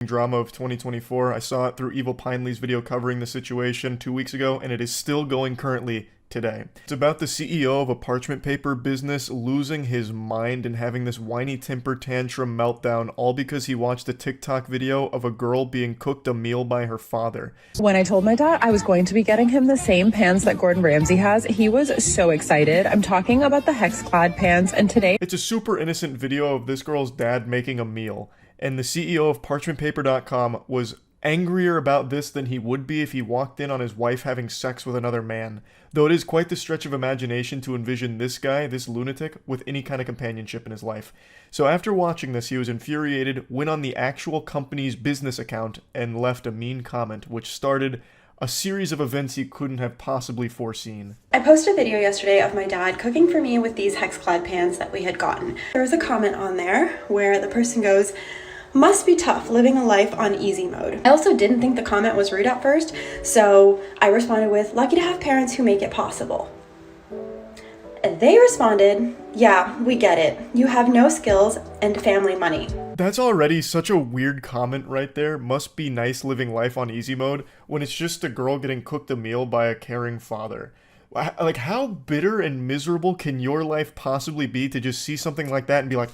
drama of 2024. I saw it through Evil Pineley's video covering the situation 2 weeks ago, and it is still going currently today. It's about the CEO of a parchment paper business losing his mind and having this whiny temper tantrum meltdown, all because he watched a TikTok video of a girl being cooked a meal by her father. When I told my dad I was going to be getting him the same pants that Gordon Ramsay has, he was so excited. I'm talking about the hex-clad pants, and today... It's a super innocent video of this girl's dad making a meal, and the CEO of parchmentpaper.com was angrier about this than he would be if he walked in on his wife having sex with another man. Though it is quite the stretch of imagination to envision this guy, this lunatic, with any kind of companionship in his life. So after watching this, he was infuriated, went on the actual company's business account, and left a mean comment, which started a series of events he couldn't have possibly foreseen. I posted a video yesterday of my dad cooking for me with these hex-clad pants that we had gotten. There was a comment on there where the person goes, "Must be tough living a life on easy mode." I also didn't think the comment was rude at first, so I responded with, "Lucky to have parents who make it possible." And they responded, "Yeah, we get it. You have no skills and family money." That's already such a weird comment right there. Must be nice living life on easy mode when it's just a girl getting cooked a meal by a caring father. Like, how bitter and miserable can your life possibly be to just see something like that and be like,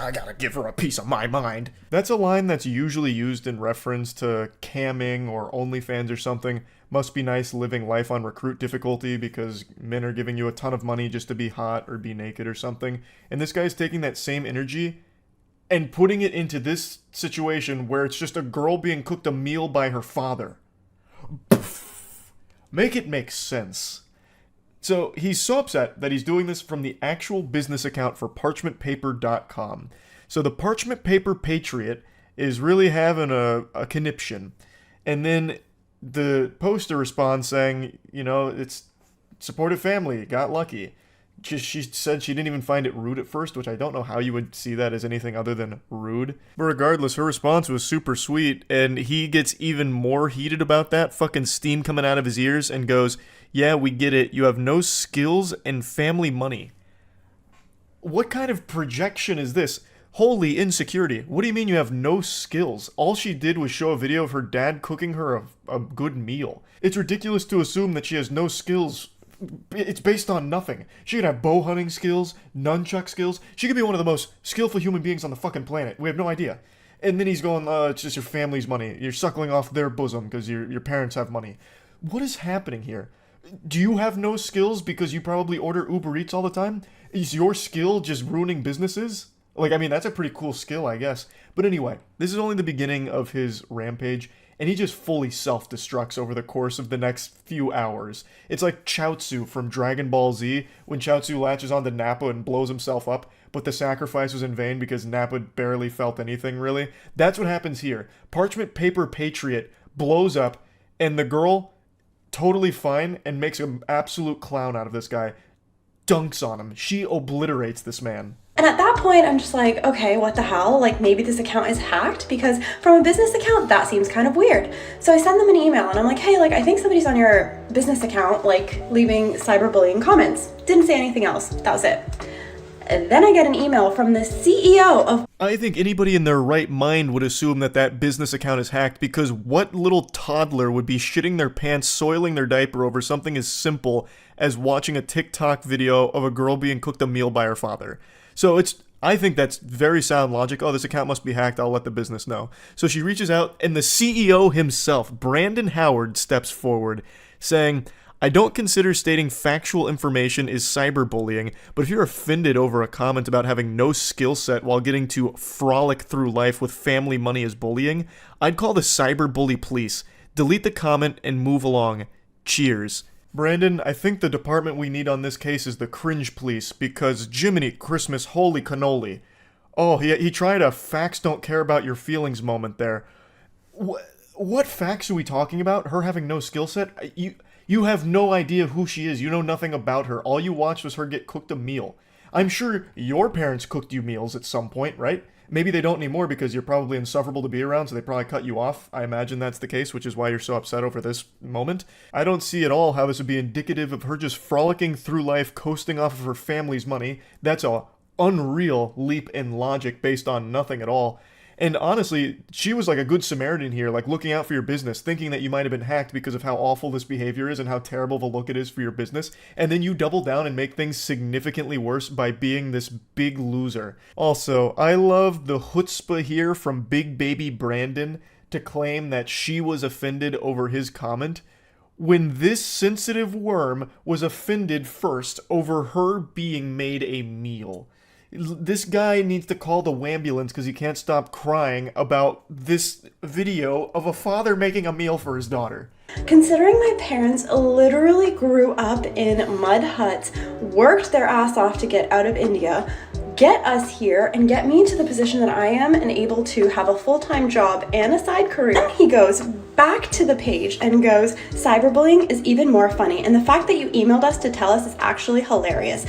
I gotta give her a piece of my mind? That's a line that's usually used in reference to camming or OnlyFans or something. Must be nice living life on recruit difficulty because men are giving you a ton of money just to be hot or be naked or something. And this guy's taking that same energy and putting it into this situation where it's just a girl being cooked a meal by her father. Make it make sense. So he's so upset that he's doing this from the actual business account for parchmentpaper.com. So the Parchment Paper Patriot is really having a conniption. And then the poster responds saying, you know, it's supportive family, got lucky. She said she didn't even find it rude at first, which I don't know how you would see that as anything other than rude. But regardless, her response was super sweet, and he gets even more heated about that, fucking steam coming out of his ears, and goes, "Yeah, we get it. You have no skills and family money." What kind of projection is this? Holy insecurity. What do you mean you have no skills? All she did was show a video of her dad cooking her a good meal. It's ridiculous to assume that she has no skills. It's based on nothing. She could have bow hunting skills, nunchuck skills. She could be one of the most skillful human beings on the fucking planet. We have no idea. And then he's going, it's just your family's money. You're suckling off their bosom because your parents have money. What is happening here? Do you have no skills because you probably order Uber Eats all the time? Is your skill just ruining businesses? Like, I mean, that's a pretty cool skill, I guess. But anyway, this is only the beginning of his rampage, and he just fully self-destructs over the course of the next few hours. It's like Chaozu from Dragon Ball Z, when Chaozu latches onto Nappa and blows himself up, but the sacrifice was in vain because Nappa barely felt anything, really. That's what happens here. Parchment Paper Patriot blows up, and the girl, totally fine, and makes an absolute clown out of this guy, dunks on him. She obliterates this man. And at that point, I'm just like, okay, what the hell? Like, maybe this account is hacked, because from a business account, that seems kind of weird. So I send them an email and I'm like, hey, like, I think somebody's on your business account, like, leaving cyberbullying comments. Didn't say anything else. That was it. And then I get an email from the CEO of... I think anybody in their right mind would assume that that business account is hacked, because what little toddler would be shitting their pants, soiling their diaper over something as simple as watching a TikTok video of a girl being cooked a meal by her father? So I think that's very sound logic. Oh, this account must be hacked. I'll let the business know. So she reaches out, and the CEO himself, Brandon Howard, steps forward, saying, "I don't consider stating factual information is cyberbullying, but if you're offended over a comment about having no skill set while getting to frolic through life with family money as bullying, I'd call the cyberbully police. Delete the comment and move along. Cheers." Brandon, I think the department we need on this case is the cringe police, because Jiminy Christmas, holy cannoli. Oh, he tried a facts don't care about your feelings moment there. What facts are we talking about? Her having no skill set? You have no idea who she is. You know nothing about her. All you watched was her get cooked a meal. I'm sure your parents cooked you meals at some point, right? Maybe they don't anymore because you're probably insufferable to be around, so they probably cut you off. I imagine that's the case, which is why you're so upset over this moment. I don't see at all how this would be indicative of her just frolicking through life, coasting off of her family's money. That's a unreal leap in logic based on nothing at all. And honestly, she was like a good Samaritan here, like looking out for your business, thinking that you might have been hacked because of how awful this behavior is and how terrible of a look it is for your business. And then you double down and make things significantly worse by being this big loser. Also, I love the chutzpah here from Big Baby Brandon to claim that she was offended over his comment, when this sensitive worm was offended first over her being made a meal. This guy needs to call the wambulance because he can't stop crying about this video of a father making a meal for his daughter. Considering my parents literally grew up in mud huts, worked their ass off to get out of India, get us here, and get me to the position that I am and able to have a full-time job and a side career. Then he goes back to the page and goes, cyberbullying is even more funny, and the fact that you emailed us to tell us is actually hilarious.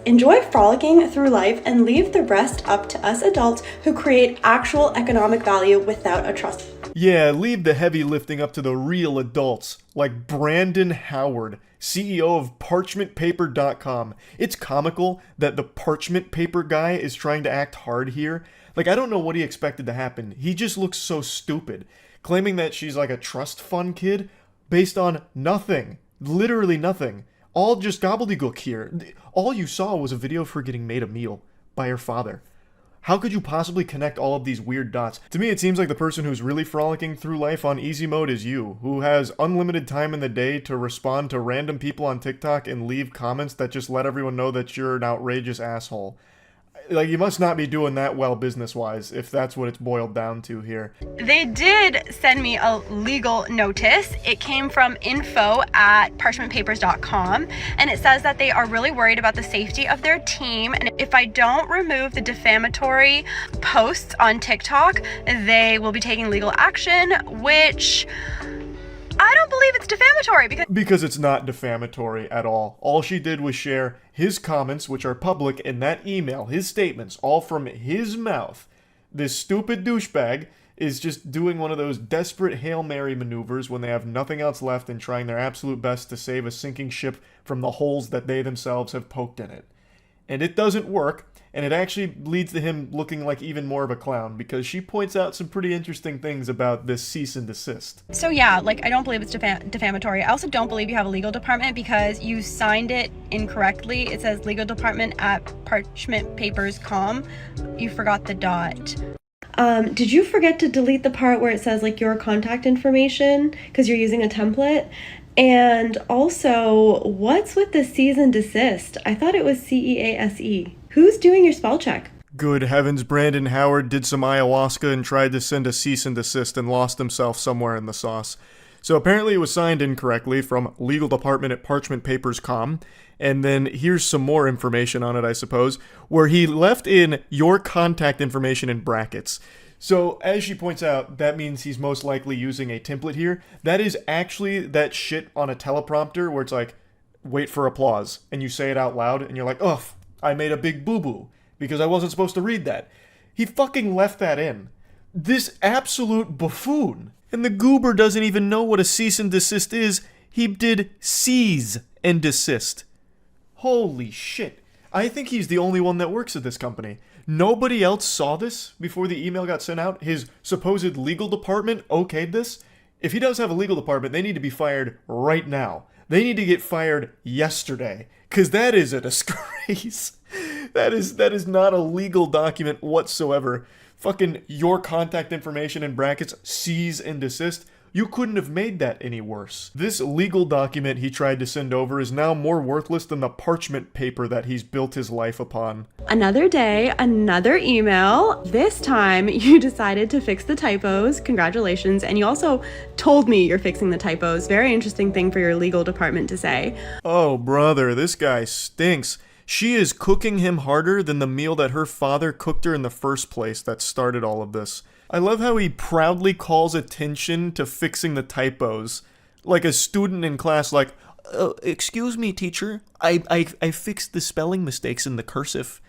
Enjoy frolicking through life and leave the rest up to us adults who create actual economic value without a trust. Yeah, leave the heavy lifting up to the real adults, like Brandon Howard, CEO of ParchmentPaper.com. It's comical that the parchment paper guy is trying to act hard here. Like, I don't know what he expected to happen. He just looks so stupid, claiming that she's like a trust fund kid based on nothing. Literally nothing. All just gobbledygook here. All you saw was a video of her getting made a meal by her father. How could you possibly connect all of these weird dots? To me, it seems like the person who's really frolicking through life on easy mode is you, who has unlimited time in the day to respond to random people on TikTok and leave comments that just let everyone know that you're an outrageous asshole. Like, you must not be doing that well business-wise, if that's what it's boiled down to here. They did send me a legal notice. It came from info@parchmentpapers.com, and it says that they are really worried about the safety of their team, and if I don't remove the defamatory posts on TikTok, they will be taking legal action, which I don't believe it's defamatory because it's not defamatory at all. All she did was share his comments, which are public, in that email, his statements, all from his mouth. This stupid douchebag is just doing one of those desperate Hail Mary maneuvers when they have nothing else left and trying their absolute best to save a sinking ship from the holes that they themselves have poked in it. And it doesn't work, and it actually leads to him looking like even more of a clown, because she points out some pretty interesting things about this cease and desist. So yeah, like, I don't believe it's defamatory. I also don't believe you have a legal department because you signed it incorrectly. It says legal department at parchmentpapers.com. You forgot the dot. Did you forget to delete the part where it says like your contact information because you're using a template? And also, what's with the cease and desist? I thought it was CEASE. Who's doing your spell check? Good heavens, Brandon Howard did some ayahuasca and tried to send a cease and desist and lost himself somewhere in the sauce. So apparently it was signed incorrectly from legal department at parchmentpapers.com. And then here's some more information on it, I suppose, where he left in your contact information in brackets. So, as she points out, that means he's most likely using a template here. That is actually that shit on a teleprompter where it's like, wait for applause, and you say it out loud, and you're like, ugh, I made a big boo-boo, because I wasn't supposed to read that. He fucking left that in. This absolute buffoon. And the goober doesn't even know what a cease and desist is. He did seize and desist. Holy shit. I think he's the only one that works at this company. Nobody else saw this before the email got sent out. His supposed legal department okayed this. If he does have a legal department, they need to be fired right now. They need to get fired yesterday, because that is a disgrace. That is not a legal document whatsoever. Fucking your contact information in brackets, cease and desist. You couldn't have made that any worse. This legal document he tried to send over is now more worthless than the parchment paper that he's built his life upon. Another day, another email. This time you decided to fix the typos. Congratulations. And you also told me you're fixing the typos. Very interesting thing for your legal department to say. Oh, brother, this guy stinks. She is cooking him harder than the meal that her father cooked her in the first place that started all of this. I love how he proudly calls attention to fixing the typos. Like a student in class, like, excuse me, teacher, I fixed the spelling mistakes in the cursive.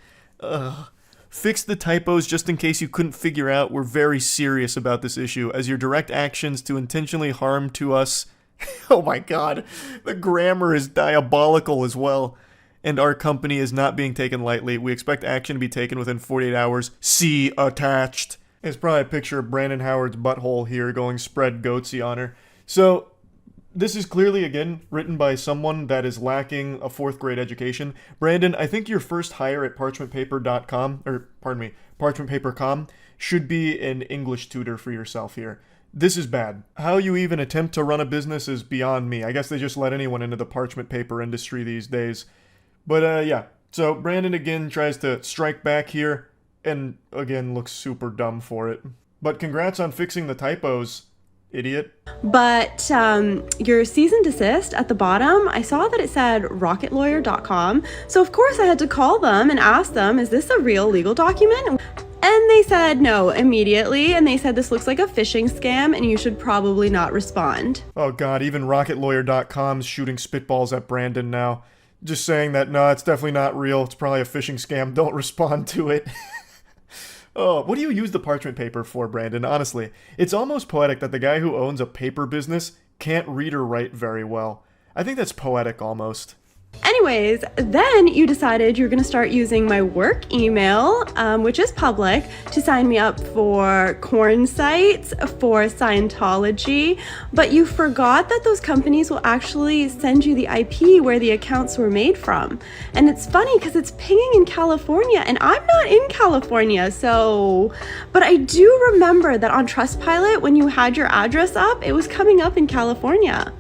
Fix the typos just in case you couldn't figure out we're very serious about this issue, as your direct actions to intentionally harm to us. Oh my god, the grammar is diabolical as well. And our company is not being taken lightly. We expect action to be taken within 48 hours. See attached. It's probably a picture of Brandon Howard's butthole here going spread goatsy on her. So, this is clearly, again, written by someone that is lacking a 4th grade education. Brandon, I think your first hire at parchmentpaper.com should be an English tutor for yourself here. This is bad. How you even attempt to run a business is beyond me. I guess they just let anyone into the parchment paper industry these days. But yeah, so Brandon again tries to strike back here, and again looks super dumb for it. But congrats on fixing the typos, idiot. But your cease and desist at the bottom, I saw that it said rocketlawyer.com. So of course I had to call them and ask them, is this a real legal document? And they said no immediately, and they said this looks like a phishing scam and you should probably not respond. Oh god, even rocketlawyer.com's shooting spitballs at Brandon now. Just saying that, no, it's definitely not real, it's probably a phishing scam, don't respond to it. Oh, what do you use the parchment paper for, Brandon? Honestly, it's almost poetic that the guy who owns a paper business can't read or write very well. I think that's poetic almost. Anyways, then you decided you're going to start using my work email, which is public, to sign me up for corn sites, for Scientology, but you forgot that those companies will actually send you the IP where the accounts were made from. And it's funny because it's pinging in California, and I'm not in California, so... But I do remember that on Trustpilot, when you had your address up, it was coming up in California.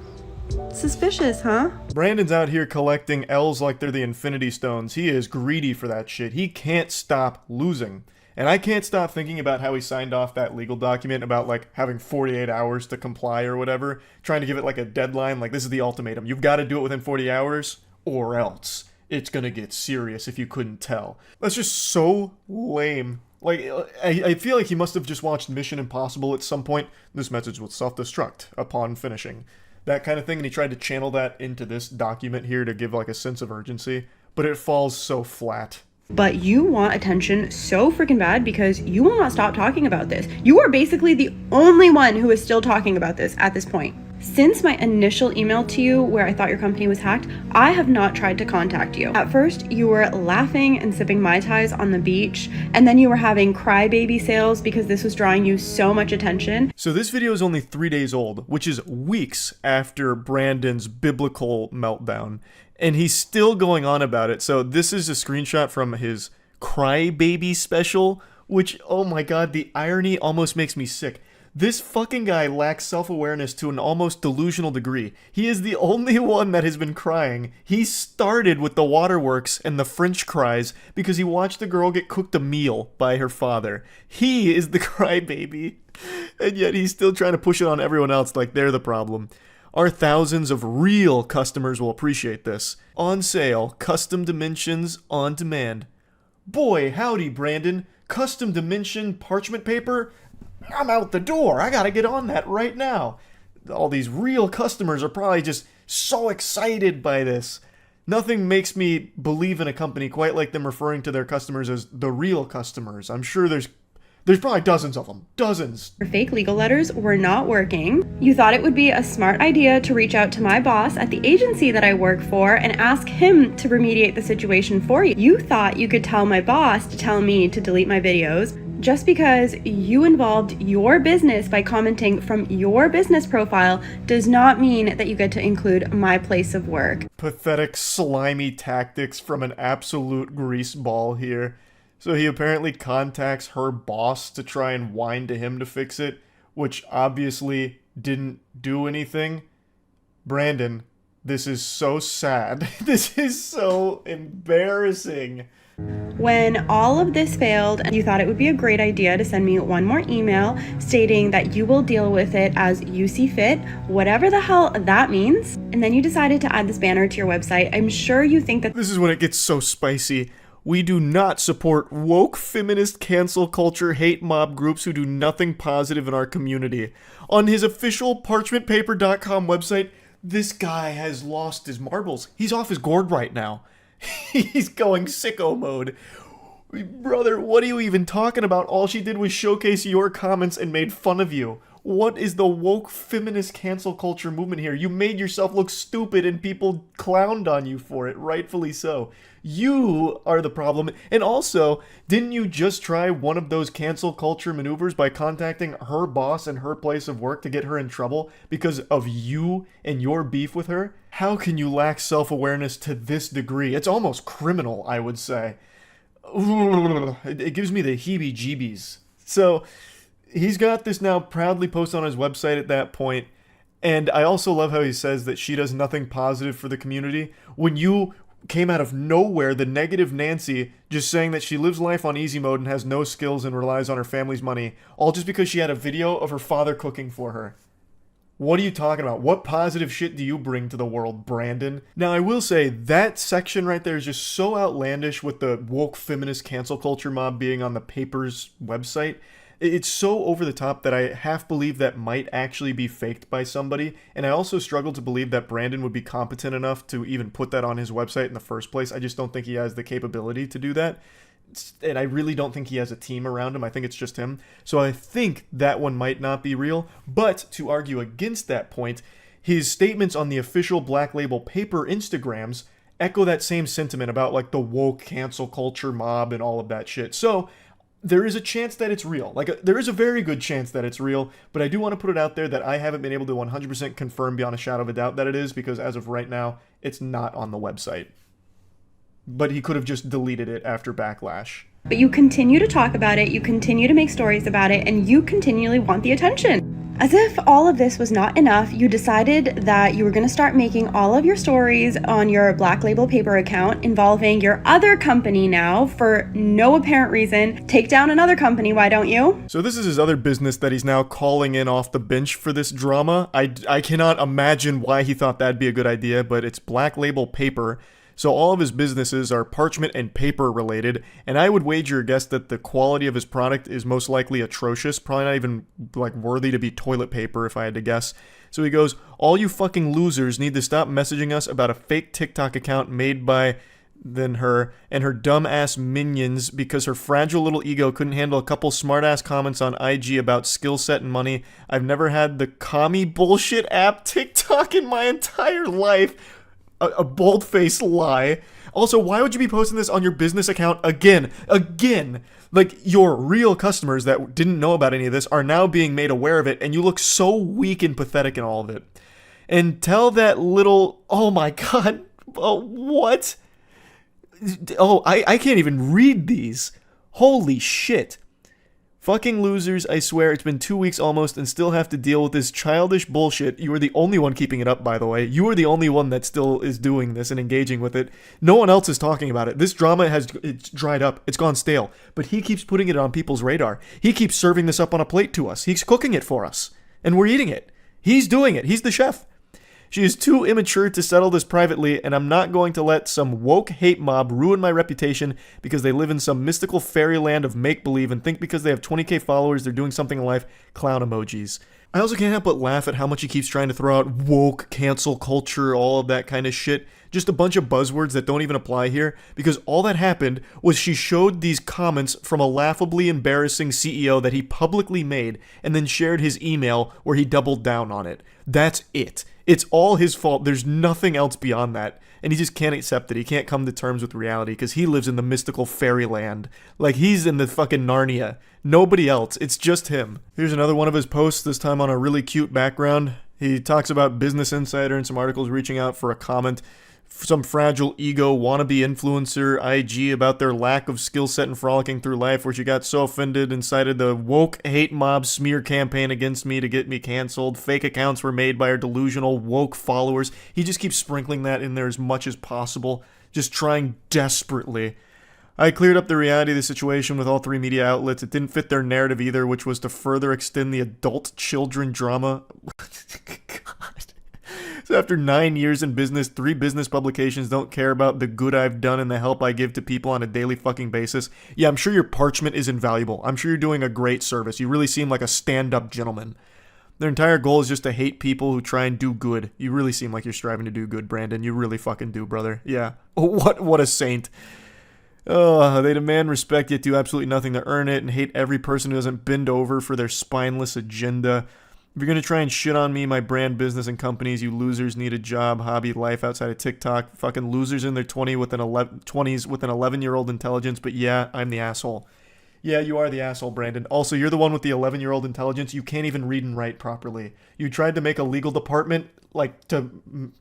Suspicious, huh? Brandon's out here collecting L's like they're the Infinity Stones. He is greedy for that shit. He can't stop losing. And I can't stop thinking about how he signed off that legal document about, like, having 48 hours to comply or whatever. Trying to give it, like, a deadline. Like, this is the ultimatum. You've got to do it within 40 hours or else it's gonna get serious if you couldn't tell. That's just so lame. Like, I feel like he must have just watched Mission Impossible at some point. This message will self-destruct upon finishing. That kind of thing, and he tried to channel that into this document here to give like a sense of urgency, but it falls so flat. But you want attention so freaking bad because you will not stop talking about this. You are basically the only one who is still talking about this at this point. Since my initial email to you where I thought your company was hacked, I have not tried to contact you. At first, you were laughing and sipping Mai Tais on the beach, and then you were having crybaby sales because this was drawing you so much attention. So this video is only 3 days old, which is weeks after Brandon's biblical meltdown, and he's still going on about it. So this is a screenshot from his crybaby special, which, oh my god, the irony almost makes me sick. This fucking guy lacks self-awareness to an almost delusional degree. He is the only one that has been crying. He started with the waterworks and the French cries because he watched the girl get cooked a meal by her father. He is the crybaby. And yet he's still trying to push it on everyone else like they're the problem. Our thousands of real customers will appreciate this. On sale, custom dimensions on demand. Boy, howdy, Brandon. Custom dimension parchment paper? I'm out the door. I gotta get on that right now. All these real customers are probably just so excited by this. Nothing makes me believe in a company quite like them referring to their customers as the real customers. I'm sure there's probably dozens of them. Dozens. Your fake legal letters were not working. You thought it would be a smart idea to reach out to my boss at the agency that I work for and ask him to remediate the situation for you. You thought you could tell my boss to tell me to delete my videos. Just because you involved your business by commenting from your business profile does not mean that you get to include my place of work. Pathetic, slimy tactics from an absolute greaseball here. So he apparently contacts her boss to try and whine to him to fix it, which obviously didn't do anything. Brandon, this is so sad. This is so embarrassing. When all of this failed, you thought it would be a great idea to send me one more email stating that you will deal with it as you see fit, whatever the hell that means. And then you decided to add this banner to your website. I'm sure you think that this is when it gets so spicy. We do not support woke feminist cancel culture hate mob groups who do nothing positive in our community. On his official parchmentpaper.com website, this guy has lost his marbles. He's off his gourd right now. He's going sicko mode. Brother, what are you even talking about? All she did was showcase your comments and made fun of you. What is the woke feminist cancel culture movement here? You made yourself look stupid and people clowned on you for it, rightfully so. You are the problem. And also, didn't you just try one of those cancel culture maneuvers by contacting her boss and her place of work to get her in trouble because of you and your beef with her? How can you lack self-awareness to this degree? It's almost criminal, I would say. It gives me the heebie-jeebies. So, he's got this now proudly posted on his website at that point. And I also love how he says that she does nothing positive for the community. When you came out of nowhere, the negative Nancy, just saying that she lives life on easy mode and has no skills and relies on her family's money, all just because she had a video of her father cooking for her. What are you talking about? What positive shit do you bring to the world, Brandon? Now, I will say, that section right there is just so outlandish with the woke feminist cancel culture mob being on the paper's website. It's so over the top that I half believe that might actually be faked by somebody, and I also struggle to believe that Brandon would be competent enough to even put that on his website in the first place. I just don't think he has the capability to do that, and I really don't think he has a team around him. I think it's just him. So I think that one might not be real, but to argue against that point, his statements on the official Black Label Paper Instagrams echo that same sentiment about like the woke cancel culture mob and all of that shit. So there is a chance that it's real. There is a very good chance that it's real, but I do want to put it out there that I haven't been able to 100% confirm beyond a shadow of a doubt that it is, because as of right now, it's not on the website. But he could have just deleted it after backlash. But you continue to talk about it, you continue to make stories about it, and you continually want the attention. As if all of this was not enough, you decided that you were going to start making all of your stories on your Black Label Paper account involving your other company now for no apparent reason. Take down another company, why don't you? So this is his other business that he's now calling in off the bench for this drama. I cannot imagine why he thought that'd be a good idea, but it's Black Label Paper. So all of his businesses are parchment and paper related, and I would wager a guess that the quality of his product is most likely atrocious, probably not even like worthy to be toilet paper if I had to guess. So he goes, all you fucking losers need to stop messaging us about a fake TikTok account made by then her and her dumb ass minions because her fragile little ego couldn't handle a couple smart ass comments on IG about skill set and money. I've never had the commie bullshit app TikTok in my entire life. A bold-faced lie. Also, why would you be posting this on your business account again? Like, your real customers that didn't know about any of this are now being made aware of it, and you look so weak and pathetic in all of it. And tell that little... Oh my god. Oh, what? Oh, I can't even read these. Holy shit. Fucking losers, I swear, it's been 2 weeks almost and still have to deal with this childish bullshit. You are the only one keeping it up, by the way. You are the only one that still is doing this and engaging with it. No one else is talking about it. This drama it's dried up. It's gone stale. But he keeps putting it on people's radar. He keeps serving this up on a plate to us. He's cooking it for us. And we're eating it. He's doing it. He's the chef. She is too immature to settle this privately, and I'm not going to let some woke hate mob ruin my reputation because they live in some mystical fairyland of make-believe and think because they have 20k followers they're doing something in life. Clown emojis. I also can't help but laugh at how much he keeps trying to throw out woke, cancel culture, all of that kind of shit. Just a bunch of buzzwords that don't even apply here, because all that happened was she showed these comments from a laughably embarrassing CEO that he publicly made and then shared his email where he doubled down on it. That's it. It's all his fault. There's nothing else beyond that. And he just can't accept it. He can't come to terms with reality because he lives in the mystical fairyland. Like, he's in the fucking Narnia. Nobody else. It's just him. Here's another one of his posts, this time on a really cute background. He talks about Business Insider and some articles reaching out for a comment. Some fragile ego wannabe influencer IG about their lack of skill set and frolicking through life, where she got so offended and cited the woke hate mob smear campaign against me to get me canceled. Fake accounts were made by her delusional woke followers. He just keeps sprinkling that in there as much as possible, just trying desperately. I cleared up the reality of the situation with all three media outlets. It didn't fit their narrative either, which was to further extend the adult children drama. God. So after 9 years in business, 3 business publications don't care about the good I've done and the help I give to people on a daily fucking basis. Yeah, I'm sure your parchment is invaluable. I'm sure you're doing a great service. You really seem like a stand-up gentleman. Their entire goal is just to hate people who try and do good. You really seem like you're striving to do good, Brandon. You really fucking do, brother. Yeah. What a saint. Oh, they demand respect, yet do absolutely nothing to earn it, and hate every person who doesn't bend over for their spineless agenda. If you're going to try and shit on me, my brand, business, and companies, you losers need a job, hobby, life outside of TikTok. Fucking losers in their 20s with an 11-year-old intelligence. But yeah, I'm the asshole. Yeah, you are the asshole, Brandon. Also, you're the one with the 11-year-old intelligence. You can't even read and write properly. You tried to make a legal department, like to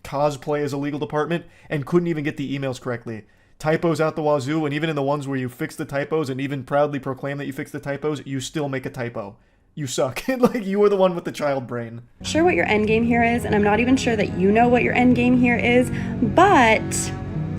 cosplay as a legal department, and couldn't even get the emails correctly. Typos out the wazoo, and even in the ones where you fix the typos and even proudly proclaim that you fix the typos, you still make a typo. You suck. Like, you are the one with the child brain. Sure what your end game here is, and I'm not even sure that you know what your end game here is, but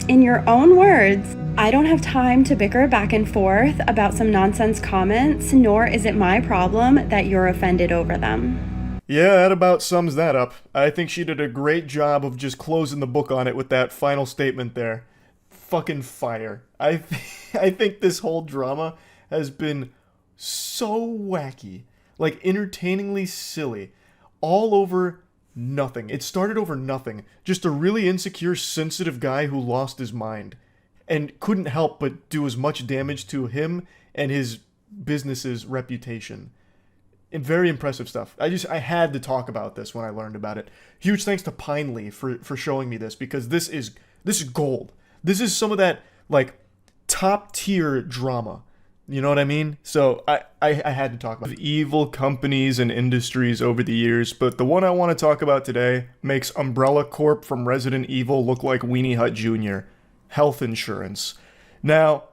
in your own words, I don't have time to bicker back and forth about some nonsense comments, nor is it my problem that you're offended over them. Yeah, that about sums that up. I think she did a great job of just closing the book on it with that final statement there. Fucking fire. I think this whole drama has been so wacky. Like, entertainingly silly. All over nothing. It started over nothing. Just a really insecure, sensitive guy who lost his mind. And couldn't help but do as much damage to him and his business's reputation. And very impressive stuff. I had to talk about this when I learned about it. Huge thanks to Pinely for showing me this, because this is gold. This is some of that, like, top tier drama. You know what I mean? So I had to talk about evil companies and industries over the years, but the one I want to talk about today makes Umbrella Corp from Resident Evil look like Weenie Hut Jr. Health insurance. Now,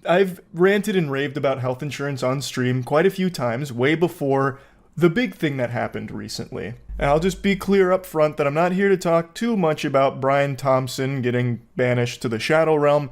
I've ranted and raved about health insurance on stream quite a few times, way before the big thing that happened recently. And I'll just be clear up front that I'm not here to talk too much about Brian Thompson getting banished to the Shadow Realm.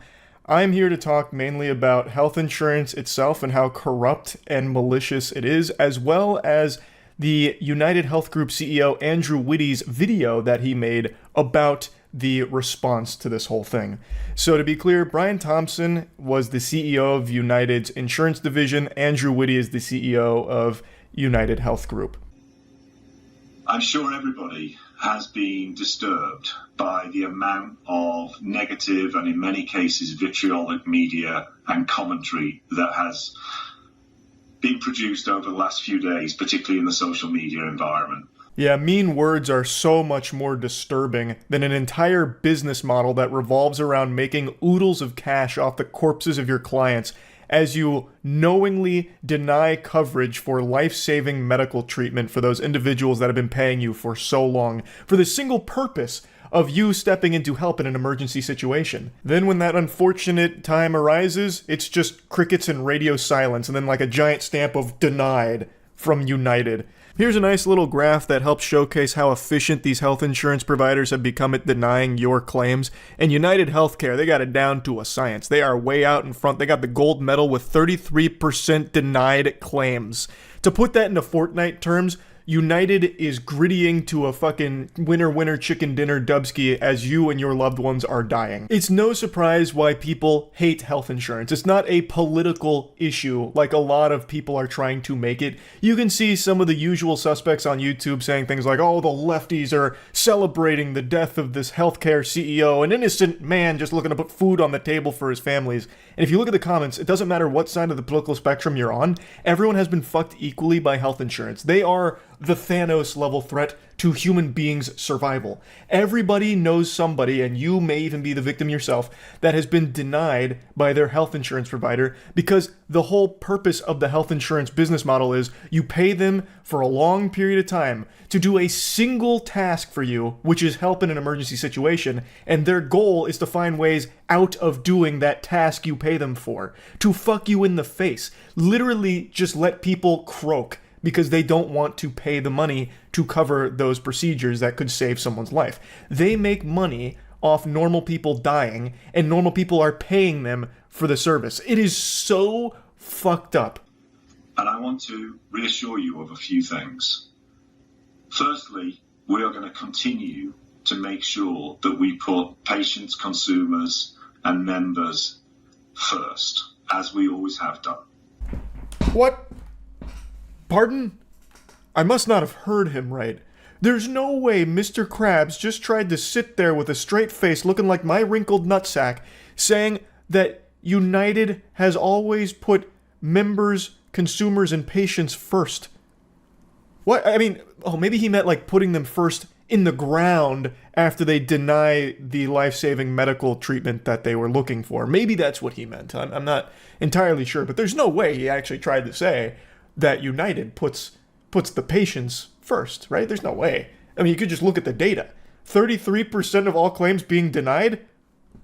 I'm here to talk mainly about health insurance itself and how corrupt and malicious it is, as well as the United Health Group CEO Andrew Whitty's video that he made about the response to this whole thing. So to be clear, Brian Thompson was the CEO of United's insurance division. Andrew Whitty is the CEO of United Health Group. I'm sure everybody has been disturbed by the amount of negative and in many cases vitriolic media and commentary that has been produced over the last few days, particularly in the social media environment. Yeah, mean words are so much more disturbing than an entire business model that revolves around making oodles of cash off the corpses of your clients as you knowingly deny coverage for life-saving medical treatment for those individuals that have been paying you for so long, for the single purpose of you stepping in to help in an emergency situation. Then when that unfortunate time arises, it's just crickets and radio silence, and then like a giant stamp of denied from United. Here's a nice little graph that helps showcase how efficient these health insurance providers have become at denying your claims. And United Healthcare, they got it down to a science. They are way out in front. They got the gold medal with 33% denied claims. To put that into Fortnite terms, United is grittying to a fucking winner chicken dinner dubski as you and your loved ones are dying. It's no surprise why people hate health insurance. It's not a political issue like a lot of people are trying to make it. You can see some of the usual suspects on YouTube saying things like, oh, the lefties are celebrating the death of this healthcare CEO, an innocent man just looking to put food on the table for his families. And if you look at the comments, it doesn't matter what side of the political spectrum you're on, everyone has been fucked equally by health insurance. They are the Thanos level threat to human beings' survival. Everybody knows somebody, and you may even be the victim yourself, that has been denied by their health insurance provider, because the whole purpose of the health insurance business model is you pay them for a long period of time to do a single task for you, which is help in an emergency situation, and their goal is to find ways out of doing that task you pay them for. To fuck you in the face. Literally just let people croak because they don't want to pay the money to cover those procedures that could save someone's life. They make money off normal people dying, and normal people are paying them for the service. It is so fucked up. And I want to reassure you of a few things. Firstly, we are going to continue to make sure that we put patients, consumers, and members first, as we always have done. What? Pardon? I must not have heard him right. There's no way Mr. Krabs just tried to sit there with a straight face looking like my wrinkled nutsack saying that United has always put members, consumers, and patients first. What? I mean, oh, maybe he meant like putting them first in the ground after they deny the life-saving medical treatment that they were looking for. Maybe that's what he meant. I'm not entirely sure, but there's no way he actually tried to say that United puts the patients first, right? There's no way. I mean, you could just look at the data. 33% of all claims being denied?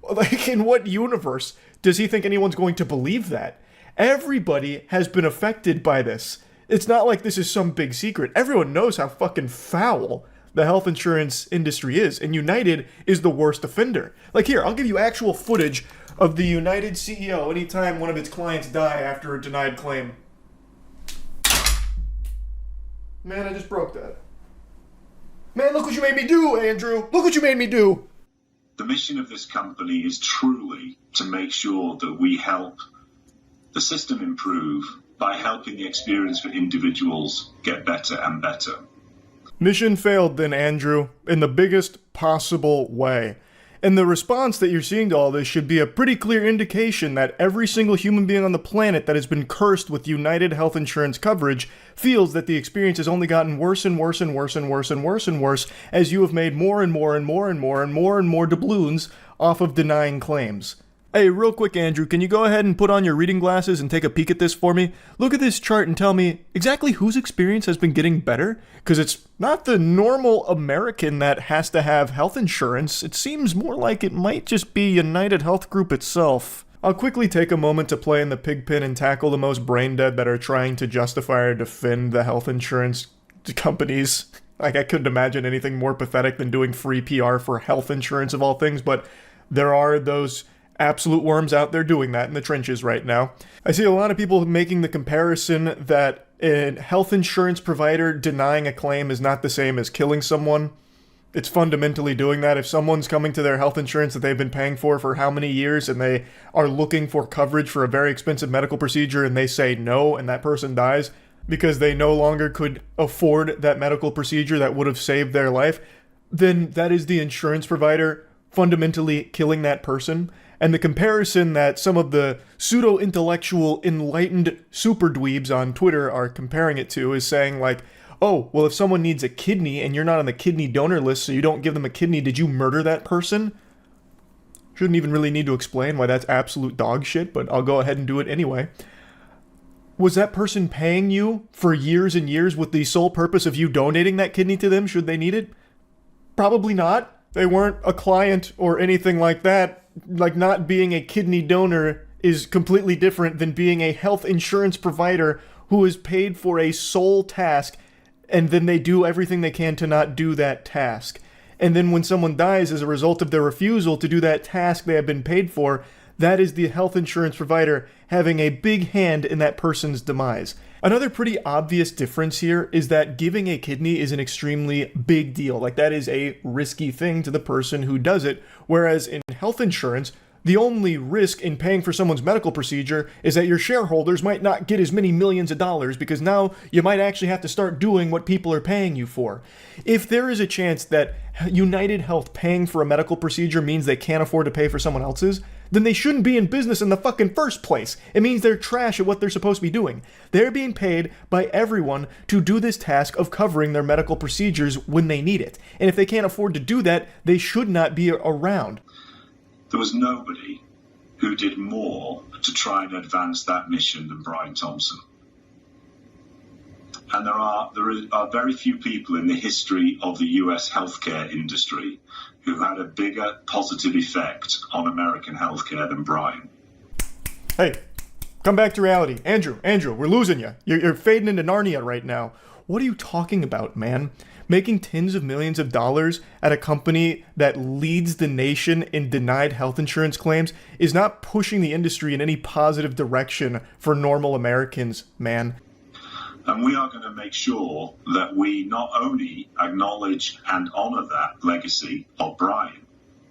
Like, in what universe does he think anyone's going to believe that? Everybody has been affected by this. It's not like this is some big secret. Everyone knows how fucking foul the health insurance industry is, and United is the worst offender. Like, here, I'll give you actual footage of the United CEO anytime one of its clients die after a denied claim. Man, I just broke that. Man, look what you made me do, Andrew. Look what you made me do. The mission of this company is truly to make sure that we help the system improve by helping the experience for individuals get better and better. Mission failed then, Andrew, in the biggest possible way. And the response that you're seeing to all this should be a pretty clear indication that every single human being on the planet that has been cursed with United health insurance coverage feels that the experience has only gotten worse and worse and worse and worse and worse and worse as you have made more and more and more and more and more and more doubloons off of denying claims. Hey, real quick, Andrew, can you go ahead and put on your reading glasses and take a peek at this for me? Look at this chart and tell me exactly whose experience has been getting better? Because it's not the normal American that has to have health insurance. It seems more like it might just be United Health Group itself. I'll quickly take a moment to play in the pigpen and tackle the most brain dead that are trying to justify or defend the health insurance companies. Like, I couldn't imagine anything more pathetic than doing free PR for health insurance of all things, but there are those absolute worms out there doing that in the trenches right now. I see a lot of people making the comparison that a health insurance provider denying a claim is not the same as killing someone. It's fundamentally doing that. If someone's coming to their health insurance that they've been paying for how many years, and they are looking for coverage for a very expensive medical procedure, and they say no, and that person dies because they no longer could afford that medical procedure that would have saved their life, then that is the insurance provider fundamentally killing that person. And the comparison that some of the pseudo-intellectual enlightened super dweebs on Twitter are comparing it to is saying like, oh, well, if someone needs a kidney and you're not on the kidney donor list so you don't give them a kidney, did you murder that person? Shouldn't even really need to explain why that's absolute dog shit, but I'll go ahead and do it anyway. Was that person paying you for years and years with the sole purpose of you donating that kidney to them should they need it? Probably not. They weren't a client or anything like that. Like, not being a kidney donor is completely different than being a health insurance provider who is paid for a sole task, and then they do everything they can to not do that task. And then when someone dies as a result of their refusal to do that task they have been paid for, that is the health insurance provider having a big hand in that person's demise. Another pretty obvious difference here is that giving a kidney is an extremely big deal. Like, that is a risky thing to the person who does it. Whereas in health insurance, the only risk in paying for someone's medical procedure is that your shareholders might not get as many millions of dollars because now you might actually have to start doing what people are paying you for. If there is a chance that United Health paying for a medical procedure means they can't afford to pay for someone else's, then they shouldn't be in business in the fucking first place. It means they're trash at what they're supposed to be doing. They're being paid by everyone to do this task of covering their medical procedures when they need it. And if they can't afford to do that, they should not be around. There was nobody who did more to try and advance that mission than Brian Thompson. And there are very few people in the history of the US healthcare industry who had a bigger positive effect on American healthcare than Brian. Hey, come back to reality. Andrew, we're losing you. You're fading into Narnia right now. What are you talking about, man? Making tens of millions of dollars at a company that leads the nation in denied health insurance claims is not pushing the industry in any positive direction for normal Americans, man. And we are going to make sure that we not only acknowledge and honor that legacy of Brian,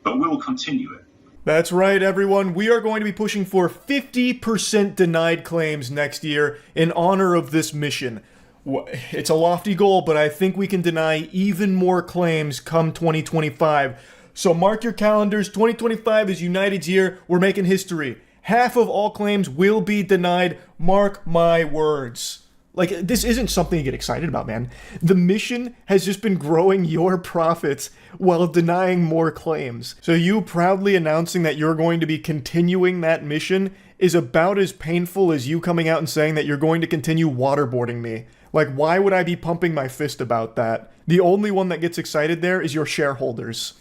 but we will continue it. That's right, everyone. We are going to be pushing for 50% denied claims next year in honor of this mission. It's a lofty goal, but I think we can deny even more claims come 2025. So mark your calendars. 2025 is United's year. We're making history. Half of all claims will be denied. Mark my words. Like, this isn't something you get excited about, man. The mission has just been growing your profits while denying more claims. So you proudly announcing that you're going to be continuing that mission is about as painful as you coming out and saying that you're going to continue waterboarding me. Like, why would I be pumping my fist about that? The only one that gets excited there is your shareholders.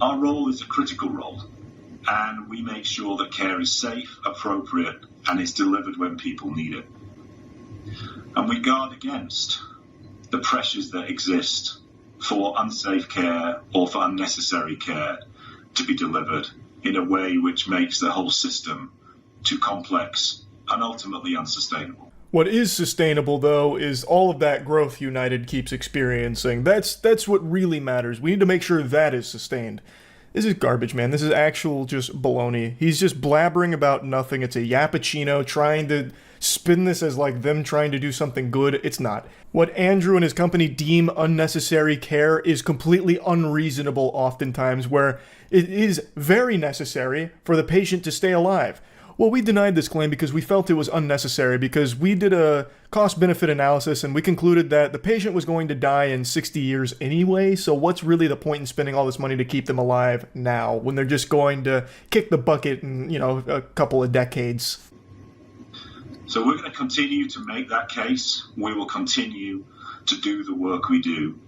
Our role is a critical role, and we make sure that care is safe, appropriate, and is delivered when people need it. And we guard against the pressures that exist for unsafe care or for unnecessary care to be delivered in a way which makes the whole system too complex and ultimately unsustainable. What is sustainable, though, is all of that growth United keeps experiencing. That's what really matters. We need to make sure that is sustained. This is garbage, man. This is actual just baloney. He's just blabbering about nothing. It's a yappuccino trying to spin this as like them trying to do something good. It's not. What Andrew and his company deem unnecessary care is completely unreasonable oftentimes, where it is very necessary for the patient to stay alive. Well, we denied this claim because we felt it was unnecessary, because we did a cost-benefit analysis and we concluded that the patient was going to die in 60 years anyway, so what's really the point in spending all this money to keep them alive now when they're just going to kick the bucket in, a couple of decades? So we're going to continue to make that case. We will continue to do the work we do.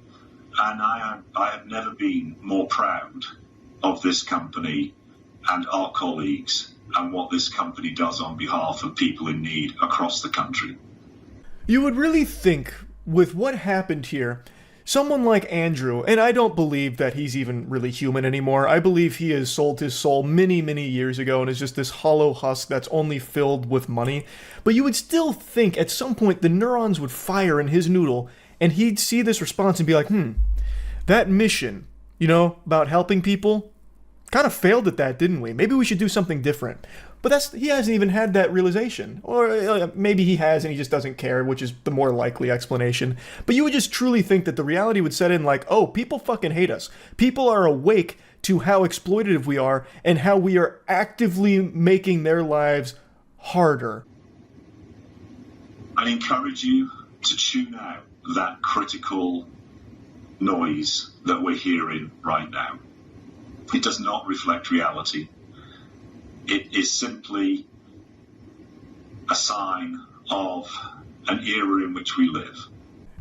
And I have never been more proud of this company and our colleagues and what this company does on behalf of people in need across the country. You would really think, with what happened here, someone like Andrew, and I don't believe that he's even really human anymore. I believe he has sold his soul many, many years ago and is just this hollow husk that's only filled with money. But you would still think at some point the neurons would fire in his noodle and he'd see this response and be like, that mission, about helping people, kind of failed at that, didn't we? Maybe we should do something different. But he hasn't even had that realization. Or maybe he has and he just doesn't care, which is the more likely explanation. But you would just truly think that the reality would set in like, oh, people fucking hate us. People are awake to how exploitative we are and how we are actively making their lives harder. I encourage you to tune out that critical noise that we're hearing right now. It does not reflect reality. It is simply a sign of an era in which we live.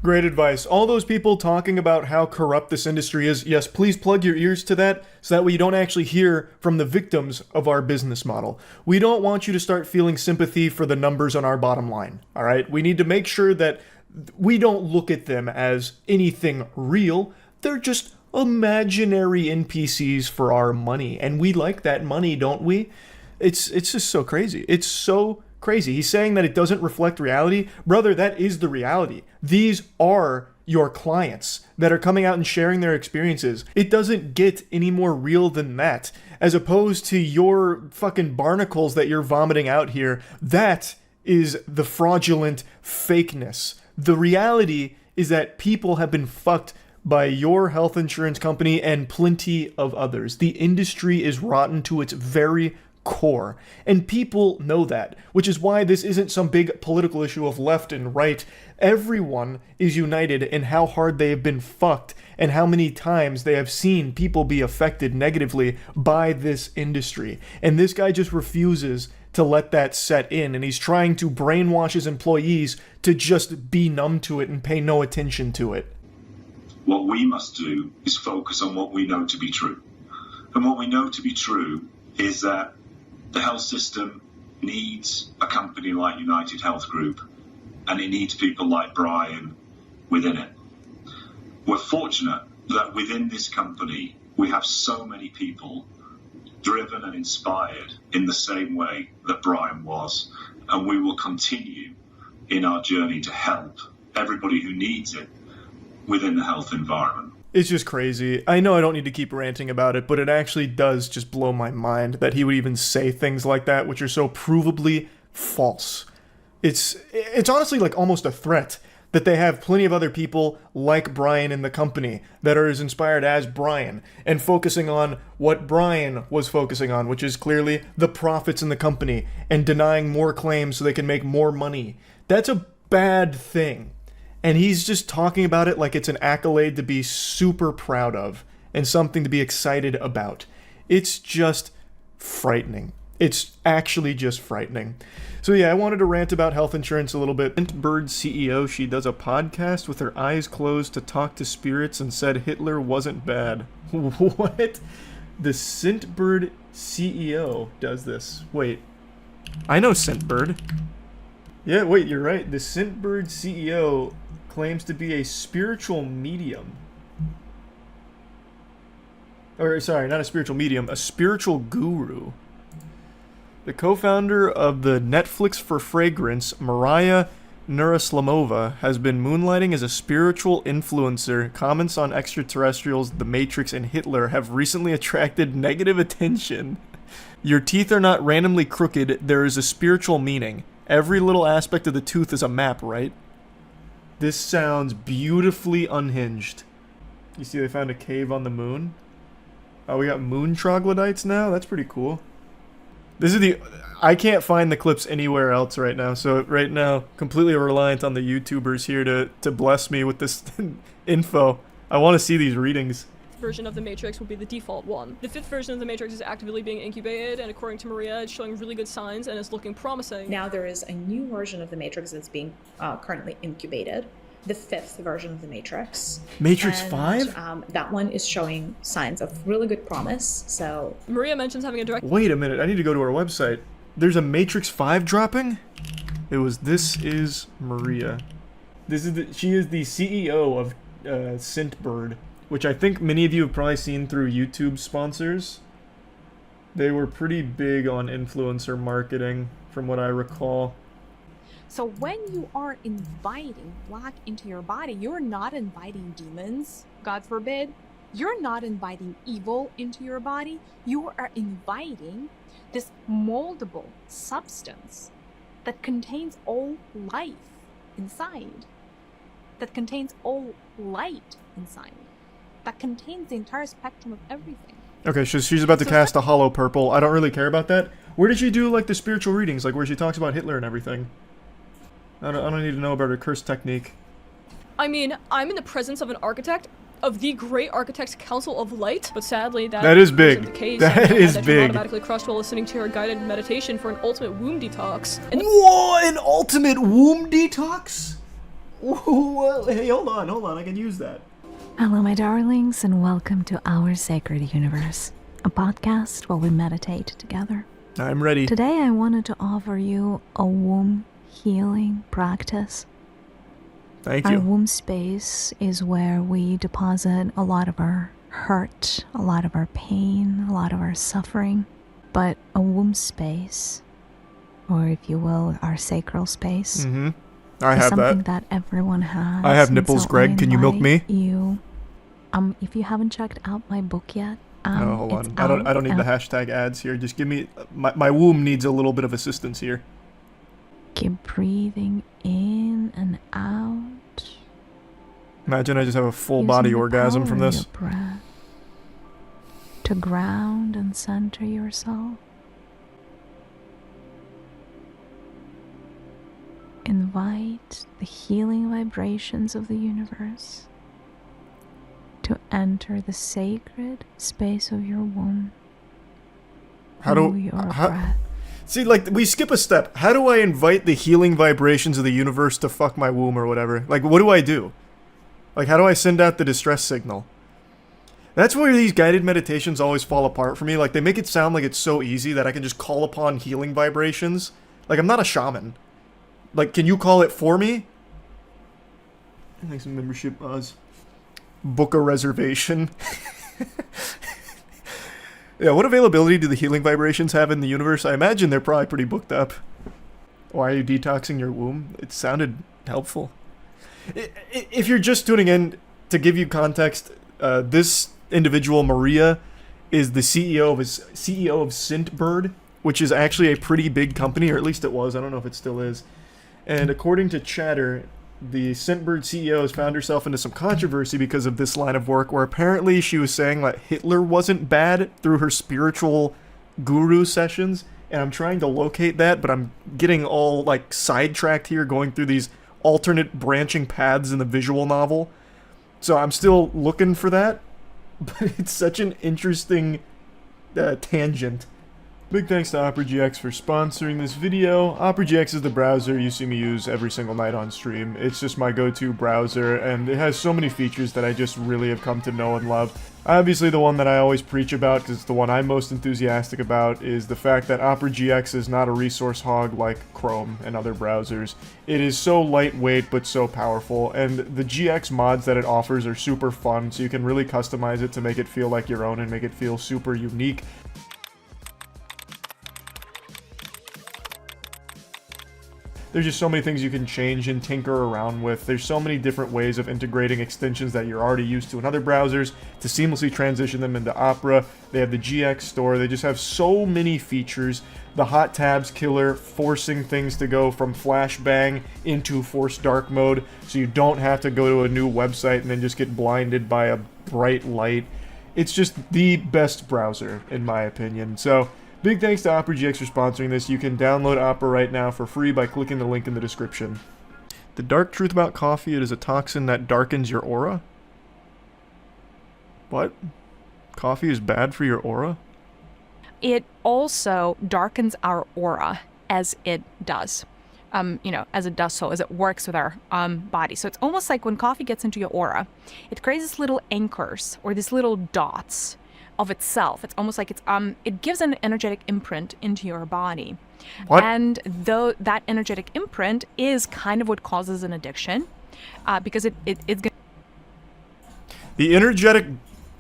Great advice. All those people talking about how corrupt this industry is, yes, please plug your ears to that so that way you don't actually hear from the victims of our business model. We don't want you to start feeling sympathy for the numbers on our bottom line, all right? We need to make sure that we don't look at them as anything real. They're just imaginary NPCs for our money, and we like that money, don't we? It's just so crazy. It's so crazy. He's saying that it doesn't reflect reality. Brother, that is the reality. These are your clients that are coming out and sharing their experiences. It doesn't get any more real than that. As opposed to your fucking barnacles that you're vomiting out here, that is the fraudulent fakeness. The reality is that people have been fucked by your health insurance company and plenty of others. The industry is rotten to its very core, and people know that, which is why this isn't some big political issue of left and right. Everyone is united in how hard they have been fucked and how many times they have seen people be affected negatively by this industry. And this guy just refuses to let that set in, and he's trying to brainwash his employees to just be numb to it and pay no attention to it. What we must do is focus on what we know to be true. And what we know to be true is that the health system needs a company like United Health Group, and it needs people like Brian within it. We're fortunate that within this company, we have so many people driven and inspired in the same way that Brian was, and we will continue in our journey to help everybody who needs it within the health environment. It's just crazy. I know I don't need to keep ranting about it, but it actually does just blow my mind that he would even say things like that, which are so provably false. It's honestly like almost a threat that they have plenty of other people like Brian in the company that are as inspired as Brian and focusing on what Brian was focusing on, which is clearly the profits in the company and denying more claims so they can make more money. That's a bad thing. And he's just talking about it like it's an accolade to be super proud of and something to be excited about. It's just frightening. It's actually just frightening. So yeah, I wanted to rant about health insurance a little bit. Scentbird CEO, she does a podcast with her eyes closed to talk to spirits and said Hitler wasn't bad. What? The Scentbird CEO does this. Wait, I know Scentbird. Yeah, wait, you're right. The Scentbird CEO claims to be a spiritual medium. Or, sorry, not a spiritual medium, a spiritual guru. The co-founder of the Netflix for Fragrance, Mariah Nuraslamova, has been moonlighting as a spiritual influencer. Comments on extraterrestrials, The Matrix, and Hitler have recently attracted negative attention. Your teeth are not randomly crooked, there is a spiritual meaning. Every little aspect of the tooth is a map, right? This sounds beautifully unhinged. You see they found a cave on the moon? Oh, we got moon troglodytes now? That's pretty cool. I can't find the clips anywhere else right now, so right now, completely reliant on the YouTubers here to bless me with this info. I want to see these readings. Version of the Matrix will be the default one. The 5th version of the Matrix is actively being incubated, and according to Maria, it's showing really good signs and is looking promising. Now there is a new version of the Matrix that's being currently incubated. The 5th version of the Matrix. Matrix and, 5? That one is showing signs of really good promise, so... Maria mentions having a direct... Wait a minute, I need to go to our website. There's a Matrix 5 dropping? This is Maria. She is the CEO of Scentbird, which I think many of you have probably seen through YouTube sponsors. They were pretty big on influencer marketing, from what I recall. So when you are inviting black into your body, you're not inviting demons, God forbid. You're not inviting evil into your body. You are inviting this moldable substance that contains all life inside, that contains all light inside, that contains the entire spectrum of everything. Okay, she's about to cast a hollow purple. I don't really care about that. Where did she do, like, the spiritual readings? Like, where she talks about Hitler and everything? I don't need to know about her curse technique. I mean, I'm in the presence of an architect, of the Great Architects Council of Light, but sadly that is big. Isn't the case. That is that big. Automatically crushed while listening to her guided meditation for an ultimate womb detox. Whoa, an ultimate womb detox? Whoa, hey, hold on, I can use that. Hello, my darlings, and welcome to Our Sacred Universe, a podcast where we meditate together. I'm ready. Today, I wanted to offer you a womb healing practice. Thank you. Our womb space is where we deposit a lot of our hurt, a lot of our pain, a lot of our suffering. But a womb space, or if you will, our sacral space, I have something that everyone has. I have nipples, Greg. Can you milk me? If you haven't checked out my book yet, no, hold on. I don't need the hashtag ads here. Just give me my womb needs a little bit of assistance here. Keep breathing in and out. Imagine I just have a full body orgasm from this. Your breath to ground and center yourself. Invite the healing vibrations of the universe to enter the sacred space of your womb. Breath. See, like, we skip a step. How do I invite the healing vibrations of the universe to fuck my womb or whatever? Like, what do I do? Like, how do I send out the distress signal? That's where these guided meditations always fall apart for me. Like, they make it sound like it's so easy that I can just call upon healing vibrations. Like, I'm not a shaman. Like, can you call it for me? Thanks for membership, Oz. Book a reservation. Yeah, what availability do the healing vibrations have in the universe? I imagine they're probably pretty booked up. Why are you detoxing your womb? It sounded helpful. If you're just tuning in, to give you context, this individual, Maria, is the CEO of Scentbird, which is actually a pretty big company, or at least it was. I don't know if it still is. And according to Chatter, the Scentbird CEO has found herself into some controversy because of this line of work, where apparently she was saying that Hitler wasn't bad through her spiritual guru sessions, and I'm trying to locate that, but I'm getting all like sidetracked here, going through these alternate branching paths in the visual novel. So I'm still looking for that, but it's such an interesting tangent. Big thanks to OperaGX for sponsoring this video. OperaGX is the browser you see me use every single night on stream. It's just my go-to browser, and it has so many features that I just really have come to know and love. Obviously, the one that I always preach about, because it's the one I'm most enthusiastic about, is the fact that OperaGX is not a resource hog like Chrome and other browsers. It is so lightweight but so powerful, and the GX mods that it offers are super fun, so you can really customize it to make it feel like your own and make it feel super unique. There's just so many things you can change and tinker around with. There's so many different ways of integrating extensions that you're already used to in other browsers to seamlessly transition them into Opera. They have the GX store. They just have so many features. The hot tabs killer, forcing things to go from flashbang into forced dark mode, so you don't have to go to a new website and then just get blinded by a bright light. It's just the best browser, in my opinion. So, big thanks to OperaGX for sponsoring this. You can download Opera right now for free by clicking the link in the description. The dark truth about coffee, it is a toxin that darkens your aura? What? Coffee is bad for your aura? It also darkens our aura as it does. As it does so, as it works with our body. So it's almost like when coffee gets into your aura, it creates these little anchors or these little dots of itself. It's almost like it gives an energetic imprint into your body. What? And though that energetic imprint is kind of what causes an addiction, because it's gonna... The energetic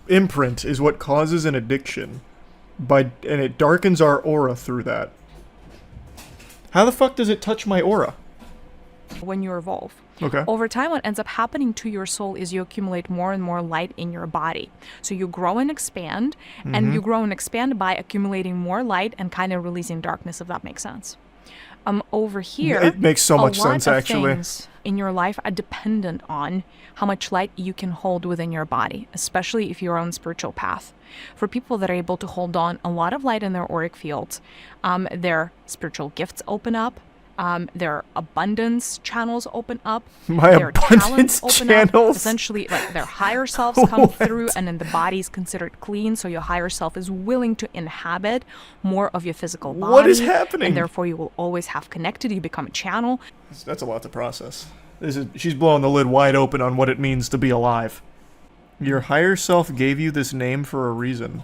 imprint is what causes an addiction, and it darkens our aura through that. How the fuck does it touch my aura? When you evolve. Okay. Over time, what ends up happening to your soul is you accumulate more and more light in your body. So you grow and expand, and you grow and expand by accumulating more light and kind of releasing darkness, if that makes sense. Over here, it makes so much sense, a lot of actually. things in your life are dependent on how much light you can hold within your body, especially if you're on spiritual path. For people that are able to hold on a lot of light in their auric fields, their spiritual gifts open up. Their abundance channels open up. Their talents open up. Essentially, like their higher selves come through, and then the body is considered clean. So your higher self is willing to inhabit more of your physical body. What is happening? And therefore, you will always have connected. You become a channel. That's a lot to process. She's blowing the lid wide open on what it means to be alive. Your higher self gave you this name for a reason.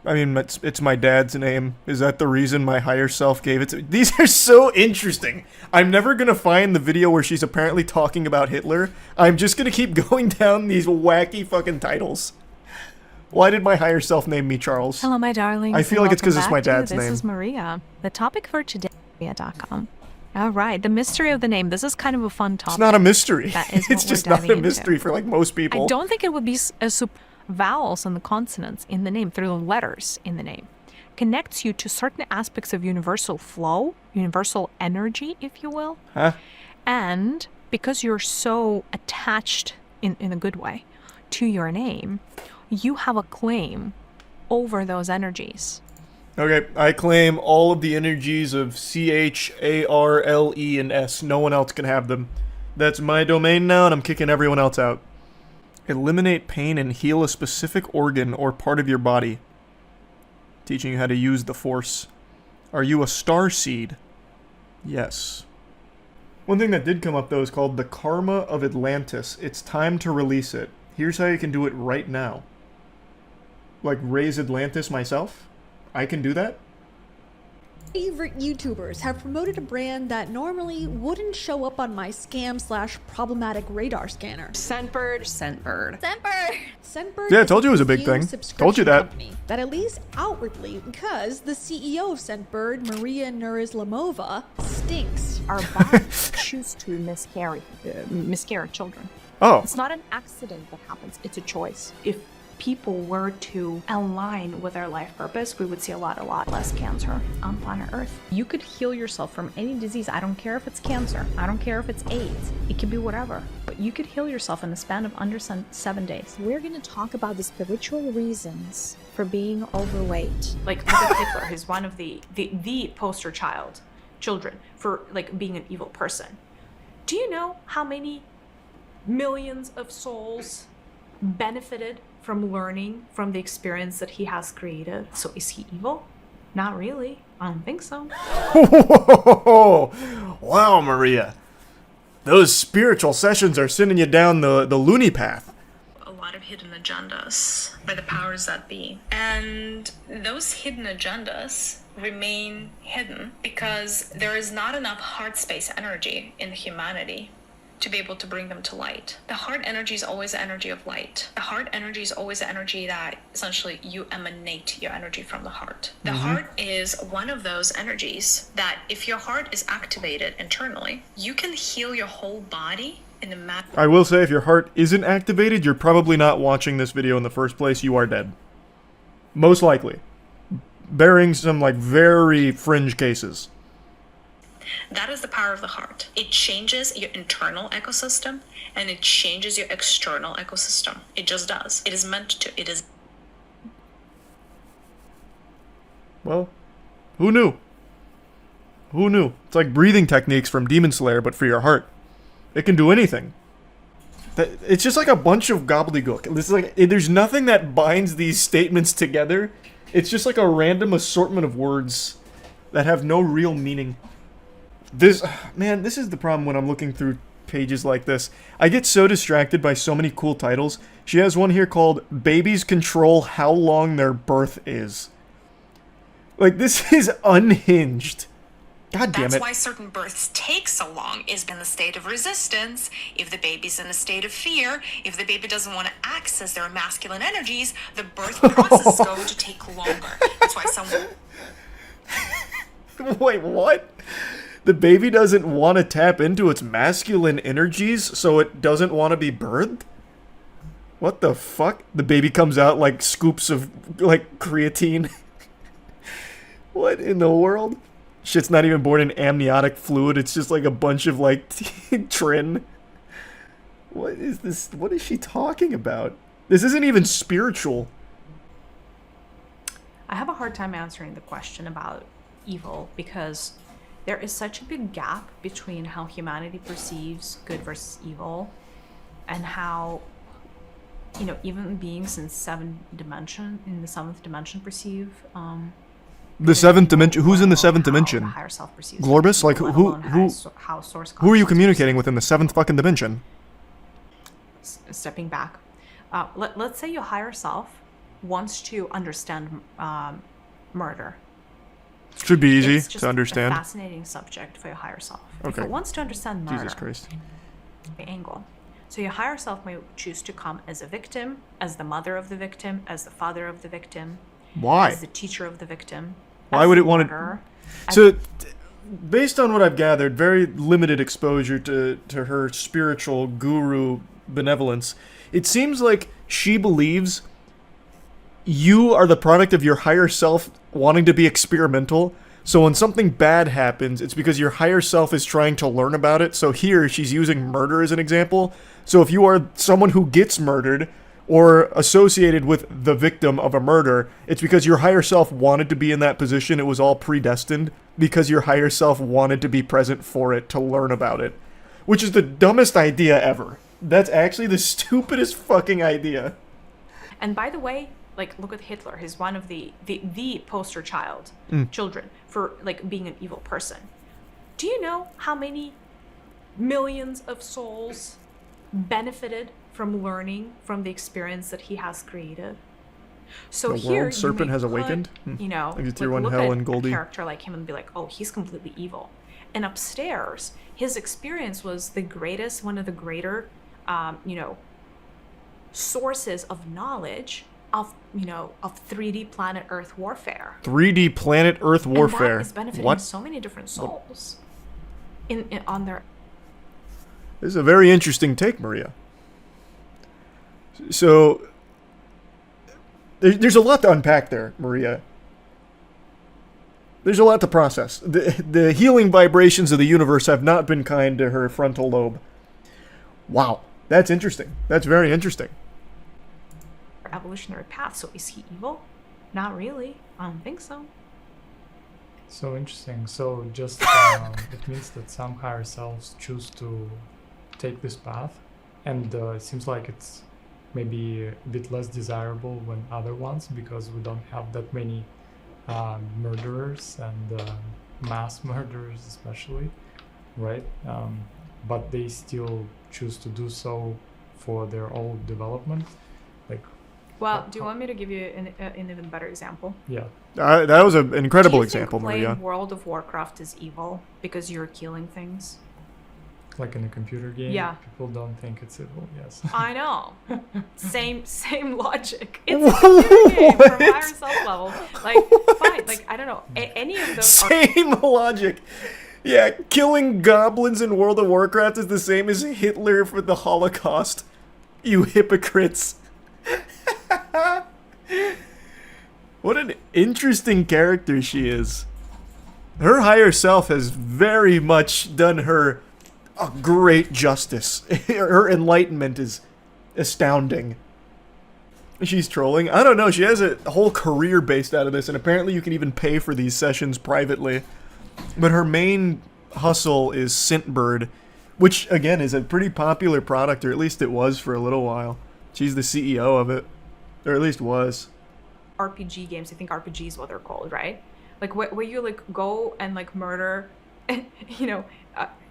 I mean, it's my dad's name. Is that the reason my higher self gave it to me? These are so interesting. I'm never gonna find the video where she's apparently talking about Hitler. I'm just gonna keep going down these wacky fucking titles. Why did my higher self name me Charles? Hello, my darlings. I feel like it's because it's my dad's name. This is Maria. The topic for today is Maria.com. All right, the mystery of the name. This is kind of a fun topic. It's not a mystery. That is It's just not a mystery for like most people. I don't think it would be vowels and the consonants in the name, through the letters in the name, connects you to certain aspects of universal flow, universal energy, if you will. Huh? And because you're so attached, in a good way, to your name, you have a claim over those energies. Okay, I claim all of the energies of C-H-A-R-L-E and S. No one else can have them. That's my domain now, and I'm kicking everyone else out. Eliminate pain and heal a specific organ or part of your body. Teaching you how to use the Force. Are you a star seed? Yes. One thing that did come up, though, is called the Karma of Atlantis. It's time to release it. Here's how you can do it right now. Like, raise Atlantis myself? I can do that? Favorite YouTubers have promoted a brand that normally wouldn't show up on my scam/problematic radar scanner. Scentbird. Yeah, I told you it was a big thing. Told you that. That at least outwardly, because the CEO of Scentbird, Maria Nurislamova, stinks. Our bodies choose to miscarry children. Oh. It's not an accident that happens. It's a choice. If people were to align with their life purpose, we would see a lot less cancer on planet Earth. You could heal yourself from any disease. I don't care if it's cancer. I don't care if it's AIDS. It could be whatever. but you could heal yourself in the span of under 7 days. We're going to talk about the spiritual reasons for being overweight. Like, look at Hitler, who's one of the poster children for, like, being an evil person. Do you know how many millions of souls benefited from learning from the experience that he has created? So is he evil? Not really. I don't think so. Wow, Maria. Those spiritual sessions are sending you down the loony path. A lot of hidden agendas by the powers that be. And those hidden agendas remain hidden because there is not enough heart space energy in humanity to be able to bring them to light. The heart energy is always the energy of light. The heart energy is always the energy that essentially you emanate your energy from the heart. The heart is one of those energies that if your heart is activated internally, you can heal your whole body in a matter. I will say, if your heart isn't activated, you're probably not watching this video in the first place. You are dead. Most likely. Bearing some, like, very fringe cases. That is the power of the heart. It changes your internal ecosystem and it changes your external ecosystem. It just does. It is meant to. It is. Well, who knew? Who knew? It's like breathing techniques from Demon Slayer, but for your heart. It can do anything. It's just like a bunch of gobbledygook. It's like, there's nothing that binds these statements together. It's just like a random assortment of words that have no real meaning. This is the problem when I'm looking through pages like this. I get so distracted by so many cool titles. She has one here called Babies Control How Long Their Birth Is. Like, this is unhinged. God damn it. That's why certain births take so long, is in the state of resistance. If the baby's in a state of fear, if the baby doesn't want to access their masculine energies, the birth process is going to take longer. That's why someone... Wait, what? The baby doesn't want to tap into its masculine energies, so it doesn't want to be birthed? What the fuck? The baby comes out like scoops of, like, creatine. What in the world? Shit's not even born in amniotic fluid, it's just like a bunch of, like, trin. What is this? What is she talking about? This isn't even spiritual. I have a hard time answering the question about evil because there is such a big gap between how humanity perceives good versus evil and how, you know, even beings in the seventh dimension perceive the seventh dimension. Who's in the seventh dimension? Higher self perceives. Glorbus? Like, who are you communicating with in the seventh fucking dimension? Stepping back, let's say your higher self wants to understand murder. Should be easy It's just to understand. A fascinating subject for your higher self. Okay. If it wants to understand murder, Jesus Christ. the angle. So your higher self may choose to come as a victim, as the mother of the victim, as the father of the victim. Why? As the teacher of the victim. Why would it want to? So, based on what I've gathered, very limited exposure to her spiritual guru benevolence, it seems like she believes you are the product of your higher self wanting to be experimental. So when something bad happens, it's because your higher self is trying to learn about it. So here, she's using murder as an example. So if you are someone who gets murdered or associated with the victim of a murder, it's because your higher self wanted to be in that position. It was all predestined because your higher self wanted to be present for it, to learn about it. Which is the dumbest idea ever. That's actually the stupidest fucking idea. And by the way, like, look at Hitler. He's one of the poster children for, like, being an evil person. Do you know how many millions of souls benefited from learning from the experience that he has created? So the here, world serpent has awakened. You know, Like like, one look hell at and Goldie. a character like him and be like, oh, he's completely evil. And upstairs, his experience was the greatest, one of the greater, sources of knowledge of 3D planet Earth warfare. 3D planet Earth warfare. And that is benefiting What? so many different souls on their. This is a very interesting take, Maria. So, there's a lot to unpack there, Maria. There's a lot to process. The healing vibrations of the universe have not been kind to her frontal lobe. Wow, that's interesting. That's very interesting. Evolutionary path. So is he evil? Not really. I don't think so. So interesting. So just it means that some higher selves choose to take this path, and it seems like it's maybe a bit less desirable than other ones because we don't have that many murderers and mass murderers especially, right? But they still choose to do so for their own development. Like, well, do you want me to give you an even better example? Yeah. That was an incredible do you example, think playing Maria. World of Warcraft is evil because you're killing things? Like in a computer game, yeah. People don't think it's evil. Yes. I know. Same logic. It's a computer game from higher self level. Like, fine. Like, I don't know. Any of those. Same logic. Yeah, killing goblins in World of Warcraft is the same as Hitler for the Holocaust. You hypocrites. What an interesting character she is. Her higher self has very much done her a great justice. Her enlightenment is astounding. She's trolling. I don't know, she has a whole career based out of this, and apparently you can even pay for these sessions privately. But her main hustle is Scentbird, which, again, is a pretty popular product, or at least it was for a little while. She's the CEO of it. Or at least was. RPG games, I think RPG is what they're called, right? Like, where you, like, go and, like, murder, you know,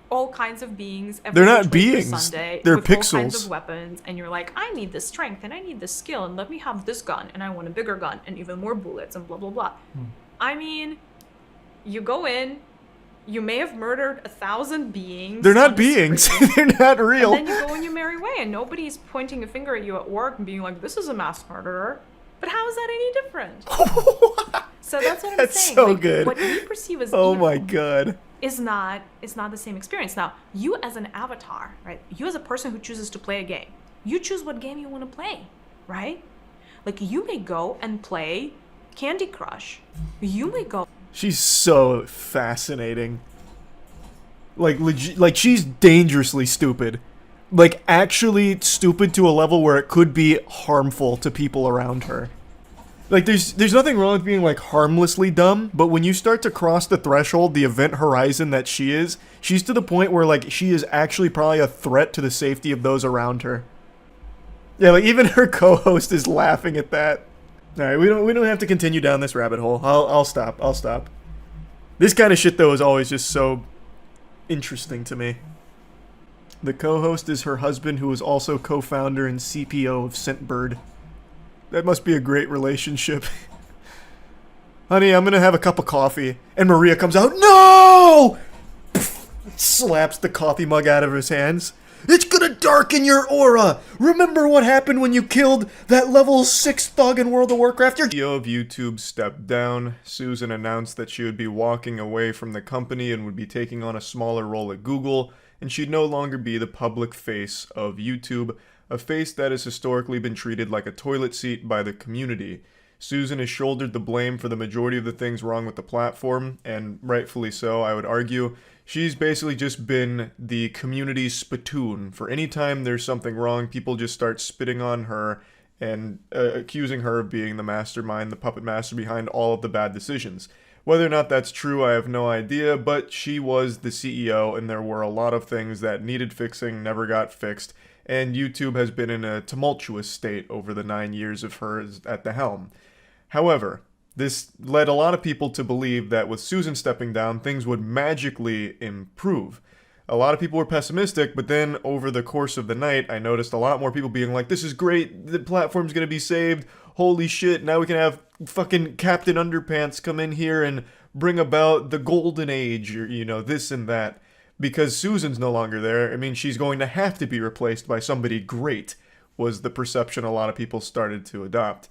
all kinds of beings. They're not beings. Sunday, they're with pixels. All kinds of weapons, and you're like, I need this strength, and I need this skill, and let me have this gun, and I want a bigger gun, and even more bullets, and blah, blah, blah. I mean, you go in, you may have murdered 1,000 beings. They're not beings. They're not real. And then you go on your merry way, and nobody's pointing a finger at you at work and being like, this is a mass murderer. But how is that any different? So that's what I'm That's saying. so like, good. What you perceive as oh evil my god. is not the same experience. Now, you as an avatar, right? You as a person who chooses to play a game, you choose what game you want to play, right? Like, you may go and play Candy Crush. You may go. She's so fascinating. Like she's dangerously stupid. Like, actually stupid to a level where it could be harmful to people around her. Like, there's nothing wrong with being, like, harmlessly dumb, but when you start to cross the threshold, the event horizon that she is, she's to the point where, like, she is actually probably a threat to the safety of those around her. Yeah, like, even her co-host is laughing at that. Alright, we don't have to continue down this rabbit hole. I'll stop. This kind of shit, though, is always just so interesting to me. The co-host is her husband, who is also co-founder and CPO of Scentbird. That must be a great relationship. Honey, I'm gonna have a cup of coffee. And Maria comes out, no! Slaps the coffee mug out of his hands. It's gonna darken your aura! Remember what happened when you killed that level 6 thug in World of Warcraft? Your CEO of YouTube stepped down. Susan announced that she would be walking away from the company and would be taking on a smaller role at Google, and she'd no longer be the public face of YouTube, a face that has historically been treated like a toilet seat by the community. Susan has shouldered the blame for the majority of the things wrong with the platform, and rightfully so, I would argue. She's basically just been the community's spittoon. For any time there's something wrong, people just start spitting on her and accusing her of being the mastermind, the puppet master behind all of the bad decisions. Whether or not that's true, I have no idea, but she was the CEO, and there were a lot of things that needed fixing, never got fixed, and YouTube has been in a tumultuous state over the 9 years of her at the helm. However, this led a lot of people to believe that with Susan stepping down, things would magically improve. A lot of people were pessimistic, but then over the course of the night, I noticed a lot more people being like, this is great, the platform's gonna be saved, holy shit, now we can have fucking Captain Underpants come in here and bring about the golden age, or, you know, this and that. Because Susan's no longer there, I mean, she's going to have to be replaced by somebody great, was the perception a lot of people started to adopt.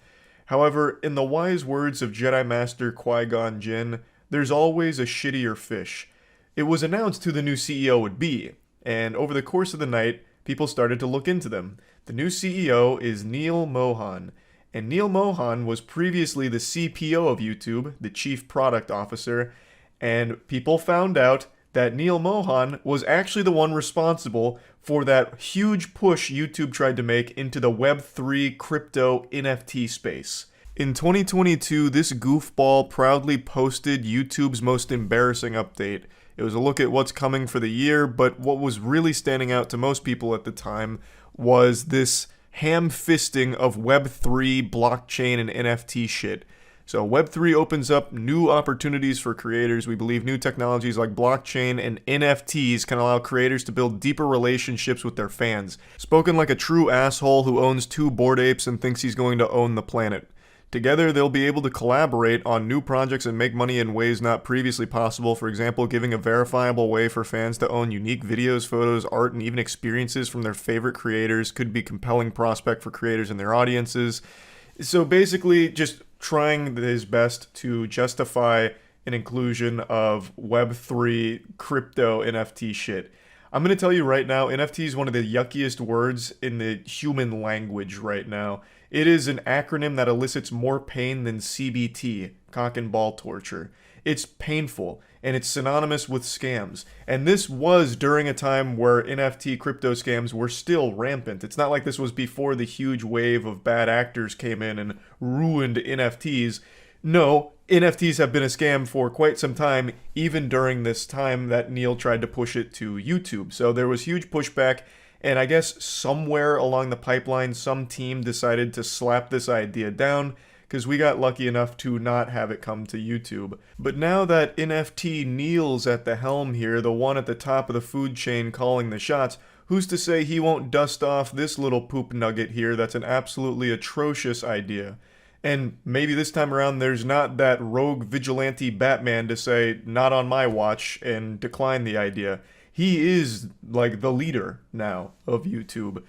However, in the wise words of Jedi Master Qui-Gon Jinn, there's always a shittier fish. It was announced who the new CEO would be, and over the course of the night, people started to look into them. The new CEO is Neil Mohan, and Neil Mohan was previously the CPO of YouTube, the Chief Product Officer, and people found out that Neil Mohan was actually the one responsible for that huge push YouTube tried to make into the Web3 crypto NFT space. In 2022, this goofball proudly posted YouTube's most embarrassing update. It was a look at what's coming for the year, but what was really standing out to most people at the time was this ham-fisting of Web3 blockchain and NFT shit. So Web3 opens up new opportunities for creators. We believe new technologies like blockchain and NFTs can allow creators to build deeper relationships with their fans. Spoken like a true asshole who owns 2 Bored Apes and thinks he's going to own the planet. Together, they'll be able to collaborate on new projects and make money in ways not previously possible. For example, giving a verifiable way for fans to own unique videos, photos, art, and even experiences from their favorite creators could be a compelling prospect for creators and their audiences. So basically, just trying his best to justify an inclusion of Web3 crypto NFT shit. I'm going to tell you right now, NFT is one of the yuckiest words in the human language right now. It is an acronym that elicits more pain than CBT, cock and ball torture. It's painful, and it's synonymous with scams. And this was during a time where NFT crypto scams were still rampant. It's not like this was before the huge wave of bad actors came in and ruined NFTs. No, NFTs have been a scam for quite some time, even during this time that Neil tried to push it to YouTube. So there was huge pushback. And I guess somewhere along the pipeline, some team decided to slap this idea down, because we got lucky enough to not have it come to YouTube. But now that NFT Neil's at the helm here, the one at the top of the food chain calling the shots, who's to say he won't dust off this little poop nugget here that's an absolutely atrocious idea? And maybe this time around there's not that rogue vigilante Batman to say, not on my watch, and decline the idea. He is like the leader now of YouTube.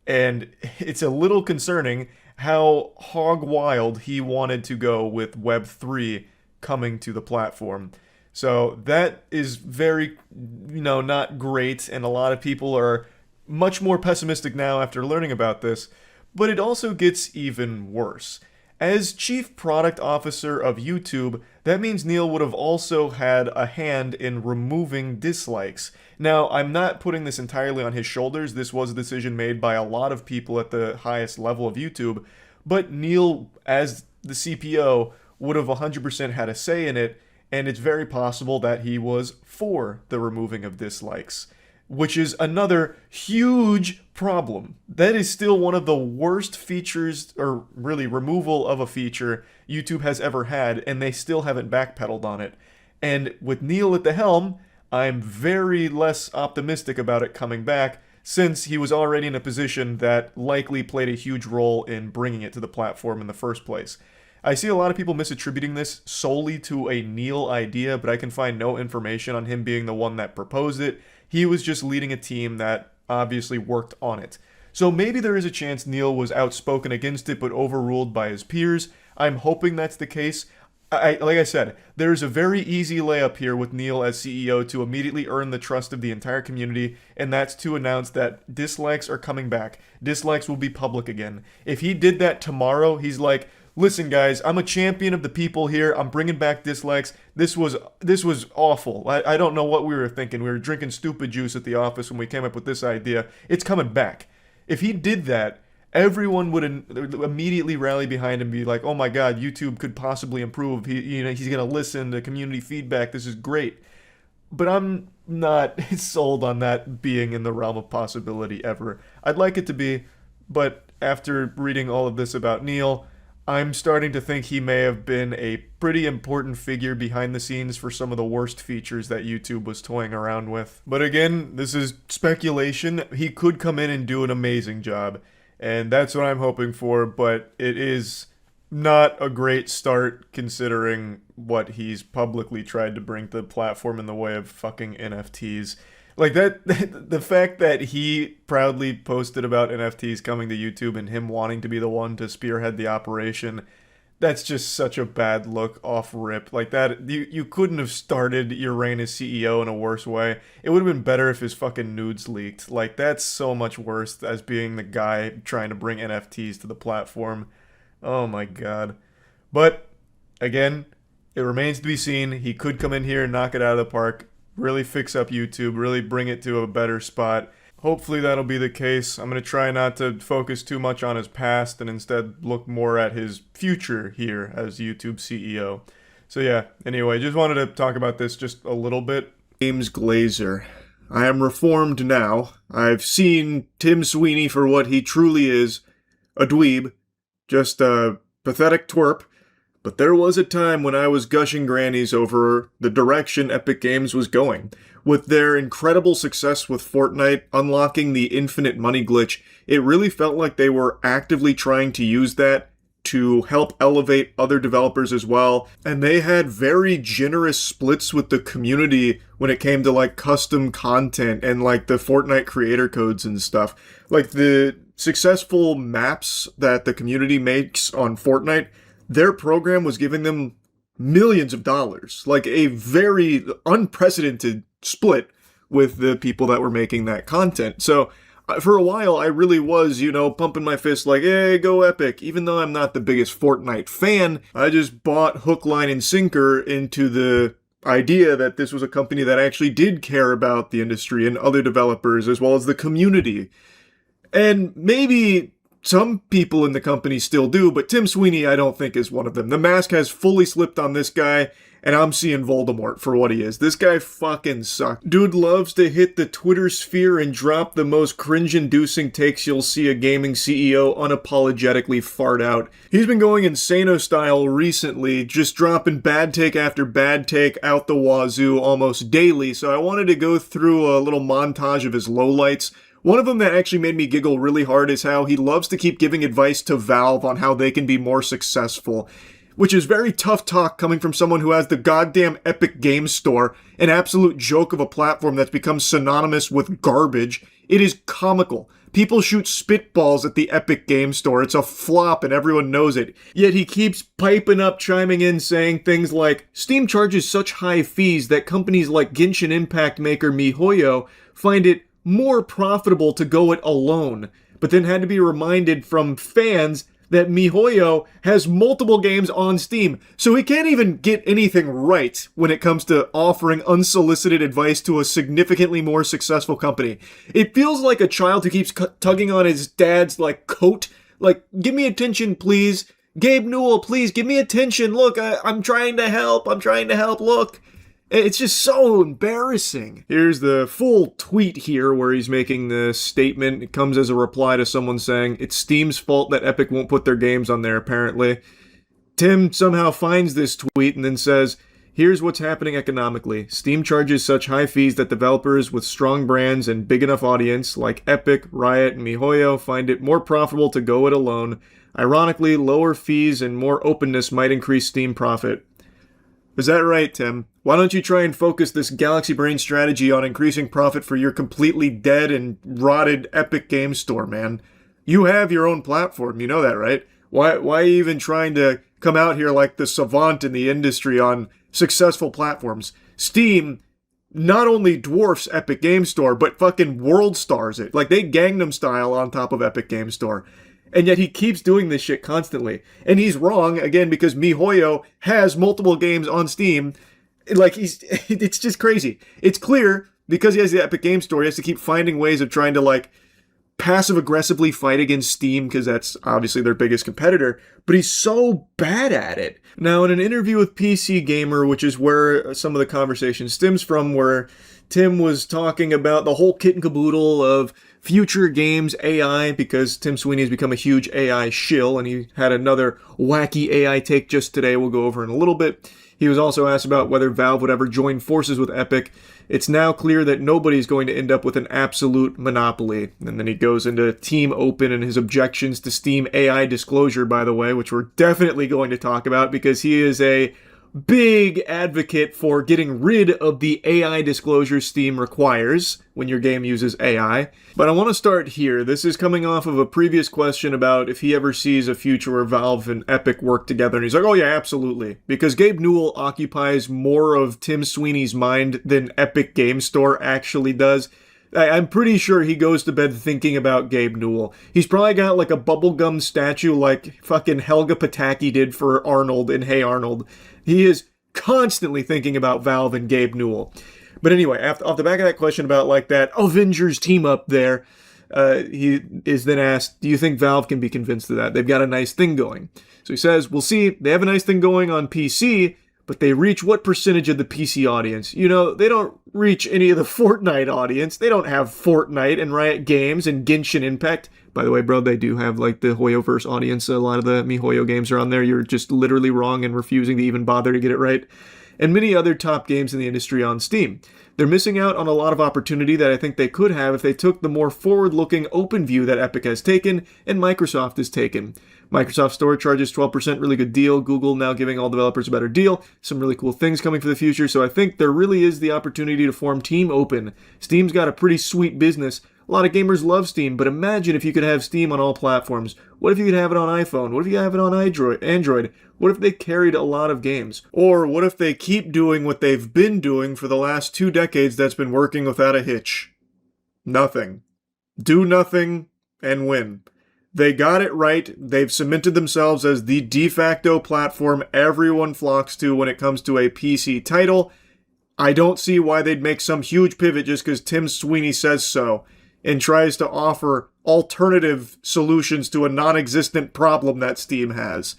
And it's a little concerning how hog wild he wanted to go with Web3 coming to the platform. So that is very, not great. And a lot of people are much more pessimistic now after learning about this. But it also gets even worse. As Chief Product Officer of YouTube, that means Neil would have also had a hand in removing dislikes. Now, I'm not putting this entirely on his shoulders. This was a decision made by a lot of people at the highest level of YouTube. But Neil, as the CPO, would have 100% had a say in it, and it's very possible that he was for the removing of dislikes, which is another huge problem. That is still one of the worst features, or really removal of a feature, YouTube has ever had, and they still haven't backpedaled on it. And with Neil at the helm, I'm very less optimistic about it coming back, since he was already in a position that likely played a huge role in bringing it to the platform in the first place. I see a lot of people misattributing this solely to a Neil idea, but I can find no information on him being the one that proposed it. He was just leading a team that obviously worked on it. So maybe there is a chance Neil was outspoken against it but overruled by his peers. I'm hoping that's the case. Like I said, there is a very easy layup here with Neil as CEO to immediately earn the trust of the entire community, and that's to announce that dislikes are coming back. Dislikes will be public again. If he did that tomorrow, he's like, listen guys, I'm a champion of the people here. I'm bringing back dislikes. This was awful. I don't know what we were thinking. We were drinking stupid juice at the office when we came up with this idea. It's coming back. If he did that, everyone would immediately rally behind him and be like, oh my god, YouTube could possibly improve. He's going to listen to community feedback. This is great. But I'm not sold on that being in the realm of possibility ever. I'd like it to be, but after reading all of this about Neil, I'm starting to think he may have been a pretty important figure behind the scenes for some of the worst features that YouTube was toying around with. But again, this is speculation. He could come in and do an amazing job, and that's what I'm hoping for, but it is not a great start considering what he's publicly tried to bring to the platform in the way of fucking NFTs. Like that, the fact that he proudly posted about NFTs coming to YouTube and him wanting to be the one to spearhead the operation, that's just such a bad look off rip. Like that, you couldn't have started your reign as CEO in a worse way. It would have been better if his fucking nudes leaked. Like that's so much worse as being the guy trying to bring NFTs to the platform. Oh my god. But again, it remains to be seen. He could come in here and knock it out of the park. really fix up YouTube, really bring it to a better spot. Hopefully that'll be the case. I'm going to try not to focus too much on his past and instead look more at his future here as YouTube CEO. So yeah, anyway, just wanted to talk about this just a little bit. James Glazer. I am reformed now. I've seen Tim Sweeney for what he truly is, a dweeb, just a pathetic twerp. But there was a time when I was gushing grannies over the direction Epic Games was going. With their incredible success with Fortnite unlocking the infinite money glitch, it really felt like they were actively trying to use that to help elevate other developers as well. And they had very generous splits with the community when it came to like custom content and like the Fortnite creator codes and stuff. Like the successful maps that the community makes on Fortnite, their program was giving them millions of dollars, like a very unprecedented split with the people that were making that content. So for a while, I really was, pumping my fist like, hey, go Epic. Even though I'm not the biggest Fortnite fan, I just bought hook, line, and sinker into the idea that this was a company that actually did care about the industry and other developers as well as the community. And maybe some people in the company still do, but Tim Sweeney I don't think is one of them. The mask has fully slipped on this guy, and I'm seeing Voldemort for what he is. This guy fucking sucks. Dude loves to hit the Twitter sphere and drop the most cringe-inducing takes you'll see a gaming CEO unapologetically fart out. He's been going Insano style recently, just dropping bad take after bad take out the wazoo almost daily, so I wanted to go through a little montage of his lowlights. One of them that actually made me giggle really hard is how he loves to keep giving advice to Valve on how they can be more successful, which is very tough talk coming from someone who has the goddamn Epic Games Store, an absolute joke of a platform that's become synonymous with garbage. It is comical. People shoot spitballs at the Epic Games Store. It's a flop and everyone knows it. Yet he keeps piping up, chiming in, saying things like, Steam charges such high fees that companies like Genshin Impact maker MiHoYo find it more profitable to go it alone, but then had to be reminded from fans that MiHoYo has multiple games on Steam, so he can't even get anything right when it comes to offering unsolicited advice to a significantly more successful company. It feels like a child who keeps tugging on his dad's, coat, give me attention, please. Gabe Newell, please, give me attention. Look, I'm trying to help. Look. It's just so embarrassing. Here's the full tweet here where he's making the statement. It comes as a reply to someone saying, it's Steam's fault that Epic won't put their games on there, apparently. Tim somehow finds this tweet and then says, here's what's happening economically. Steam charges such high fees that developers with strong brands and big enough audience, like Epic, Riot, and MiHoYo, find it more profitable to go it alone. Ironically, lower fees and more openness might increase Steam profit. Is that right, Tim? Why don't you try and focus this Galaxy Brain strategy on increasing profit for your completely dead and rotted Epic Games Store, man? You have your own platform, you know that, right? Why are you even trying to come out here like the savant in the industry on successful platforms? Steam not only dwarfs Epic Games Store, but fucking world stars it. Like, they Gangnam Style on top of Epic Games Store. And yet he keeps doing this shit constantly. And he's wrong, again, because MiHoYo has multiple games on Steam. It's just crazy. It's clear, because he has the Epic Games Store, he has to keep finding ways of trying to, passive-aggressively fight against Steam, because that's obviously their biggest competitor. But he's so bad at it. Now, in an interview with PC Gamer, which is where some of the conversation stems from, where Tim was talking about the whole kit and caboodle of future games AI, because Tim Sweeney has become a huge AI shill, and he had another wacky AI take just today we'll go over in a little bit. He was also asked about whether Valve would ever join forces with Epic. It's now clear that nobody's going to end up with an absolute monopoly. And then he goes into Team Open and his objections to Steam AI disclosure, by the way, which we're definitely going to talk about, because he is a big advocate for getting rid of the AI disclosure Steam requires when your game uses AI. But I want to start here. This is coming off of a previous question about if he ever sees a future where Valve and Epic work together. And he's like, oh yeah, absolutely. Because Gabe Newell occupies more of Tim Sweeney's mind than Epic Games Store actually does. I'm pretty sure he goes to bed thinking about Gabe Newell. He's probably got a bubblegum statue like fucking Helga Pataki did for Arnold in Hey Arnold. He is constantly thinking about Valve and Gabe Newell. But anyway, off the back of that question about like that Avengers team up there, he is then asked, do you think Valve can be convinced of that? They've got a nice thing going. So he says, we'll see. They have a nice thing going on PC, but they reach what percentage of the PC audience? You know, they don't reach any of the Fortnite audience. They don't have Fortnite and Riot Games and Genshin Impact. By the way, bro, they do have like the Hoyoverse audience. A lot of the MiHoYo games are on there. You're just literally wrong and refusing to even bother to get it right. And many other top games in the industry on Steam. They're missing out on a lot of opportunity that I think they could have if they took the more forward-looking open view that Epic has taken and Microsoft has taken. Microsoft Store charges 12%, really good deal. Google now giving all developers a better deal. Some really cool things coming for the future. So I think there really is the opportunity to form Team Open. Steam's got a pretty sweet business. A lot of gamers love Steam, but imagine if you could have Steam on all platforms. What if you could have it on iPhone? What if you have it on Android? What if they carried a lot of games? Or what if they keep doing what they've been doing for the last 2 decades that's been working without a hitch? Nothing. Do nothing and win. They got it right. They've cemented themselves as the de facto platform everyone flocks to when it comes to a PC title. I don't see why they'd make some huge pivot just because Tim Sweeney says so and tries to offer alternative solutions to a non-existent problem that Steam has.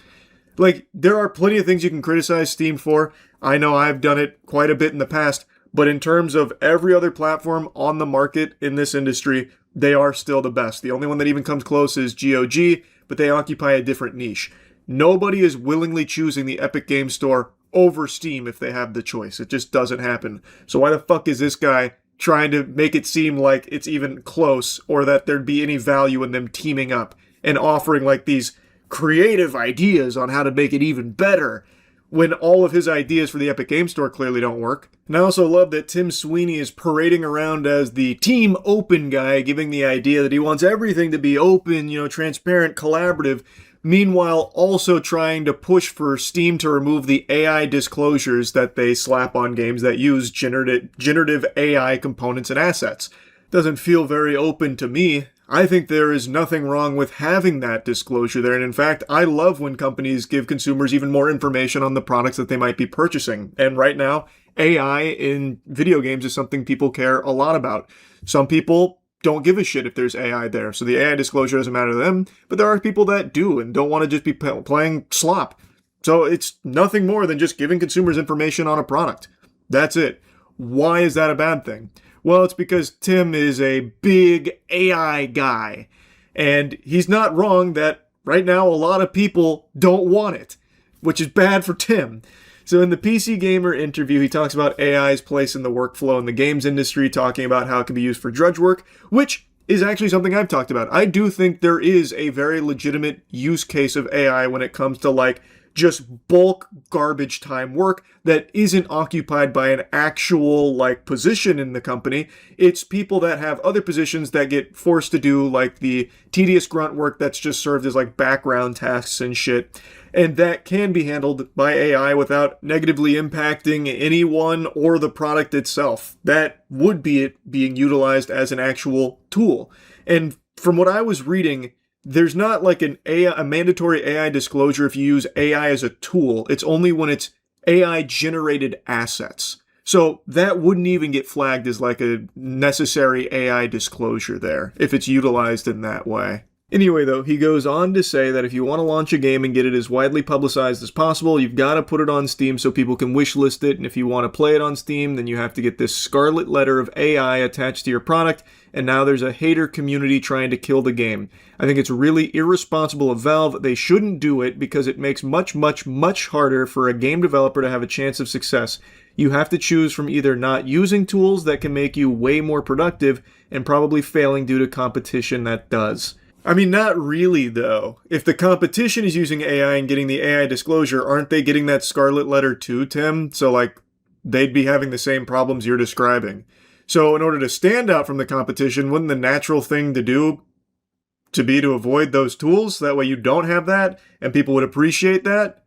Like, there are plenty of things you can criticize Steam for. I know I've done it quite a bit in the past, but in terms of every other platform on the market in this industry, they are still the best. The only one that even comes close is GOG, but they occupy a different niche. Nobody is willingly choosing the Epic Game Store over Steam if they have the choice. It just doesn't happen. So why the fuck is this guy trying to make it seem like it's even close or that there'd be any value in them teaming up and offering like these creative ideas on how to make it even better when all of his ideas for the Epic Game Store clearly don't work? And I also love that Tim Sweeney is parading around as the Team Open guy, giving the idea that he wants everything to be open, transparent, collaborative, meanwhile also trying to push for Steam to remove the AI disclosures that they slap on games that use generative AI components and assets. Doesn't feel very open to me. I think there is nothing wrong with having that disclosure there, and in fact, I love when companies give consumers even more information on the products that they might be purchasing. And right now, AI in video games is something people care a lot about. Some people don't give a shit if there's AI there, so the AI disclosure doesn't matter to them, but there are people that do and don't want to just be playing slop. So it's nothing more than just giving consumers information on a product. That's it. Why is that a bad thing? Well, it's because Tim is a big AI guy, and he's not wrong that right now a lot of people don't want it, which is bad for Tim. So in the PC Gamer interview, he talks about AI's place in the workflow in the games industry, talking about how it can be used for drudge work, which is actually something I've talked about. I do think there is a very legitimate use case of AI when it comes to like just bulk garbage time work that isn't occupied by an actual like position in the company. It's people that have other positions that get forced to do like the tedious grunt work that's just served as like background tasks and shit. And that can be handled by AI without negatively impacting anyone or the product itself. That would be it being utilized as an actual tool. And from what I was reading, there's not like a mandatory AI disclosure if you use AI as a tool. It's only when it's AI-generated assets. So that wouldn't even get flagged as like a necessary AI disclosure there, if it's utilized in that way. Anyway, though, he goes on to say that if you want to launch a game and get it as widely publicized as possible, you've got to put it on Steam so people can wishlist it, and if you want to play it on Steam, then you have to get this scarlet letter of AI attached to your product, and now there's a hater community trying to kill the game. I think it's really irresponsible of Valve. They shouldn't do it because it makes much, much, much harder for a game developer to have a chance of success. You have to choose from either not using tools that can make you way more productive and probably failing due to competition that does. I mean, not really, though. If the competition is using AI and getting the AI disclosure, aren't they getting that scarlet letter too, Tim? So, like, they'd be having the same problems you're describing. So, in order to stand out from the competition, wouldn't the natural thing to do be to avoid those tools? That way you don't have that, and people would appreciate that?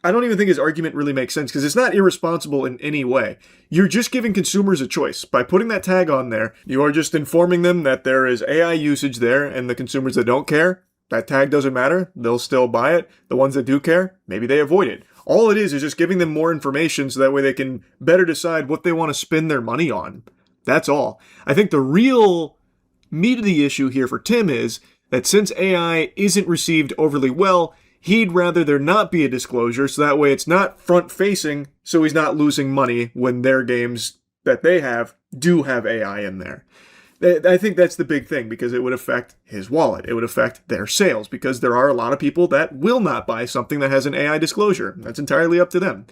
I don't even think his argument really makes sense, because it's not irresponsible in any way. You're just giving consumers a choice. By putting that tag on there, you are just informing them that there is AI usage there, and the consumers that don't care, that tag doesn't matter. They'll still buy it. The ones that do care, maybe they avoid it. All it is just giving them more information so that way they can better decide what they want to spend their money on. That's all. I think the real meat of the issue here for Tim is that since AI isn't received overly well, he'd rather there not be a disclosure so that way it's not front-facing, so he's not losing money when their games that they have do have AI in there. I think that's the big thing, because it would affect his wallet. It would affect their sales, because there are a lot of people that will not buy something that has an AI disclosure. That's entirely up to them.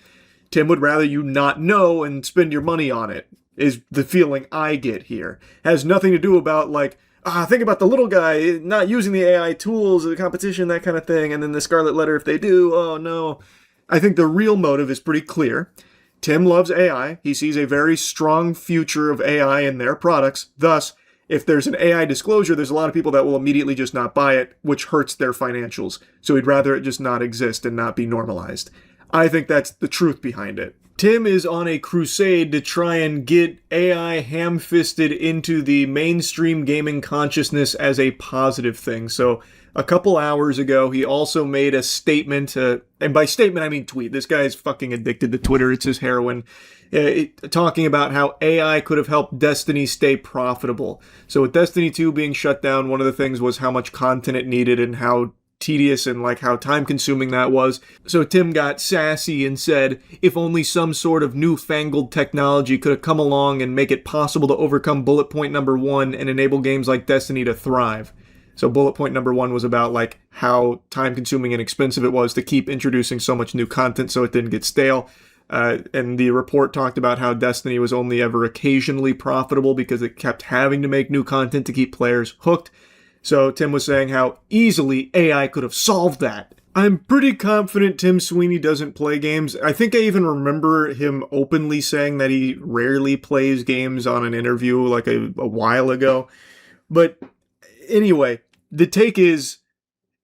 Tim would rather you not know and spend your money on it, is the feeling I get here. Has nothing to do about, like, think about the little guy not using the AI tools, the competition, that kind of thing, and then the scarlet letter if they do, oh no. I think the real motive is pretty clear. Tim loves AI. He sees a very strong future of AI in their products. Thus, if there's an AI disclosure, there's a lot of people that will immediately just not buy it, which hurts their financials. So he'd rather it just not exist and not be normalized. I think that's the truth behind it. Tim is on a crusade to try and get AI ham-fisted into the mainstream gaming consciousness as a positive thing. So a couple hours ago, he also made a statement, and by statement I mean tweet. This guy is fucking addicted to Twitter. It's his heroin. Talking about how AI could have helped Destiny stay profitable. So with Destiny 2 being shut down, one of the things was how much content it needed and how tedious and like how time consuming that was. So Tim got sassy and said, if only some sort of newfangled technology could have come along and make it possible to overcome bullet point number 1 and enable games like Destiny to thrive. So bullet point number 1 was about like how time consuming and expensive it was to keep introducing so much new content so it didn't get stale. And the report talked about how Destiny was only ever occasionally profitable because it kept having to make new content to keep players hooked. So Tim was saying how easily AI could have solved that. I'm pretty confident Tim Sweeney doesn't play games. I think I even remember him openly saying that he rarely plays games on an interview like a while ago. But anyway, the take is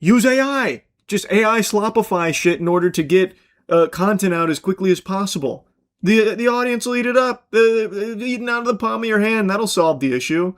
use AI. Just AI slopify shit in order to get content out as quickly as possible. The audience will eat it up. Eating out of the palm of your hand, that'll solve the issue.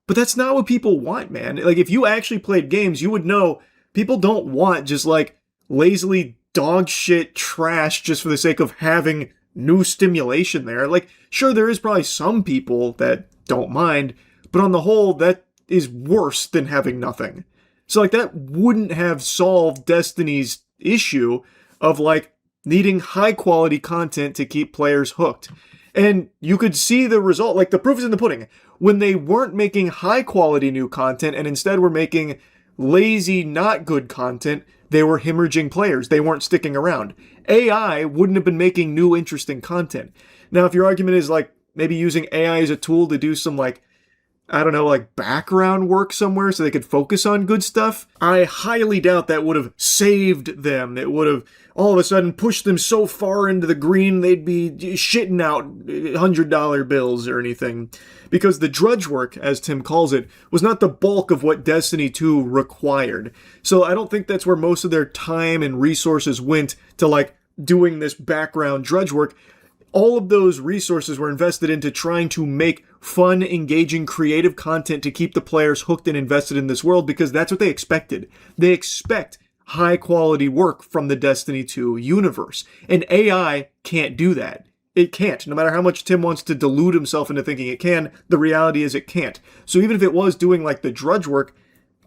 But that's not what people want, man. Like, if you actually played games, you would know people don't want just, like, lazily dog shit trash just for the sake of having new stimulation there. Like, sure, there is probably some people that don't mind, but on the whole, that is worse than having nothing. So, like, that wouldn't have solved Destiny's issue of, like, needing high-quality content to keep players hooked. And you could see the result, like, the proof is in the pudding. When they weren't making high-quality new content and instead were making lazy, not good content, they were hemorrhaging players. They weren't sticking around. AI wouldn't have been making new, interesting content. Now, if your argument is, like, maybe using AI as a tool to do some, like, I don't know, like background work somewhere so they could focus on good stuff, I highly doubt that would have saved them. It would have all of a sudden pushed them so far into the green they'd be shitting out $100 bills or anything. Because the drudge work, as Tim calls it, was not the bulk of what Destiny 2 required. So I don't think that's where most of their time and resources went to, like, doing this background drudge work. All of those resources were invested into trying to make fun, engaging, creative content to keep the players hooked and invested in this world, because that's what they expected. They expect high-quality work from the Destiny 2 universe. And AI can't do that. It can't. No matter how much Tim wants to delude himself into thinking it can, the reality is it can't. So even if it was doing, like, the drudge work,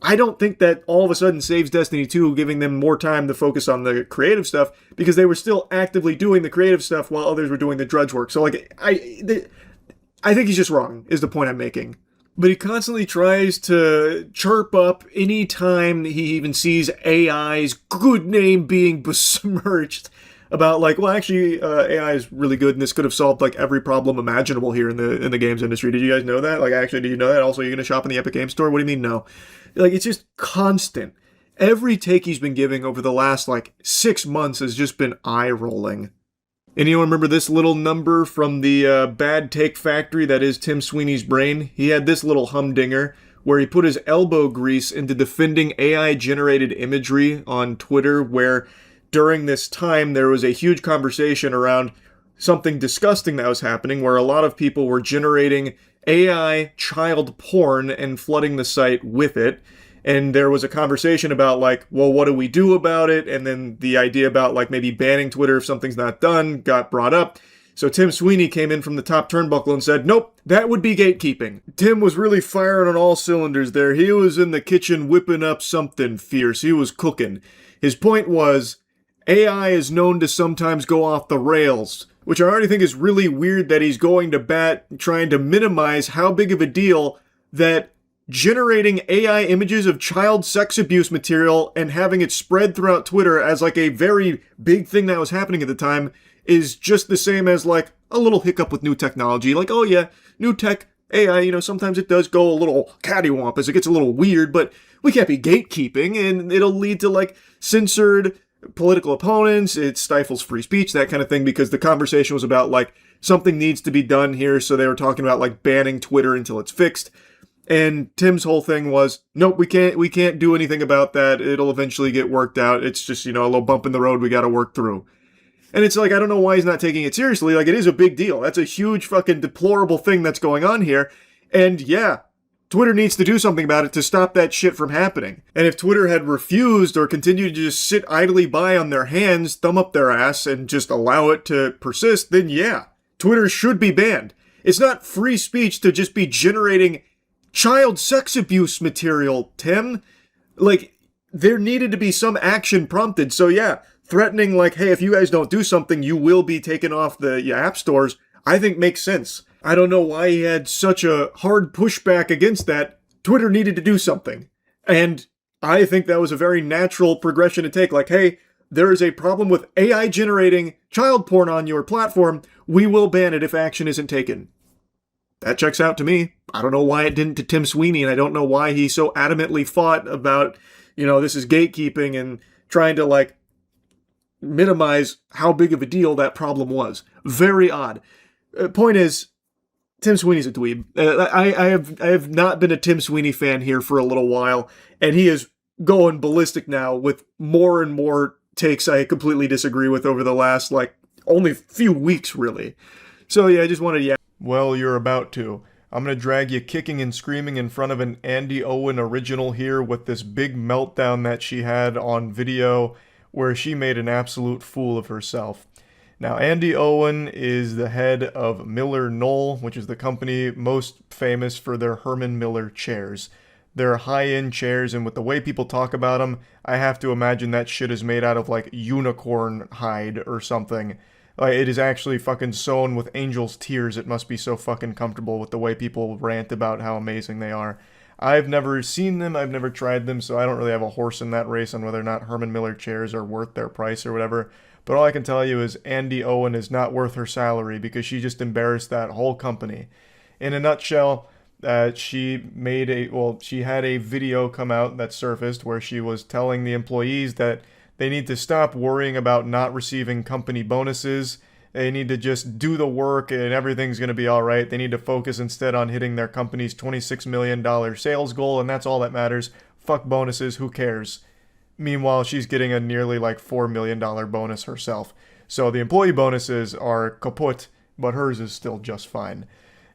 I don't think that all of a sudden saves Destiny 2, giving them more time to focus on the creative stuff, because they were still actively doing the creative stuff while others were doing the drudge work. So, like, I think he's just wrong, is the point I'm making. But he constantly tries to chirp up any time he even sees AI's good name being besmirched about, like, well, actually, AI is really good, and this could have solved, like, every problem imaginable here in the games industry. Did you guys know that? Like, actually, did you know that? Also, you're going to shop in the Epic Games Store? What do you mean, no? Like, it's just constant. Every take he's been giving over the last, like, 6 months has just been eye-rolling. Anyone remember this little number from the bad take factory that is Tim Sweeney's brain? He had this little humdinger where he put his elbow grease into defending AI-generated imagery on Twitter, where during this time there was a huge conversation around something disgusting that was happening, where a lot of people were generating AI child porn and flooding the site with it. And there was a conversation about like, well, what do we do about it? And then the idea about like maybe banning Twitter if something's not done got brought up. So Tim Sweeney came in from the top turnbuckle and said, nope, that would be gatekeeping. Tim was really firing on all cylinders there. He was in the kitchen whipping up something fierce. He was cooking. His point was, AI is known to sometimes go off the rails, which I already think is really weird that he's going to bat trying to minimize how big of a deal that generating AI images of child sex abuse material and having it spread throughout Twitter as like a very big thing that was happening at the time is just the same as like a little hiccup with new technology. Like, oh yeah, new tech, AI, sometimes it does go a little cattywampus, as it gets a little weird, but we can't be gatekeeping, and it'll lead to like censored political opponents, it stifles free speech, that kind of thing, because the conversation was about like something needs to be done here, so they were talking about like banning Twitter until it's fixed. And Tim's whole thing was, nope, we can't do anything about that. It'll eventually get worked out. It's just, a little bump in the road we got to work through. And it's like, I don't know why he's not taking it seriously. Like, it is a big deal. That's a huge fucking deplorable thing that's going on here. And yeah, Twitter needs to do something about it to stop that shit from happening. And if Twitter had refused or continued to just sit idly by on their hands, thumb up their ass, and just allow it to persist, then yeah, Twitter should be banned. It's not free speech to just be generating child sex abuse material, Tim. Like, there needed to be some action prompted. So yeah, threatening like, hey, if you guys don't do something, you will be taken off the app stores, I think makes sense. I don't know why he had such a hard pushback against that. Twitter needed to do something. And I think that was a very natural progression to take. Like, hey, there is a problem with AI generating child porn on your platform. We will ban it if action isn't taken. That checks out to me. I don't know why it didn't to Tim Sweeney, and I don't know why he so adamantly fought about, this is gatekeeping and trying to, like, minimize how big of a deal that problem was. Very odd. Point is, Tim Sweeney's a dweeb. I have not been a Tim Sweeney fan here for a little while, and he is going ballistic now with more and more takes I completely disagree with over the last, only few weeks, really. So, yeah, I just wanted to... Well, you're about to. I'm going to drag you kicking and screaming in front of an Andy Owen original here with this big meltdown that she had on video where she made an absolute fool of herself. Now, Andy Owen is the head of Miller Knoll, which is the company most famous for their Herman Miller chairs. They're high-end chairs, and with the way people talk about them, I have to imagine that shit is made out of, unicorn hide or something. It is actually fucking sewn with angel's tears. It must be so fucking comfortable with the way people rant about how amazing they are. I've never seen them, I've never tried them, so I don't really have a horse in that race on whether or not Herman Miller chairs are worth their price or whatever. But all I can tell you is Andy Owen is not worth her salary because she just embarrassed that whole company. In a nutshell, she had a video come out that surfaced where she was telling the employees that they need to stop worrying about not receiving company bonuses. They need to just do the work and everything's going to be all right. They need to focus instead on hitting their company's $26 million sales goal, and that's all that matters. Fuck bonuses, who cares? Meanwhile, she's getting a nearly $4 million bonus herself. So the employee bonuses are kaput, but hers is still just fine.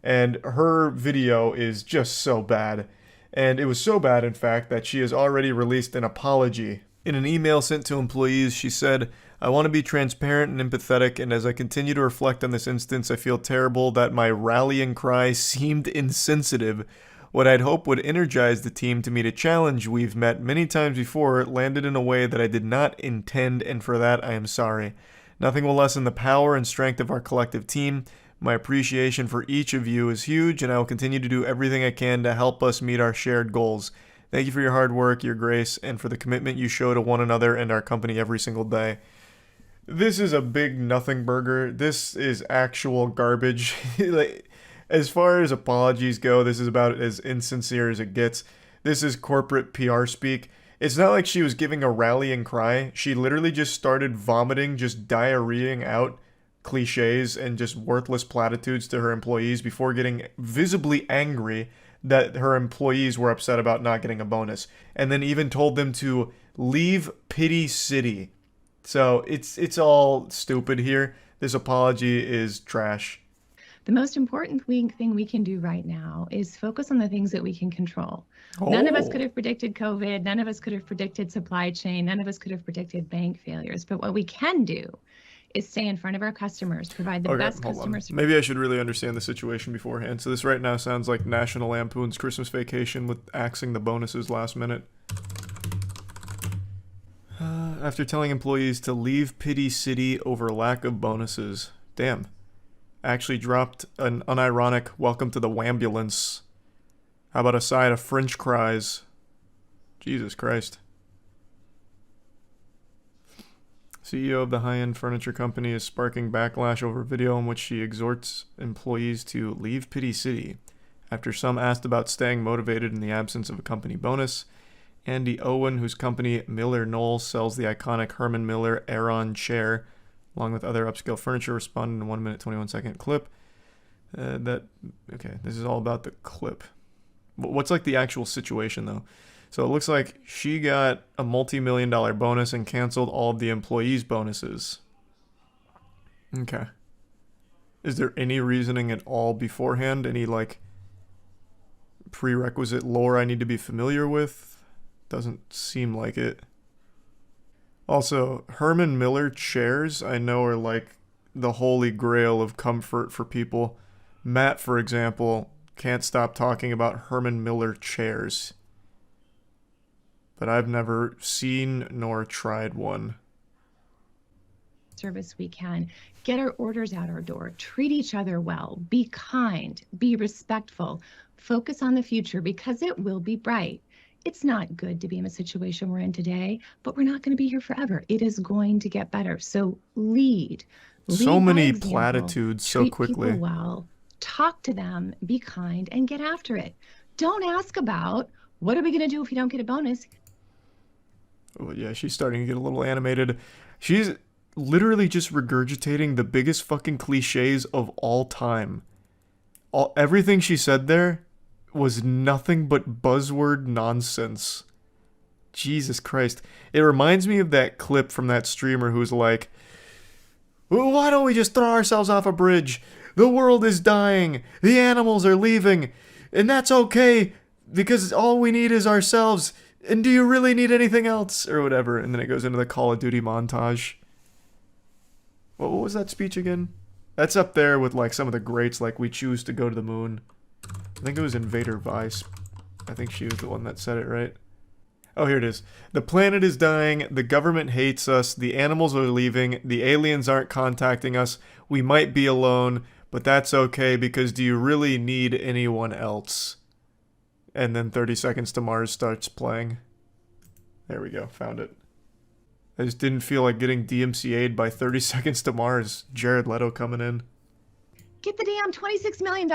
And her video is just so bad. And it was so bad, in fact, that she has already released an apology. In an email sent to employees, she said, "I want to be transparent and empathetic, and as I continue to reflect on this instance, I feel terrible that my rallying cry seemed insensitive. What I'd hoped would energize the team to meet a challenge we've met many times before landed in a way that I did not intend, and for that I am sorry. Nothing will lessen the power and strength of our collective team. My appreciation for each of you is huge, and I will continue to do everything I can to help us meet our shared goals. Thank you for your hard work, your grace, and for the commitment you show to one another and our company every single day." This is a big nothing burger. This is actual garbage. As far as apologies go, this is about as insincere as it gets. This is corporate PR speak. It's not like she was giving a rallying cry. She literally just started vomiting, just diarrheaing out cliches and just worthless platitudes to her employees before getting visibly angry that her employees were upset about not getting a bonus. And then even told them to leave Pity City. So it's all stupid here. This apology is trash. The most important thing we can do right now is focus on the things that we can control. None of us could have predicted COVID. None of us could have predicted supply chain. None of us could have predicted bank failures. But what we can do is stay in front of our customers, provide the best customer service. Maybe I should really understand the situation beforehand. So this right now sounds like National Lampoon's Christmas Vacation with axing the bonuses last minute. After telling employees to leave Pity City over lack of bonuses. Damn. Actually dropped an unironic welcome to the wambulance. How about a side of French fries? Jesus Christ. CEO of the high-end furniture company is sparking backlash over video in which she exhorts employees to leave Pity City. After some asked about staying motivated in the absence of a company bonus, Andy Owen, whose company Miller Knoll sells the iconic Herman Miller Aeron chair, along with other upscale furniture, responded in a 1 minute 21 second clip. Okay, this is all about the clip. What's like the actual situation though? So it looks like she got a multi-million-dollar bonus and canceled all of the employees' bonuses. Okay. Is there any reasoning at all beforehand? Any like prerequisite lore I need to be familiar with? Doesn't seem like it. Also, Herman Miller chairs I know are like the holy grail of comfort for people. Matt, for example, can't stop talking about Herman Miller chairs. But I've never seen nor tried one. Service we can. Get our orders out our door. Treat each other well. Be kind. Be respectful. Focus on the future because it will be bright. It's not good to be in a situation we're in today, but we're not going to be here forever. It is going to get better. So lead. So many by example. platitudes so Treat quickly. people well. Talk to them. Be kind and get after it. Don't ask about what are we going to do if we don't get a bonus. Oh, yeah, she's starting to get a little animated. She's literally just regurgitating the biggest fucking cliches of all time. Everything she said there was nothing but buzzword nonsense. Jesus Christ. It reminds me of that clip from that streamer who's like, well, why don't we just throw ourselves off a bridge? The world is dying. The animals are leaving. And that's okay because all we need is ourselves. And do you really need anything else? Or whatever. And then it goes into the Call of Duty montage. What was that speech again? That's up there with like some of the greats, like We Choose to Go to the Moon. I think it was Invader Vice. I think she was the one that said it, right? Oh, here it is. The planet is dying. The government hates us. The animals are leaving. The aliens aren't contacting us. We might be alone, but that's okay because do you really need anyone else? And then 30 Seconds to Mars starts playing. There we go. Found it. I just didn't feel like getting DMCA'd by 30 Seconds to Mars. Jared Leto coming in. Get the damn $26 million.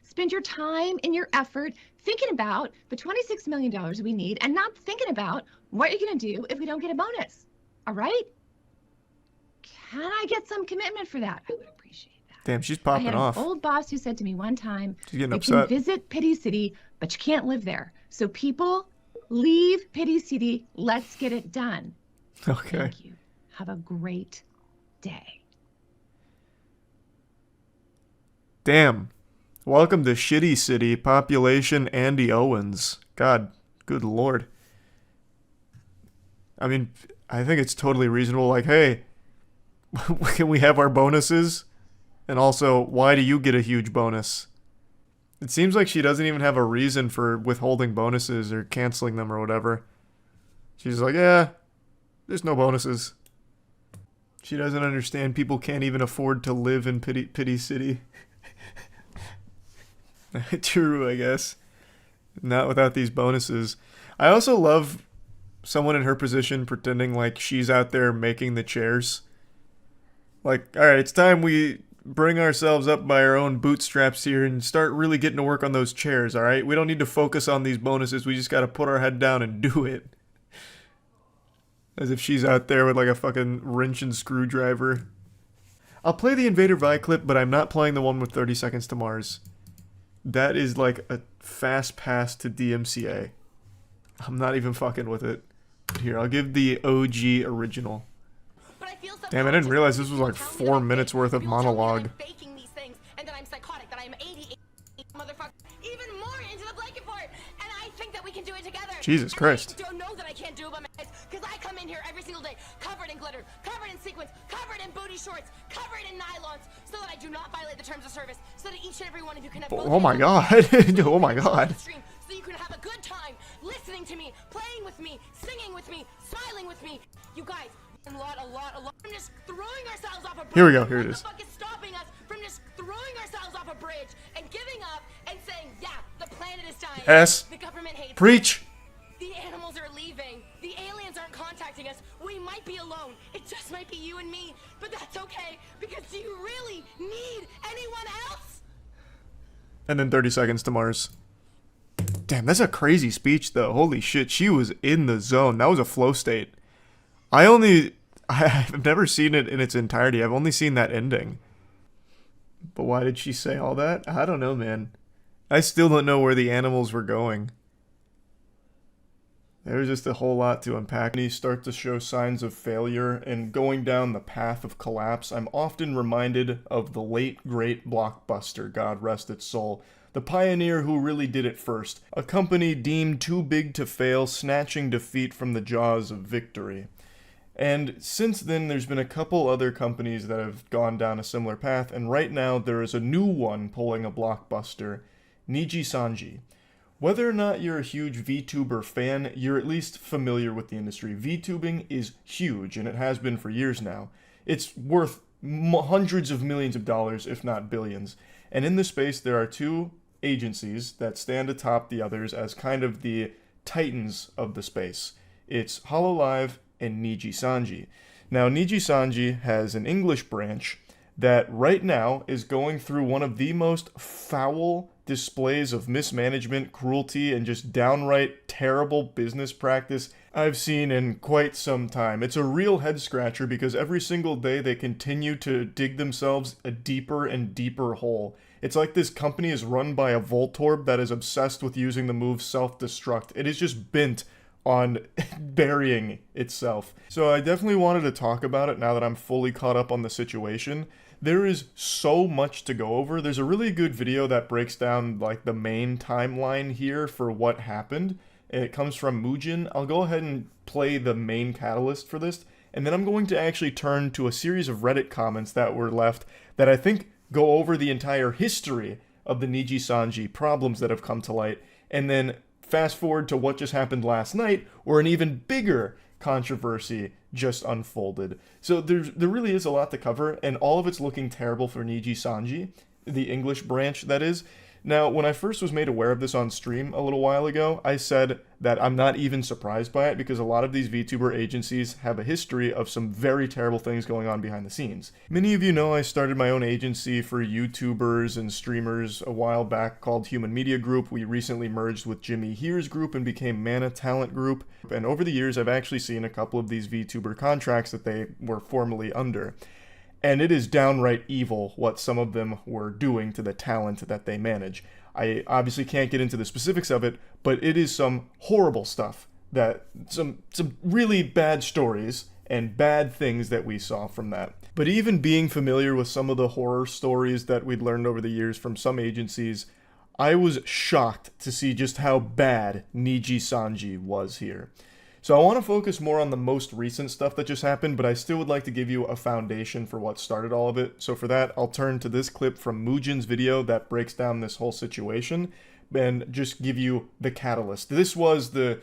Spend your time and your effort thinking about the $26 million we need and not thinking about what you're going to do if we don't get a bonus. All right? Can I get some commitment for that? I would appreciate that. Damn, she's popping off. I had an old boss who said to me one time, she's getting you upset. can visit Pity City, but you can't live there. So people, leave Pity City. Let's get it done. Okay. Thank you. Have a great day. Damn. Welcome to Shitty City, population Andy Owens. God, good lord. I mean, I think it's totally reasonable, like, hey, can we have our bonuses? And also, why do you get a huge bonus? It seems like she doesn't even have a reason for withholding bonuses or canceling them or whatever. She's like, yeah, there's no bonuses. She doesn't understand people can't even afford to live in Pity City. True, I guess. Not without these bonuses. I also love someone in her position pretending like she's out there making the chairs. Like, alright, it's time we bring ourselves up by our own bootstraps here and start really getting to work on those chairs, alright? We don't need to focus on these bonuses, we just gotta put our head down and do it. As if she's out there with like a fucking wrench and screwdriver. I'll play the Invader Vi clip, but I'm not playing the one with 30 Seconds to Mars. That is like a fast pass to DMCA. I'm not even fucking with it. Here, I'll give the OG original. Damn, I didn't realize this was like 4 minutes worth of monologue. Jesus Christ. Don't know that I can't do it by my eyes, because I come in here every single day, covered in glitter, covered in sequins, covered in booty shorts, covered in nylons, so that I do not violate the terms of service, so that each and every one of you can have both Oh my god. Oh my god. so you can have a good time listening to me, playing with me, singing with me, smiling with me. You guys, a lot. I'm just throwing ourselves off a bridge. Here we go. Here it is. What the fuck is stopping us from just throwing ourselves off a bridge and giving up and saying, yeah, the planet is dying. Yes. The government hates Preach. us. The animals are leaving. The aliens aren't contacting us. We might be alone. It just might be you and me. But that's okay, because do you really need anyone else? And then 30 seconds to Mars. Damn, that's a crazy speech, though. Holy shit, she was in the zone. That was a flow state. I've never seen it in its entirety. I've only seen that ending. But why did she say all that? I don't know, man. I still don't know where the animals were going. There's just a whole lot to unpack. When you start to show signs of failure and going down the path of collapse, I'm often reminded of the late, great Blockbuster, God rest its soul. The pioneer who really did it first. A company deemed too big to fail, snatching defeat from the jaws of victory. And since then, there's been a couple other companies that have gone down a similar path, and right now there is a new one pulling a blockbuster, Niji-Sanji. Whether or not you're a huge VTuber fan, you're at least familiar with the industry. VTubing is huge, and it has been for years now. It's worth hundreds of millions of dollars, if not billions. And in this space, there are two agencies that stand atop the others as kind of the titans of the space. It's HoloLive and Niji-Sanji. Now, Niji-Sanji has an English branch that right now is going through one of the most foul displays of mismanagement, cruelty, and just downright terrible business practice I've seen in quite some time. It's a real head scratcher because every single day they continue to dig themselves a deeper and deeper hole. It's like this company is run by a Voltorb that is obsessed with using the move self-destruct. It is just bent on burying itself. So I definitely wanted to talk about it now that I'm fully caught up on the situation. There is so much to go over. There's a really good video that breaks down like the main timeline here for what happened. It comes from Mujin. I'll go ahead and play the main catalyst for this, and then I'm going to actually turn to a series of Reddit comments that were left that I think go over the entire history of the Niji-Sanji problems that have come to light, and then fast forward to what just happened last night, where an even bigger controversy just unfolded. So there really is a lot to cover, and all of it's looking terrible for Niji-Sanji, the English branch, that is. Now, when I first was made aware of this on stream a little while ago, I said that I'm not even surprised by it because a lot of these VTuber agencies have a history of some very terrible things going on behind the scenes. Many of you know I started my own agency for YouTubers and streamers a while back called Human Media Group. We recently merged with Jimmy Here's group and became Mana Talent Group. And over the years, I've actually seen a couple of these VTuber contracts that they were formerly under. And it is downright evil what some of them were doing to the talent that they manage. I obviously can't get into the specifics of it, but it is some horrible stuff, that some really bad stories and bad things that we saw from that. But even being familiar with some of the horror stories that we'd learned over the years from some agencies, I was shocked to see just how bad Niji-Sanji was here. So I want to focus more on the most recent stuff that just happened, but I still would like to give you a foundation for what started all of it. So for that, I'll turn to this clip from Mujin's video that breaks down this whole situation and just give you the catalyst. This was the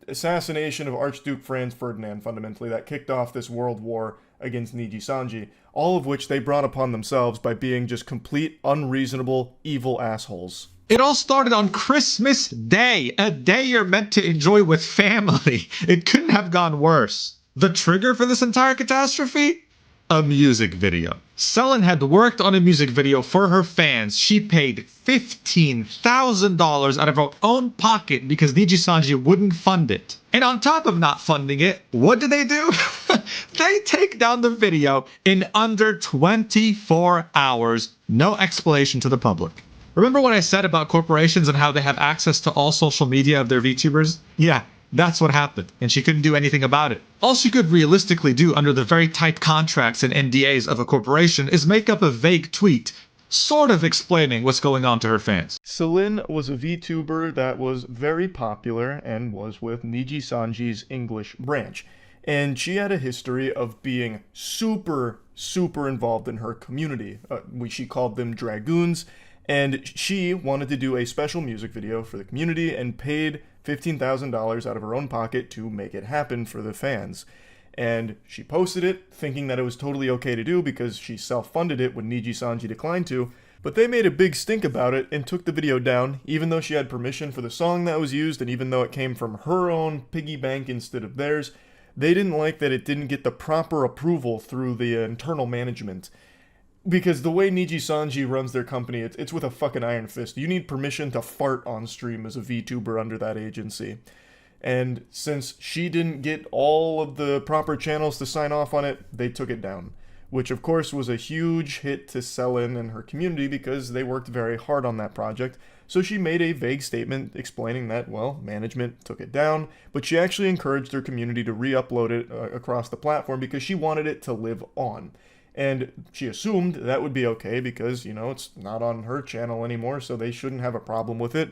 assassination of Archduke Franz Ferdinand, fundamentally, that kicked off this world war against Niji-Sanji, all of which they brought upon themselves by being just complete, unreasonable, evil assholes. It all started on Christmas Day, a day you're meant to enjoy with family. It couldn't have gone worse. The trigger for this entire catastrophe? A music video. Selen had worked on a music video for her fans. She paid $15,000 out of her own pocket because Niji-Sanji wouldn't fund it. And on top of not funding it, what do? They take down the video in under 24 hours. No explanation to the public. Remember what I said about corporations and how they have access to all social media of their VTubers? Yeah, that's what happened, and she couldn't do anything about it. All she could realistically do under the very tight contracts and NDAs of a corporation is make up a vague tweet sort of explaining what's going on to her fans. Celine was a VTuber that was very popular and was with Niji Sanji's English branch. And she had a history of being super involved in her community. She called them Dragoons, and she wanted to do a special music video for the community and paid $15,000 out of her own pocket to make it happen for the fans. And she posted it, thinking that it was totally okay to do because she self-funded it when Niji Sanji declined to, but they made a big stink about it and took the video down, even though she had permission for the song that was used, and even though it came from her own piggy bank instead of theirs. They didn't like that it didn't get the proper approval through the internal management. Because the way Niji Sanji runs their company, it's with a fucking iron fist. You need permission to fart on stream as a VTuber under that agency. And since she didn't get all of the proper channels to sign off on it, they took it down. Which of course was a huge hit to Celine and her community because they worked very hard on that project. So she made a vague statement explaining that, well, management took it down, but she actually encouraged her community to re-upload it across the platform because she wanted it to live on. And she assumed that would be okay because, it's not on her channel anymore, so they shouldn't have a problem with it.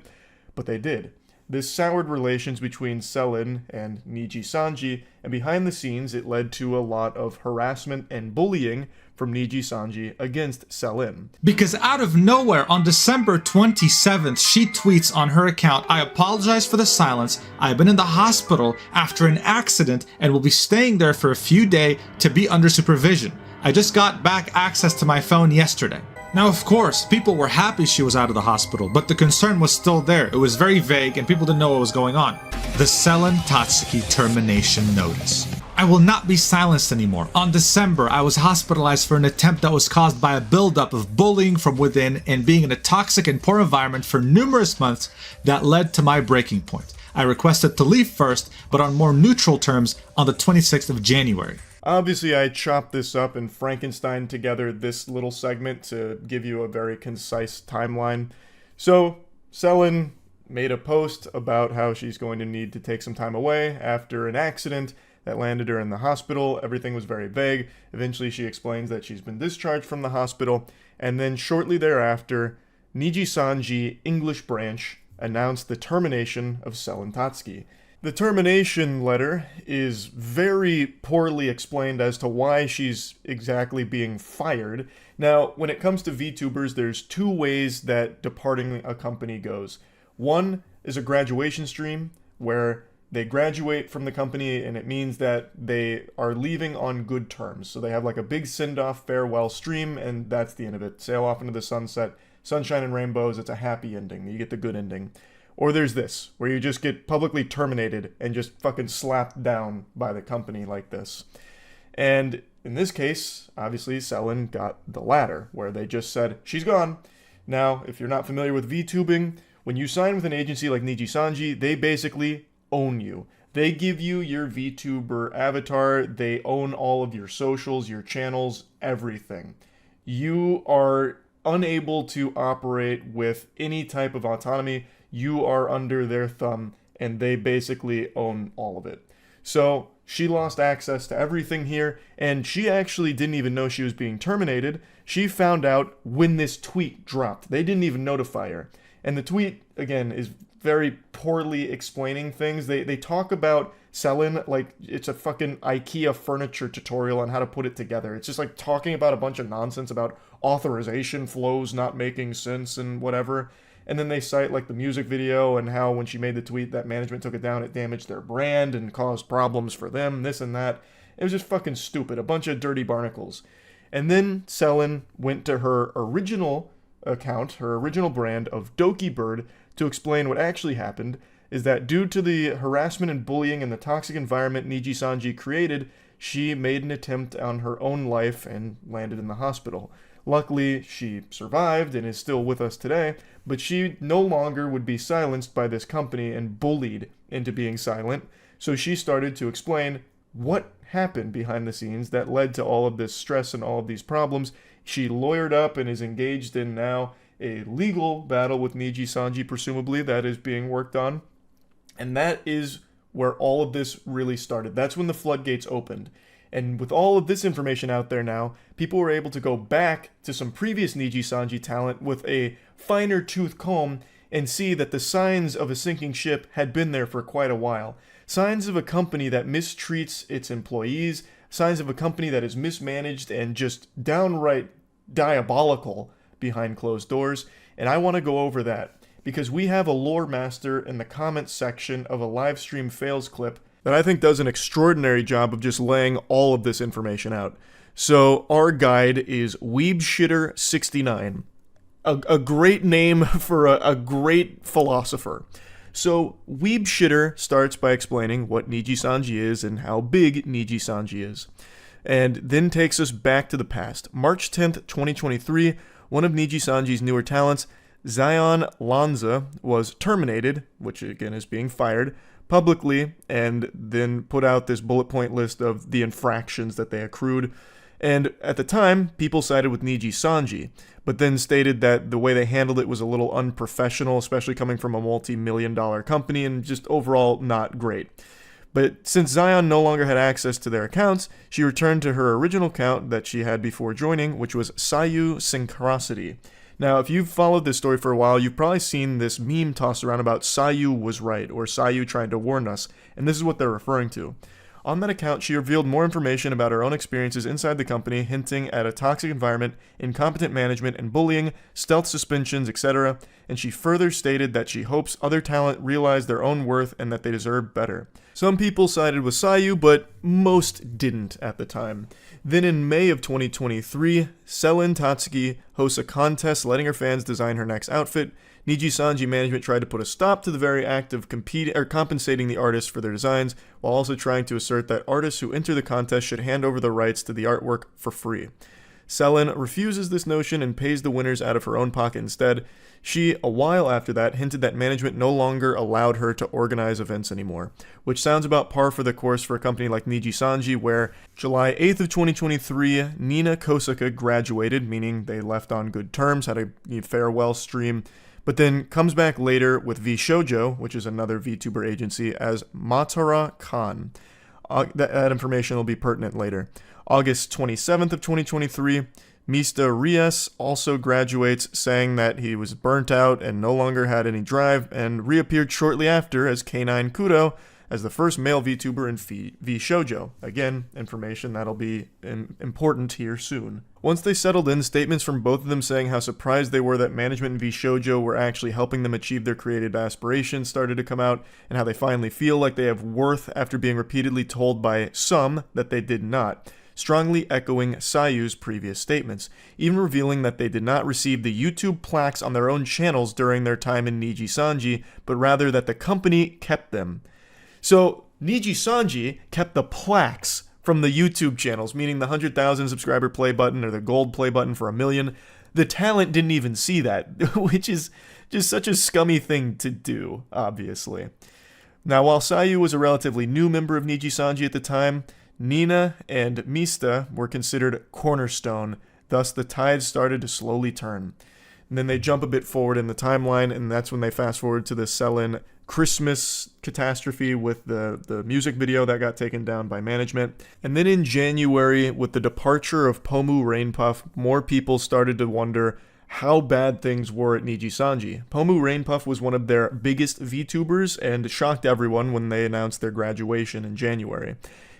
But they did. This soured relations between Celine and Niji Sanji, and behind the scenes it led to a lot of harassment and bullying from Niji Sanji against Celine. Because out of nowhere, on December 27th, she tweets on her account, "I apologize for the silence. I've been in the hospital after an accident and will be staying there for a few days to be under supervision. I just got back access to my phone yesterday." Now, of course, people were happy she was out of the hospital, but the concern was still there. It was very vague and people didn't know what was going on. The Celine Tatsuki termination notice. "I will not be silenced anymore. On December, I was hospitalized for an attempt that was caused by a buildup of bullying from within and being in a toxic and poor environment for numerous months that led to my breaking point. I requested to leave first, but on more neutral terms on the 26th of January. Obviously, I chopped this up and Frankenstein together this little segment to give you a very concise timeline. So, Celine made a post about how she's going to need to take some time away after an accident that landed her in the hospital. Everything was very vague. Eventually, she explains that she's been discharged from the hospital, and then shortly thereafter, Niji Sanji English branch announced the termination of Celine Tatsuki. The termination letter is very poorly explained as to why she's exactly being fired. Now, when it comes to VTubers, there's two ways that departing a company goes. One is a graduation stream, where they graduate from the company and it means that they are leaving on good terms. So they have like a big send-off farewell stream and that's the end of it. Sail off into the sunset, sunshine and rainbows, it's a happy ending. You get the good ending. Or there's this, where you just get publicly terminated and just fucking slapped down by the company like this. And in this case, obviously, Celine got the latter, where they just said, she's gone. Now, if you're not familiar with VTubing, when you sign with an agency like Niji Sanji, they basically own you. They give you your VTuber avatar, they own all of your socials, your channels, everything. You are unable to operate with any type of autonomy. You are under their thumb, and they basically own all of it. So she lost access to everything here, and she actually didn't even know she was being terminated. She found out when this tweet dropped. They didn't even notify her. And the tweet, again, is very poorly explaining things. They talk about Celine like it's a fucking IKEA furniture tutorial on how to put it together. It's just like talking about a bunch of nonsense about authorization flows not making sense and whatever. And then they cite like the music video and how when she made the tweet that management took it down, it damaged their brand and caused problems for them, this and that. It was just fucking stupid, a bunch of dirty barnacles. And then Celine went to her original account, her original brand of Doki Bird, to explain what actually happened is that due to the harassment and bullying and the toxic environment Niji Sanji created, she made an attempt on her own life and landed in the hospital. Luckily, she survived and is still with us today, but she no longer would be silenced by this company and bullied into being silent, so she started to explain what happened behind the scenes that led to all of this stress and all of these problems. She lawyered up and is engaged in now a legal battle with Niji Sanji, presumably, that is being worked on. And that is where all of this really started. That's when the floodgates opened. And with all of this information out there now, people were able to go back to some previous Niji Sanji talent with a finer tooth comb and see that the signs of a sinking ship had been there for quite a while. Signs of a company that mistreats its employees, signs of a company that is mismanaged and just downright diabolical behind closed doors. And I want to go over that because we have a lore master in the comments section of a live stream fails clip that I think does an extraordinary job of just laying all of this information out. So our guide is Weebshitter69. A great name for a great philosopher. So Weebshitter starts by explaining what Niji Sanji is and how big Niji Sanji is, and then takes us back to the past. March 10th, 2023, one of Niji Sanji's newer talents, Zion Lanza, was terminated, which again is being fired, publicly, and then put out this bullet point list of the infractions that they accrued. And at the time, people sided with Niji Sanji, but then stated that the way they handled it was a little unprofessional, especially coming from a multi-million-dollar company, and just overall not great. But since Zion no longer had access to their accounts, she returned to her original account that she had before joining, which was Sayu Synchronicity. Now, if you've followed this story for a while, you've probably seen this meme tossed around about Sayu was right, or Sayu tried to warn us, and this is what they're referring to. On that account, she revealed more information about her own experiences inside the company, hinting at a toxic environment, incompetent management and bullying, stealth suspensions, etc., and she further stated that she hopes other talent realize their own worth and that they deserve better. Some people sided with Sayu, but most didn't at the time. Then in May of 2023, Selin Tatsuki hosts a contest letting her fans design her next outfit. Niji Sanji management tried to put a stop to the very act of compensating the artists for their designs, while also trying to assert that artists who enter the contest should hand over the rights to the artwork for free. Selin refuses this notion and pays the winners out of her own pocket instead. She, a while after that, hinted that management no longer allowed her to organize events anymore, which sounds about par for the course for a company like Niji Sanji, where July 8th of 2023, Nina Kosaka graduated, meaning they left on good terms, had a farewell stream, but then comes back later with V Shoujo, which is another VTuber agency, as Matara Khan. That information will be pertinent later. August 27th of 2023, Mista Rias also graduates, saying that he was burnt out and no longer had any drive, and reappeared shortly after as K9 Kudo, as the first male VTuber in V Shoujo. Again, information that'll be important here soon. Once they settled in, statements from both of them saying how surprised they were that management in V Shoujo were actually helping them achieve their creative aspirations started to come out, and how they finally feel like they have worth after being repeatedly told by some that they did not, strongly echoing Sayu's previous statements, even revealing that they did not receive the YouTube plaques on their own channels during their time in Niji Sanji, but rather that the company kept them. So, Niji Sanji kept the plaques from the YouTube channels, meaning the 100,000 subscriber play button or the gold play button for 1 million. The talent didn't even see that, which is just such a scummy thing to do, obviously. Now, while Sayu was a relatively new member of Niji Sanji at the time, Nina and Mista were considered cornerstone, thus the tides started to slowly turn. And then they jump a bit forward in the timeline, and that's when they fast forward to the Selin Christmas catastrophe with the music video that got taken down by management. And then in January, with the departure of Pomu Rainpuff, more people started to wonder how bad things were at Niji Sanji. Pomu Rainpuff was one of their biggest VTubers and shocked everyone when they announced their graduation in January.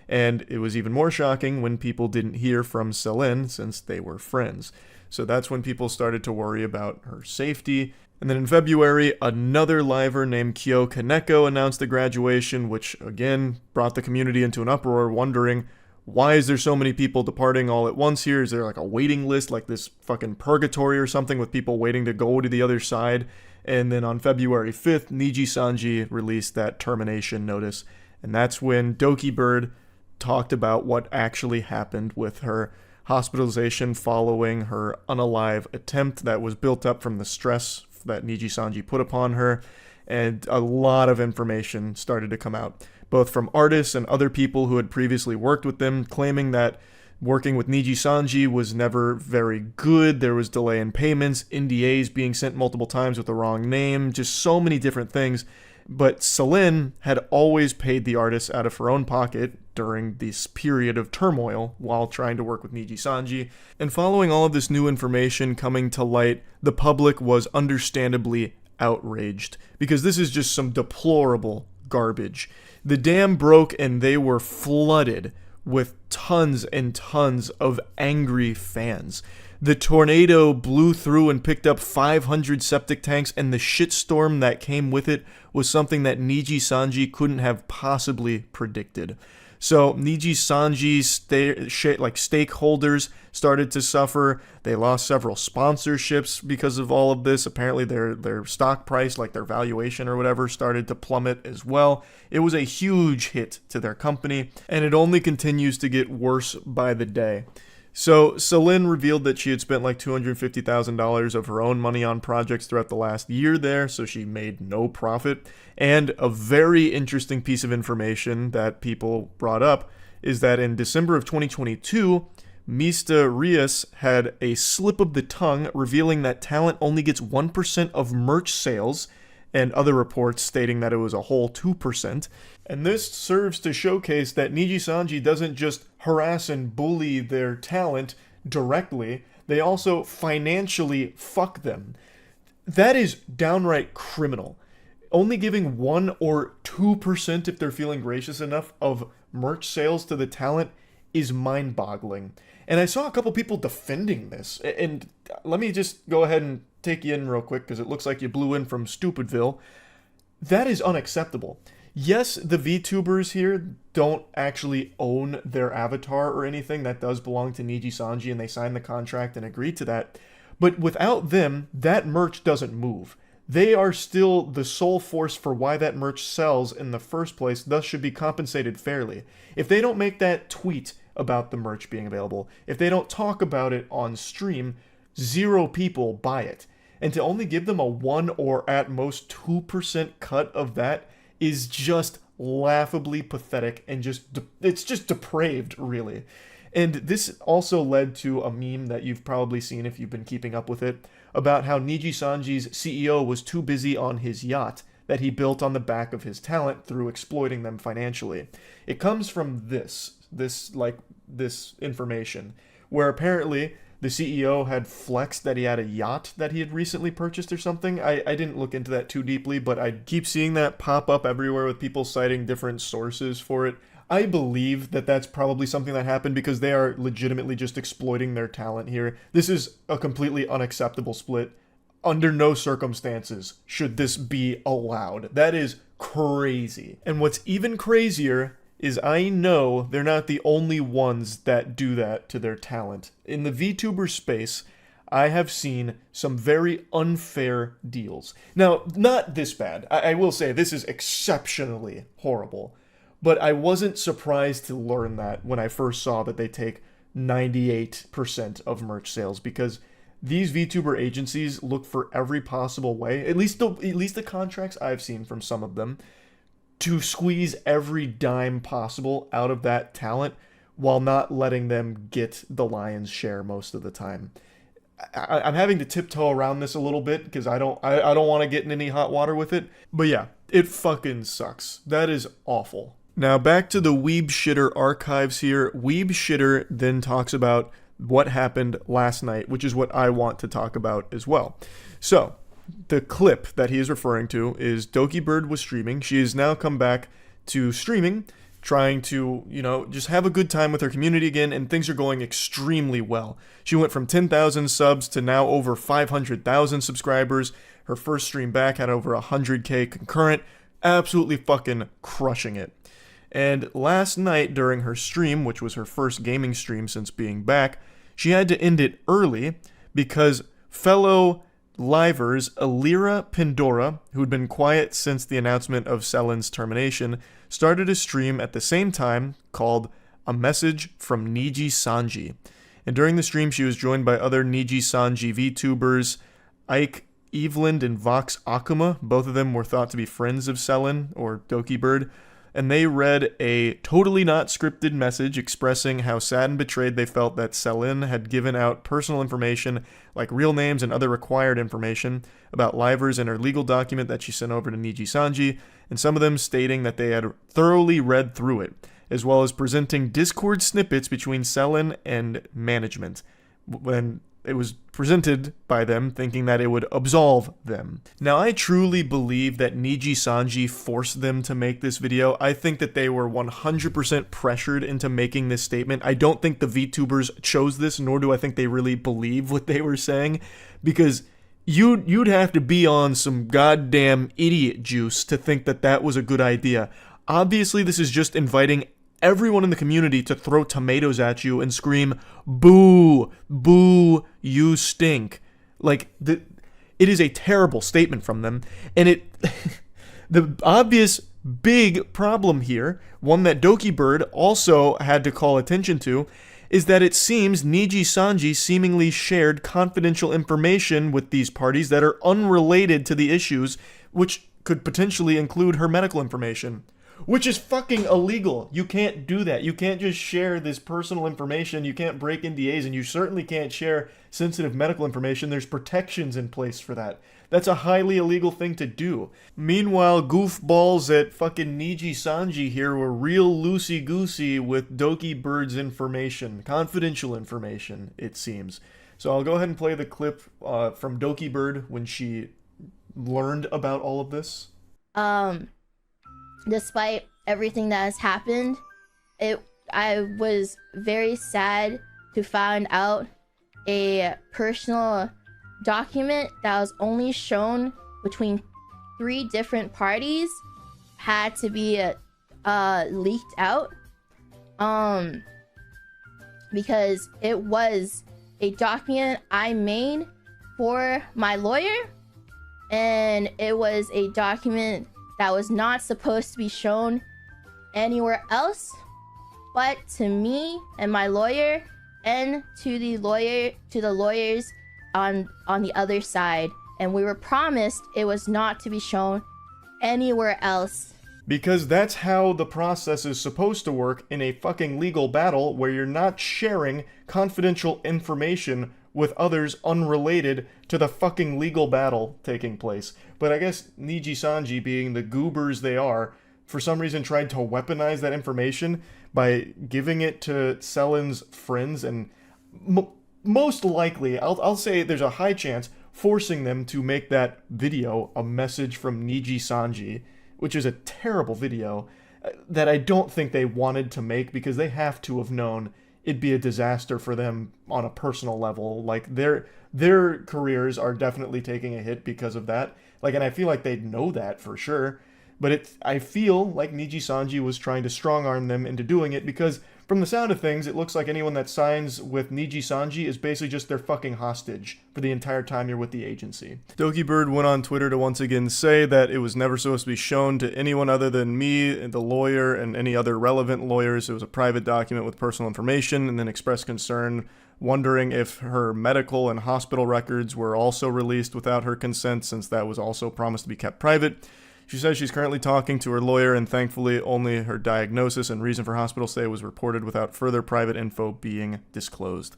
And it was even more shocking when people didn't hear from Selin since they were friends. So that's when people started to worry about her safety. And then in February, another liver named Kyo Kaneko announced the graduation, which again brought the community into an uproar, wondering, why is there so many people departing all at once here? Is there like a waiting list, like this fucking purgatory or something with people waiting to go to the other side? And then on February 5th, Niji Sanji released that termination notice. And that's when Doki Bird talked about what actually happened with her hospitalization following her unalive attempt that was built up from the stress that Niji Sanji put upon her, and a lot of information started to come out, both from artists and other people who had previously worked with them, claiming that working with Niji Sanji was never very good, there was delay in payments, NDAs being sent multiple times with the wrong name, just so many different things. But Celine had always paid the artist out of her own pocket during this period of turmoil while trying to work with Niji Sanji. And following all of this new information coming to light, the public was understandably outraged, because this is just some deplorable garbage. The dam broke and they were flooded with tons and tons of angry fans. The tornado blew through and picked up 500 septic tanks, and the shitstorm that came with it was something that Niji Sanji couldn't have possibly predicted. So Niji Sanji's stakeholders started to suffer. They lost several sponsorships because of all of this. Apparently their stock price, like their valuation or whatever, started to plummet as well. It was a huge hit to their company, and it only continues to get worse by the day. So Celine revealed that she had spent like $250,000 of her own money on projects throughout the last year there, so she made no profit. And a very interesting piece of information that people brought up is that in December of 2022, Mista Rios had a slip of the tongue revealing that talent only gets 1% of merch sales, and other reports stating that it was a whole 2%. And this serves to showcase that Niji Sanji doesn't just harass and bully their talent directly, they also financially fuck them. That is downright criminal. Only giving 1 or 2%, if they're feeling gracious enough, of merch sales to the talent is mind-boggling. And I saw a couple people defending this, and let me just go ahead and take you in real quick, because it looks like you blew in from Stupidville. That is unacceptable. Yes, the VTubers here don't actually own their avatar or anything. That does belong to Niji Sanji, and they signed the contract and agreed to that. But without them, that merch doesn't move. They are still the sole force for why that merch sells in the first place, thus should be compensated fairly. If they don't make that tweet about the merch being available, if they don't talk about it on stream, 0 people buy it. And to only give them a 1 or at most 2% cut of that is just laughably pathetic, and it's just depraved, really. And this also led to a meme that you've probably seen if you've been keeping up with it, about how Niji Sanji's CEO was too busy on his yacht that he built on the back of his talent through exploiting them financially. It comes from this information, where apparently the CEO had flexed that he had a yacht that he had recently purchased or something. I didn't look into that too deeply, but I keep seeing that pop up everywhere with people citing different sources for it. I believe that that's probably something that happened because they are legitimately just exploiting their talent here. This is a completely unacceptable split. Under no circumstances should this be allowed. That is crazy. And what's even crazier is I know they're not the only ones that do that to their talent. In the VTuber space, I have seen some very unfair deals. Now, not this bad. I will say this is exceptionally horrible. But I wasn't surprised to learn that when I first saw that they take 98% of merch sales, because these VTuber agencies look for every possible way, at least the contracts I've seen from some of them, to squeeze every dime possible out of that talent while not letting them get the lion's share most of the time. I'm having to tiptoe around this a little bit because I don't want to get in any hot water with it. But yeah, it fucking sucks. That is awful. Now back to the Weeb Shitter archives here. Weeb Shitter then talks about what happened last night, which is what I want to talk about as well. So, the clip that he is referring to is Doki Bird was streaming. She has now come back to streaming, trying to, just have a good time with her community again, and things are going extremely well. She went from 10,000 subs to now over 500,000 subscribers. Her first stream back had over 100k concurrent. Absolutely fucking crushing it. And last night during her stream, which was her first gaming stream since being back, she had to end it early because fellow livers Alira Pandora, who'd been quiet since the announcement of Celine's termination, started a stream at the same time called A Message from Niji Sanji. And during the stream, she was joined by other Niji Sanji VTubers, Ike Eveland and Vox Akuma. Both of them were thought to be friends of Celine, or Doki Bird. and they read a totally not scripted message expressing how sad and betrayed they felt that Selin had given out personal information like real names and other required information about Livers in her legal document that she sent over to Niji Sanji, and some of them stating that they had thoroughly read through it, as well as presenting Discord snippets between Selin and management when it was presented by them, thinking that it would absolve them. Now, I truly believe that Niji Sanji forced them to make this video. I think that they were 100% pressured into making this statement. I don't think the VTubers chose this, nor do I think they really believe what they were saying, because you'd have to be on some goddamn idiot juice to think that that was a good idea. Obviously, this is just inviting everyone in the community to throw tomatoes at you and scream, "Boo! Boo! You stink!" Like, it is a terrible statement from them, and the obvious big problem here, one that Doki Bird also had to call attention to, is that it seems Niji Sanji seemingly shared confidential information with these parties that are unrelated to the issues, which could potentially include her medical information. Which is fucking illegal. You can't do that. You can't just share this personal information. You can't break NDAs, and you certainly can't share sensitive medical information. There's protections in place for that. That's a highly illegal thing to do. Meanwhile, goofballs at fucking Niji Sanji here were real loosey-goosey with Doki Bird's information. Confidential information, it seems. So I'll go ahead and play the clip from Doki Bird when she learned about all of this. Despite everything that has happened, I was very sad to find out a personal document that was only shown between 3 different parties had to be leaked out, because it was a document I made for my lawyer, and it was a document that was not supposed to be shown anywhere else but to me and my lawyer, and to the lawyers on the other side, and we were promised it was not to be shown anywhere else. Because that's how the process is supposed to work in a fucking legal battle, where you're not sharing confidential information with others unrelated to the fucking legal battle taking place. But I guess Niji Sanji, being the goobers they are, for some reason tried to weaponize that information by giving it to Selin's friends, and most likely, I'll say there's a high chance, forcing them to make that video a message from Niji Sanji, which is a terrible video that I don't think they wanted to make, because they have to have known it'd be a disaster for them on a personal level. Like, their careers are definitely taking a hit because of that. Like, and I feel like they'd know that for sure. But I feel like Niji Sanji was trying to strong-arm them into doing it, because from the sound of things, it looks like anyone that signs with Niji Sanji is basically just their fucking hostage for the entire time you're with the agency. Doki Bird went on Twitter to once again say that it was never supposed to be shown to anyone other than me, the lawyer, and any other relevant lawyers. It was a private document with personal information, and then expressed concern, wondering if her medical and hospital records were also released without her consent, since that was also promised to be kept private. She says she's currently talking to her lawyer, and thankfully only her diagnosis and reason for hospital stay was reported without further private info being disclosed.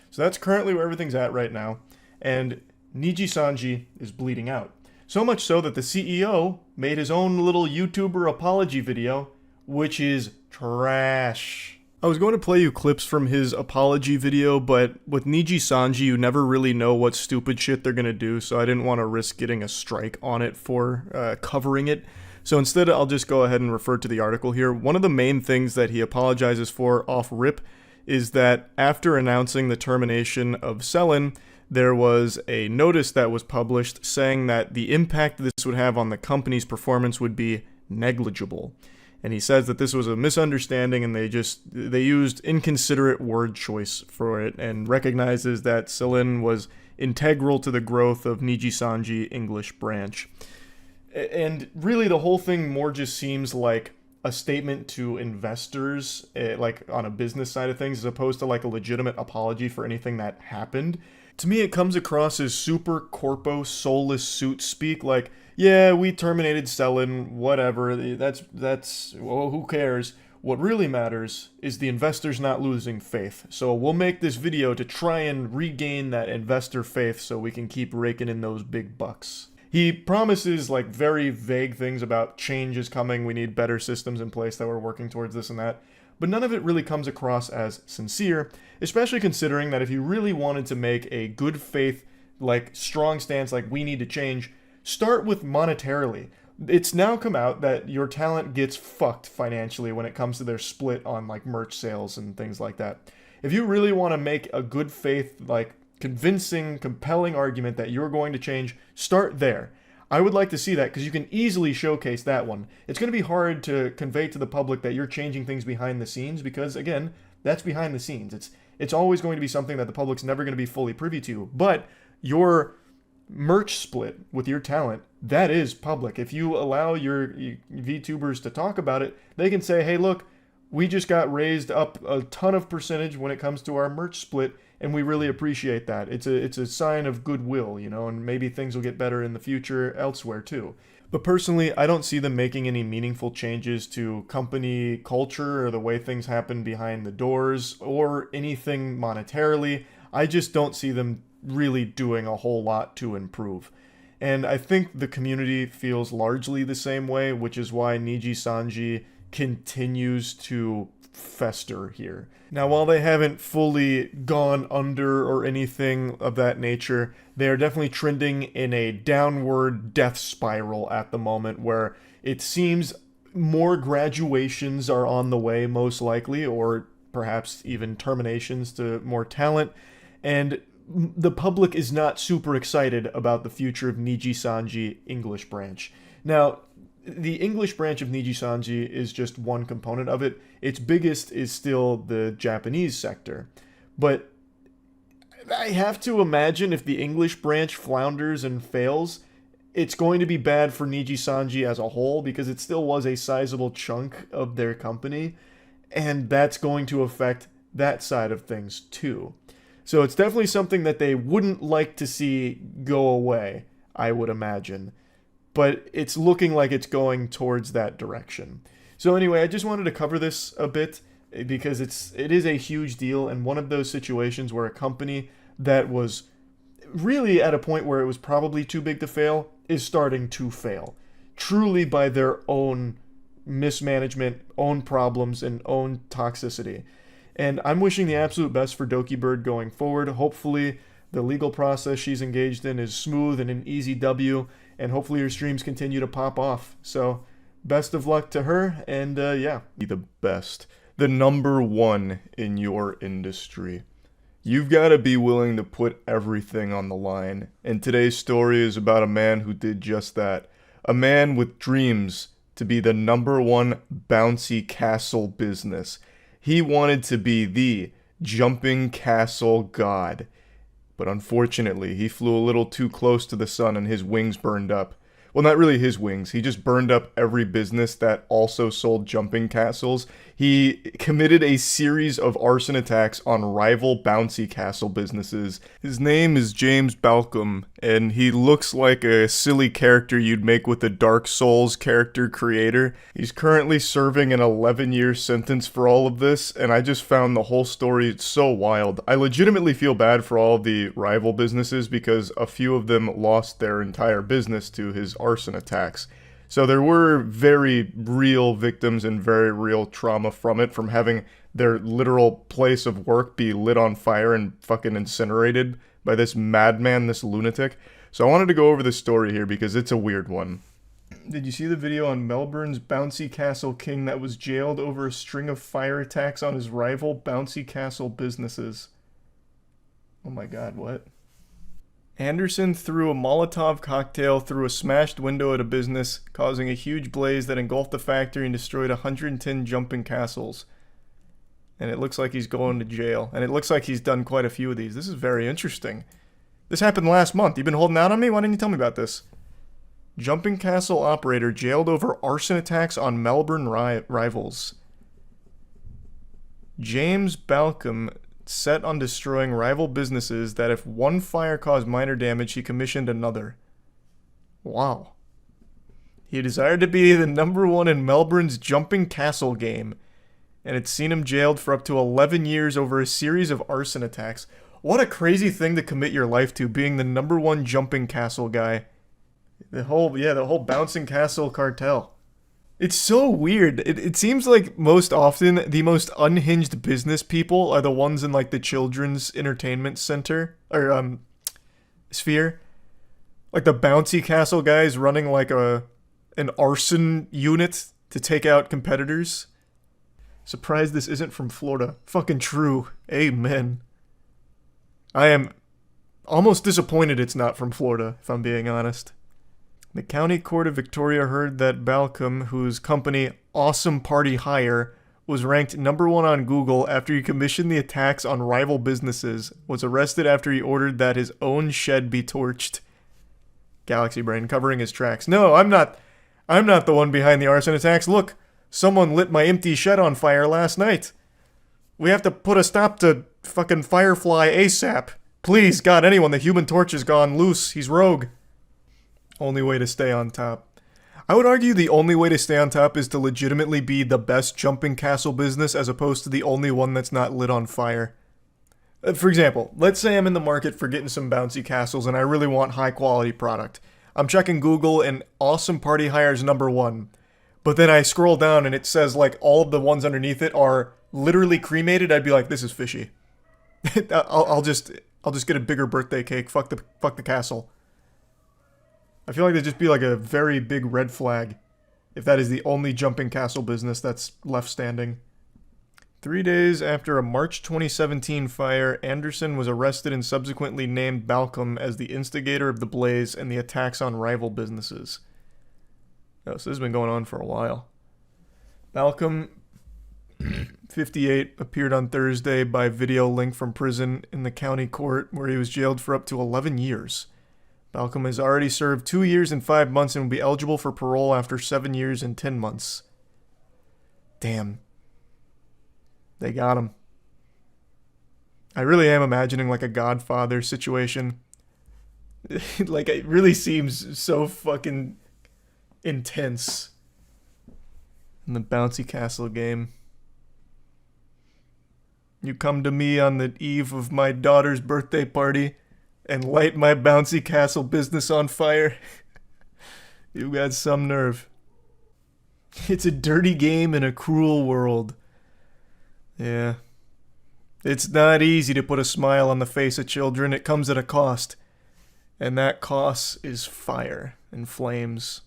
So that's currently where everything's at right now, and Niji Sanji is bleeding out. So much so that the CEO made his own little YouTuber apology video, which is trash. I was going to play you clips from his apology video, but with Niji Sanji, you never really know what stupid shit they're going to do, so I didn't want to risk getting a strike on it for covering it. So instead, I'll just go ahead and refer to the article here. One of the main things that he apologizes for off rip is that after announcing the termination of Selin, there was a notice that was published saying that the impact this would have on the company's performance would be negligible. And he says that this was a misunderstanding, and they used inconsiderate word choice for it, and recognizes that Selin was integral to the growth of Niji Sanji English branch. And really, the whole thing more just seems like a statement to investors, like on a business side of things, as opposed to like a legitimate apology for anything that happened. To me, it comes across as super corpo, soulless suit speak, like, yeah, we terminated selling, whatever. That's well, who cares? What really matters is the investors not losing faith. So we'll make this video to try and regain that investor faith so we can keep raking in those big bucks. He promises like very vague things about change is coming, we need better systems in place that we're working towards this and that. But none of it really comes across as sincere, especially considering that if you really wanted to make a good faith, like strong stance like we need to change, start with monetarily. It's now come out that your talent gets fucked financially when it comes to their split on like merch sales and things like that. If you really want to make a good faith, like convincing, compelling argument that you're going to change, start there. I would like to see that because you can easily showcase that one. It's going to be hard to convey to the public that you're changing things behind the scenes because, again, that's behind the scenes. It's always going to be something that the public's never going to be fully privy to. But your merch split with your talent, that is public. If you allow your VTubers to talk about it, they can say, hey, look, we just got raised up a ton of percentage when it comes to our merch split, and we really appreciate that. It's a sign of goodwill, you know, and maybe things will get better in the future elsewhere too. But personally, I don't see them making any meaningful changes to company culture or the way things happen behind the doors or anything monetarily. I just don't see them really doing a whole lot to improve. And I think the community feels largely the same way, which is why Niji Sanji continues to fester here. Now, while they haven't fully gone under or anything of that nature, they are definitely trending in a downward death spiral at the moment where it seems more graduations are on the way, most likely, or perhaps even terminations to more talent. And the public is not super excited about the future of Niji Sanji English branch. Now, the English branch of Niji Sanji is just one component of it. Its biggest is still the Japanese sector. But I have to imagine if the English branch flounders and fails, it's going to be bad for Niji Sanji as a whole because it still was a sizable chunk of their company. And that's going to affect that side of things too. So it's definitely something that they wouldn't like to see go away, I would imagine. But it's looking like it's going towards that direction. So anyway, I just wanted to cover this a bit because it is a huge deal and one of those situations where a company that was really at a point where it was probably too big to fail is starting to fail. Truly by their own mismanagement, own problems, and own toxicity. And I'm wishing the absolute best for Doki Bird going forward. Hopefully the legal process she's engaged in is smooth and an easy W, and hopefully her streams continue to pop off. So best of luck to her, and yeah. Be the best. The number one in your industry. You've got to be willing to put everything on the line. And today's story is about a man who did just that. A man with dreams to be the number one bouncy castle business. He wanted to be the jumping castle god. But unfortunately, he flew a little too close to the sun and his wings burned up. Well, not really his wings. He just burned up every business that also sold jumping castles. He committed a series of arson attacks on rival bouncy castle businesses. His name is James Balcom, and he looks like a silly character you'd make with the Dark Souls character creator. He's currently serving an 11-year sentence for all of this, and I just found the whole story so wild. I legitimately feel bad for all of the rival businesses because a few of them lost their entire business to his arson attacks. So there were very real victims and very real trauma from it, from having their literal place of work be lit on fire and fucking incinerated by this madman, this lunatic. So I wanted to go over this story here because it's a weird one. Did you see the video on Melbourne's bouncy castle king that was jailed over a string of fire attacks on his rival bouncy castle businesses? Oh my god, what? Anderson threw a Molotov cocktail through a smashed window at a business, causing a huge blaze that engulfed the factory and destroyed 110 jumping castles. And it looks like he's going to jail. And it looks like he's done quite a few of these. This is very interesting. This happened last month. You've been holding out on me? Why didn't you tell me about this? Jumping castle operator jailed over arson attacks on Melbourne rivals. James Balcom set on destroying rival businesses that if one fire caused minor damage, he commissioned another. Wow. He desired to be the #1 in Melbourne's jumping castle game, and it's seen him jailed for up to 11 years over a series of arson attacks. What a crazy thing to commit your life to, being the #1 jumping castle guy. The whole bouncing castle cartel. It's so weird. It seems like most often the most unhinged business people are the ones in like the children's entertainment center or sphere. Like the bouncy castle guys running like an arson unit to take out competitors. Surprised this isn't from Florida. Fucking true. Amen. I am almost disappointed it's not from Florida, if I'm being honest. The County Court of Victoria heard that Balcom, whose company Awesome Party Hire was ranked #1 on Google after he commissioned the attacks on rival businesses, was arrested after he ordered that his own shed be torched. Galaxy Brain covering his tracks. No, I'm not the one behind the arson attacks. Look, someone lit my empty shed on fire last night. We have to put a stop to fucking Firefly ASAP. Please, God, anyone, the Human Torch has gone loose. He's rogue. Only way to stay on top. I would argue the only way to stay on top is to legitimately be the best jumping castle business as opposed to the only one that's not lit on fire. For example, let's say I'm in the market for getting some bouncy castles and I really want high quality product. I'm checking Google and Awesome Party Hire's #1. But then I scroll down and it says like all of the ones underneath it are literally cremated. I'd be like, this is fishy. I'll just get a bigger birthday cake. Fuck the castle. I feel like there'd just be like a very big red flag if that is the only jumping castle business that's left standing. 3 days after a March 2017 fire, Anderson was arrested and subsequently named Balcom as the instigator of the blaze and the attacks on rival businesses. Oh, so this has been going on for a while. Balcom, 58, appeared on Thursday by video link from prison in the county court where he was jailed for up to 11 years. Balcom has already served 2 years and 5 months and will be eligible for parole after 7 years and 10 months. Damn. They got him. I really am imagining like a Godfather situation. Like, it really seems so fucking intense in the bouncy castle game. You come to me on the eve of my daughter's birthday party and light my bouncy castle business on fire. You got some nerve. It's a dirty game in a cruel world. Yeah. It's not easy to put a smile on the face of children. It comes at a cost. And that cost is fire and flames.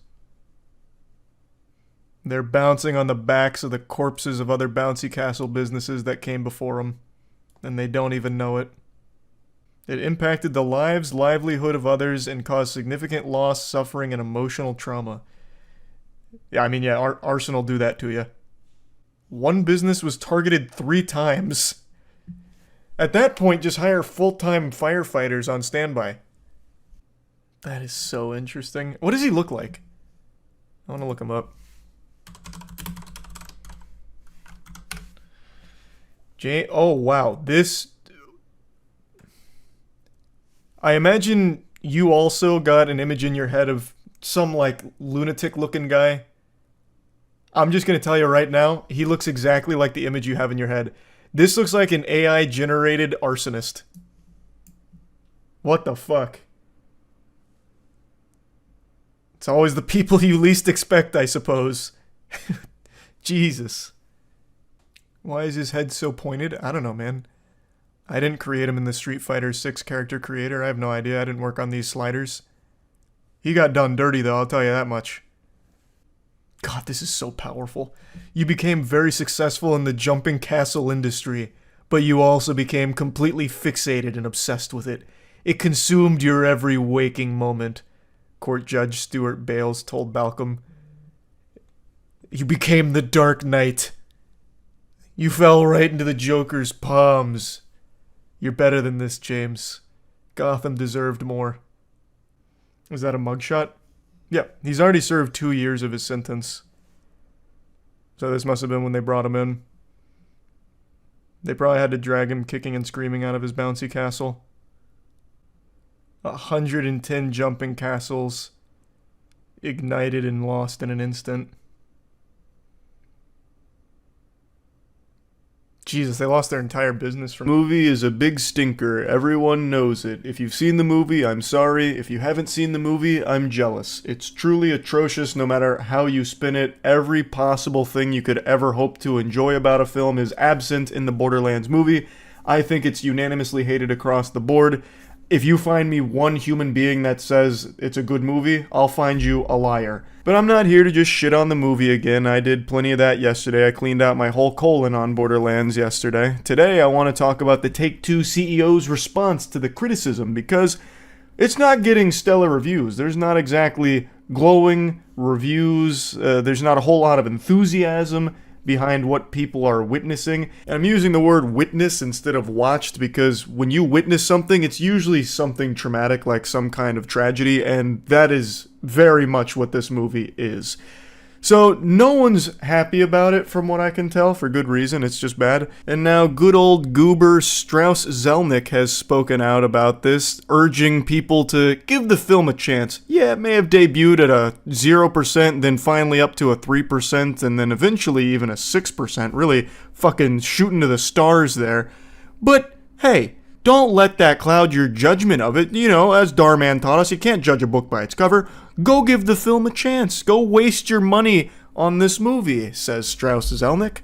They're bouncing on the backs of the corpses of other bouncy castle businesses that came before them. And they don't even know it. It impacted the livelihood of others and caused significant loss, suffering, and emotional trauma. Yeah, I mean, yeah, arson will do that to you. One business was targeted 3 times. At that point, just hire full-time firefighters on standby. That is so interesting. What does he look like? I want to look him up. Oh, wow. This... I imagine you also got an image in your head of some, like, lunatic-looking guy. I'm just going to tell you right now, he looks exactly like the image you have in your head. This looks like an AI-generated arsonist. What the fuck? It's always the people you least expect, I suppose. Jesus. Why is his head so pointed? I don't know, man. I didn't create him in the Street Fighter 6 character creator. I have no idea. I didn't work on these sliders. He got done dirty, though, I'll tell you that much. God, this is so powerful. You became very successful in the jumping castle industry, but you also became completely fixated and obsessed with it. It consumed your every waking moment, Court Judge Stuart Bales told Balcom. You became the Dark Knight. You fell right into the Joker's palms. You're better than this, James. Gotham deserved more. Is that a mugshot? Yeah, he's already served 2 years of his sentence. So this must have been when they brought him in. They probably had to drag him kicking and screaming out of his bouncy castle. 110 jumping castles. ignited and lost in an instant. Jesus, they lost their entire business from. The movie is a big stinker. Everyone knows it. If you've seen the movie, I'm sorry. If you haven't seen the movie, I'm jealous. It's truly atrocious no matter how you spin it. Every possible thing you could ever hope to enjoy about a film is absent in the Borderlands movie. I think it's unanimously hated across the board. If you find me one human being that says it's a good movie, I'll find you a liar. But I'm not here to just shit on the movie again. I did plenty of that yesterday. I cleaned out my whole colon on Borderlands yesterday. Today, I want to talk about the Take-Two CEO's response to the criticism, because it's not getting stellar reviews. There's not exactly glowing reviews. There's not a whole lot of enthusiasm behind what people are witnessing. And I'm using the word witness instead of watched because when you witness something, it's usually something traumatic, like some kind of tragedy, and that is very much what this movie is. So no one's happy about it from what I can tell, for good reason, it's just bad. And now good old goober Strauss Zelnick has spoken out about this, urging people to give the film a chance. Yeah, it may have debuted at a 0%, then finally up to a 3%, and then eventually even a 6%, really fucking shooting to the stars there. But hey, don't let that cloud your judgment of it. You know, as Darman taught us, you can't judge a book by its cover. Go give the film a chance. Go waste your money on this movie, says Strauss Zelnick.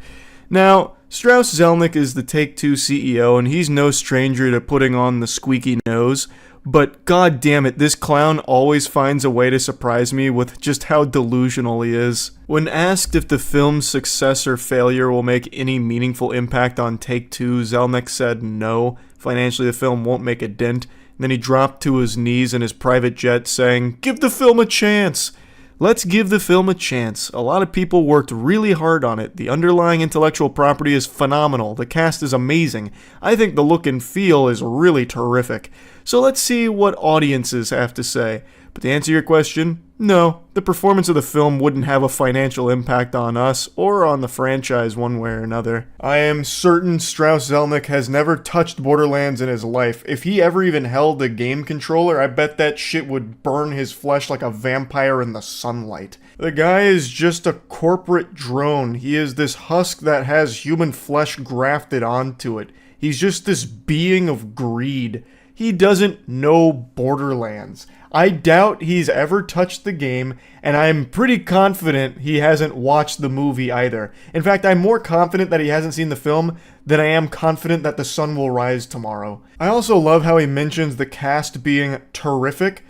Now, Strauss Zelnick is the Take-Two CEO, and he's no stranger to putting on the squeaky nose. But god damn it, this clown always finds a way to surprise me with just how delusional he is. When asked if the film's success or failure will make any meaningful impact on Take-Two, Zelnick said no. Financially, the film won't make a dent. And then he dropped to his knees in his private jet saying, "Give the film a chance." Let's give the film a chance. A lot of people worked really hard on it. The underlying intellectual property is phenomenal. The cast is amazing. I think the look and feel is really terrific. So let's see what audiences have to say. But to answer your question, no, the performance of the film wouldn't have a financial impact on us or on the franchise one way or another. I am certain Strauss Zelnick has never touched Borderlands in his life. If he ever even held a game controller, I bet that shit would burn his flesh like a vampire in the sunlight. The guy is just a corporate drone. He is this husk that has human flesh grafted onto it. He's just this being of greed. He doesn't know Borderlands. I doubt he's ever touched the game, and I'm pretty confident he hasn't watched the movie either. In fact, I'm more confident that he hasn't seen the film than I am confident that the sun will rise tomorrow. I also love how he mentions the cast being terrific.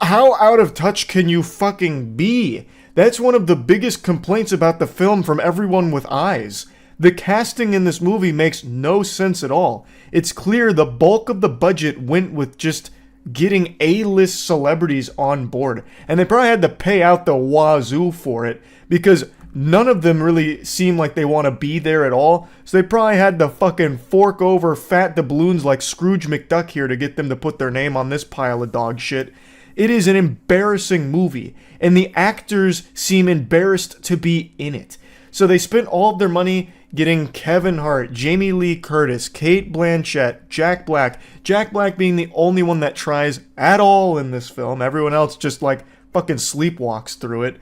How out of touch can you fucking be? That's one of the biggest complaints about the film from everyone with eyes. The casting in this movie makes no sense at all. It's clear the bulk of the budget went with just getting A-list celebrities on board. And they probably had to pay out the wazoo for it because none of them really seem like they want to be there at all. So they probably had to fucking fork over fat doubloons like Scrooge McDuck here to get them to put their name on this pile of dog shit. It is an embarrassing movie, and the actors seem embarrassed to be in it. So they spent all of their money getting Kevin Hart, Jamie Lee Curtis, Cate Blanchett, Jack Black being the only one that tries at all in this film. Everyone else just like fucking sleepwalks through it.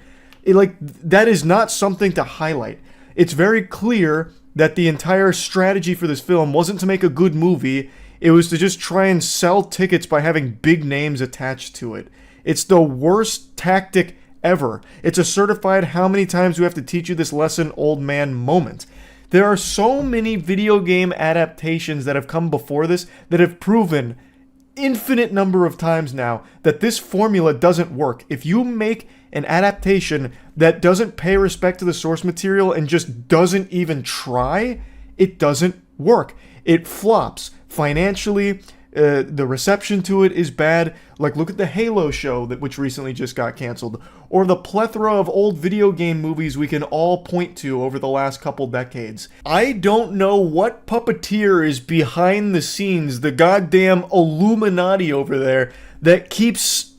That is not something to highlight. It's very clear that the entire strategy for this film wasn't to make a good movie. It was to just try and sell tickets by having big names attached to it. It's the worst tactic ever. It's a certified how many times we have to teach you this lesson, old man moment. There are so many video game adaptations that have come before this that have proven infinite number of times now that this formula doesn't work. If you make an adaptation that doesn't pay respect to the source material and just doesn't even try, it doesn't work. It flops financially. The reception to it is bad. Like, look at the Halo show which recently just got canceled, or the plethora of old video game movies we can all point to over the last couple decades. I don't know what puppeteer is behind the scenes, the goddamn Illuminati over there, that keeps,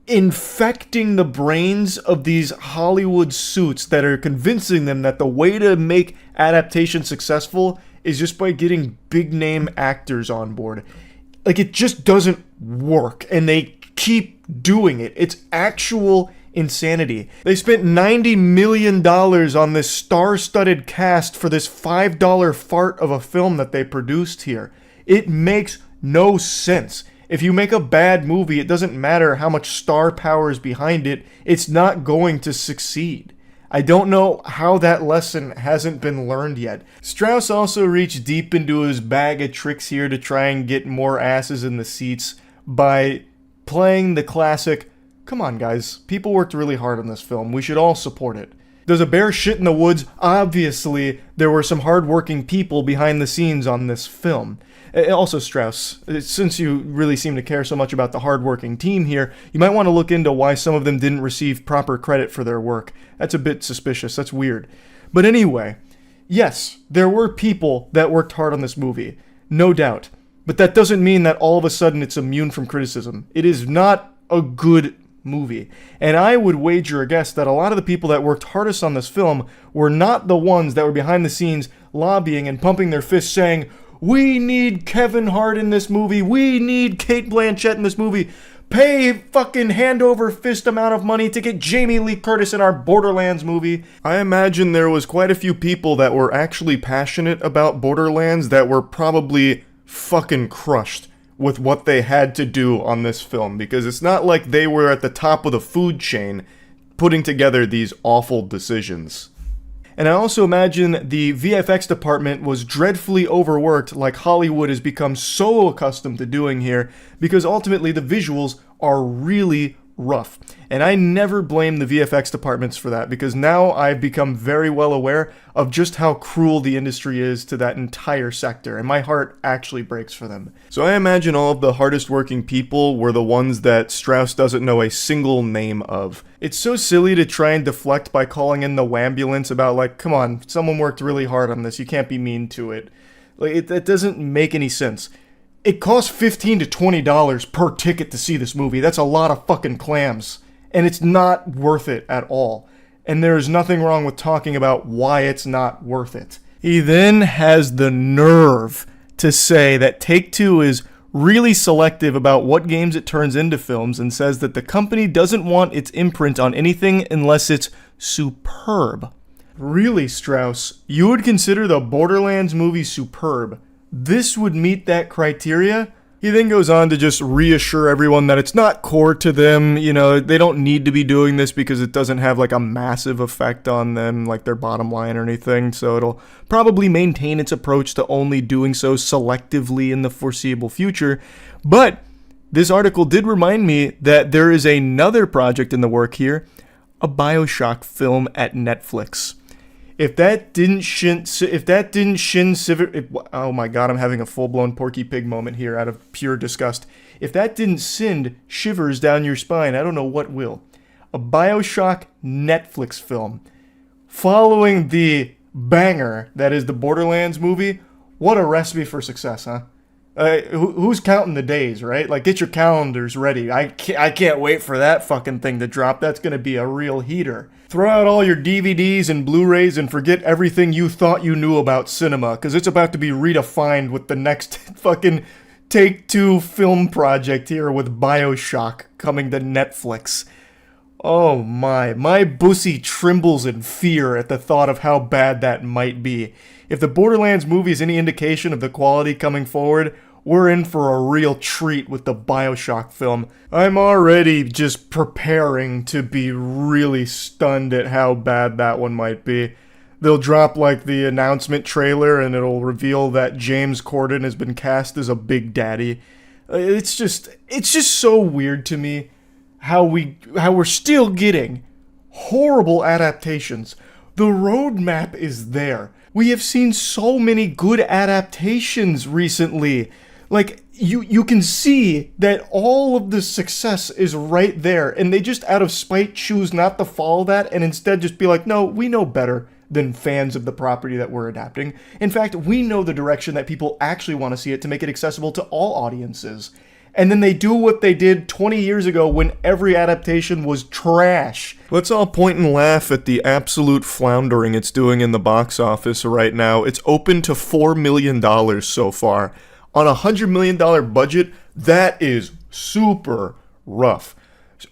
infecting the brains of these Hollywood suits that are convincing them that the way to make adaptation successful is just by getting big name actors on board. It just doesn't work, and they keep doing it. It's actual insanity. They spent $90 million on this star-studded cast for this $5 fart of a film that they produced here. It makes no sense. If you make a bad movie, it doesn't matter how much star power is behind it, it's not going to succeed. I don't know how that lesson hasn't been learned yet. Strauss also reached deep into his bag of tricks here to try and get more asses in the seats by playing the classic, come on guys, people worked really hard on this film, we should all support it. Does a bear shit in the woods? Obviously, there were some hardworking people behind the scenes on this film. Also, Strauss, since you really seem to care so much about the hardworking team here, you might want to look into why some of them didn't receive proper credit for their work. That's a bit suspicious, that's weird. But anyway, yes, there were people that worked hard on this movie, no doubt. But that doesn't mean that all of a sudden it's immune from criticism. It is not a good movie. And I would wager a guess that a lot of the people that worked hardest on this film were not the ones that were behind the scenes lobbying and pumping their fists saying, we need Kevin Hart in this movie, we need Cate Blanchett in this movie, pay fucking hand over fist amount of money to get Jamie Lee Curtis in our Borderlands movie. I imagine there was quite a few people that were actually passionate about Borderlands that were probably fucking crushed with what they had to do on this film, because it's not like they were at the top of the food chain putting together these awful decisions. And I also imagine the VFX department was dreadfully overworked, like Hollywood has become so accustomed to doing here, because ultimately the visuals are really rough. And I never blame the VFX departments for that, because now I've become very well aware of just how cruel the industry is to that entire sector, and my heart actually breaks for them. So I imagine all of the hardest working people were the ones that Strauss doesn't know a single name of. It's so silly to try and deflect by calling in the wambulance about like, come on, someone worked really hard on this, you can't be mean to it. Like, that doesn't make any sense. It costs $15 to $20 per ticket to see this movie. That's a lot of fucking clams. And it's not worth it at all. And there's nothing wrong with talking about why it's not worth it. He then has the nerve to say that Take-Two is really selective about what games it turns into films and says that the company doesn't want its imprint on anything unless it's superb. Really, Strauss? You would consider the Borderlands movie superb? This would meet that criteria? He then goes on to just reassure everyone that it's not core to them, you know, they don't need to be doing this because it doesn't have like a massive effect on them, like their bottom line or anything, so it'll probably maintain its approach to only doing so selectively in the foreseeable future. But this article did remind me that there is another project in the work here, a BioShock film at Netflix. If that didn't oh my god, I'm having a full-blown Porky Pig moment here out of pure disgust. If that didn't send shivers down your spine, I don't know what will. A BioShock Netflix film. Following the banger that is the Borderlands movie, what a recipe for success, huh? Who's counting the days, right? Like, get your calendars ready. I can't wait for that fucking thing to drop. That's gonna be a real heater. Throw out all your DVDs and Blu-rays and forget everything you thought you knew about cinema, because it's about to be redefined with the next fucking Take-Two film project here with BioShock coming to Netflix. Oh my bussy trembles in fear at the thought of how bad that might be. If the Borderlands movie is any indication of the quality coming forward, we're in for a real treat with the BioShock film. I'm already just preparing to be really stunned at how bad that one might be. They'll drop like the announcement trailer and it'll reveal that James Corden has been cast as a Big Daddy. It's just so weird to me how we're still getting horrible adaptations. The roadmap is there. We have seen so many good adaptations recently. Like, you can see that all of the success is right there, and they just out of spite choose not to follow that and instead just be like, no, we know better than fans of the property that we're adapting. In fact, we know the direction that people actually want to see it to make it accessible to all audiences. And then they do what they did 20 years ago when every adaptation was trash. Let's all point and laugh at the absolute floundering it's doing in the box office right now. It's open to $4 million so far. On a $100 million budget, that is super rough.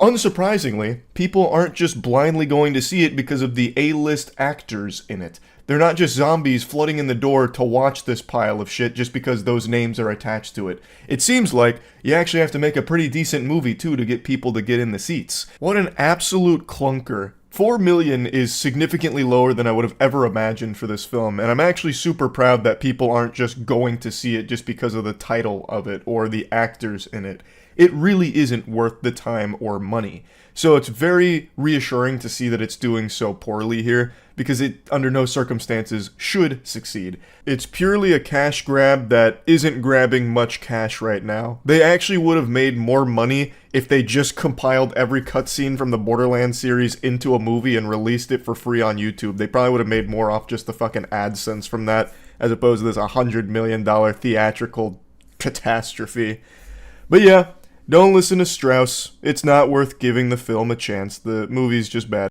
Unsurprisingly, people aren't just blindly going to see it because of the A-list actors in it. They're not just zombies flooding in the door to watch this pile of shit just because those names are attached to it. It seems like you actually have to make a pretty decent movie too to get people to get in the seats. What an absolute clunker. 4 million is significantly lower than I would have ever imagined for this film, and I'm actually super proud that people aren't just going to see it just because of the title of it or the actors in it. It really isn't worth the time or money. So it's very reassuring to see that it's doing so poorly here, because it, under no circumstances, should succeed. It's purely a cash grab that isn't grabbing much cash right now. They actually would have made more money if they just compiled every cutscene from the Borderlands series into a movie and released it for free on YouTube. They probably would have made more off just the fucking AdSense from that, as opposed to this $100 million theatrical catastrophe. But yeah, don't listen to Strauss. It's not worth giving the film a chance. The movie's just bad.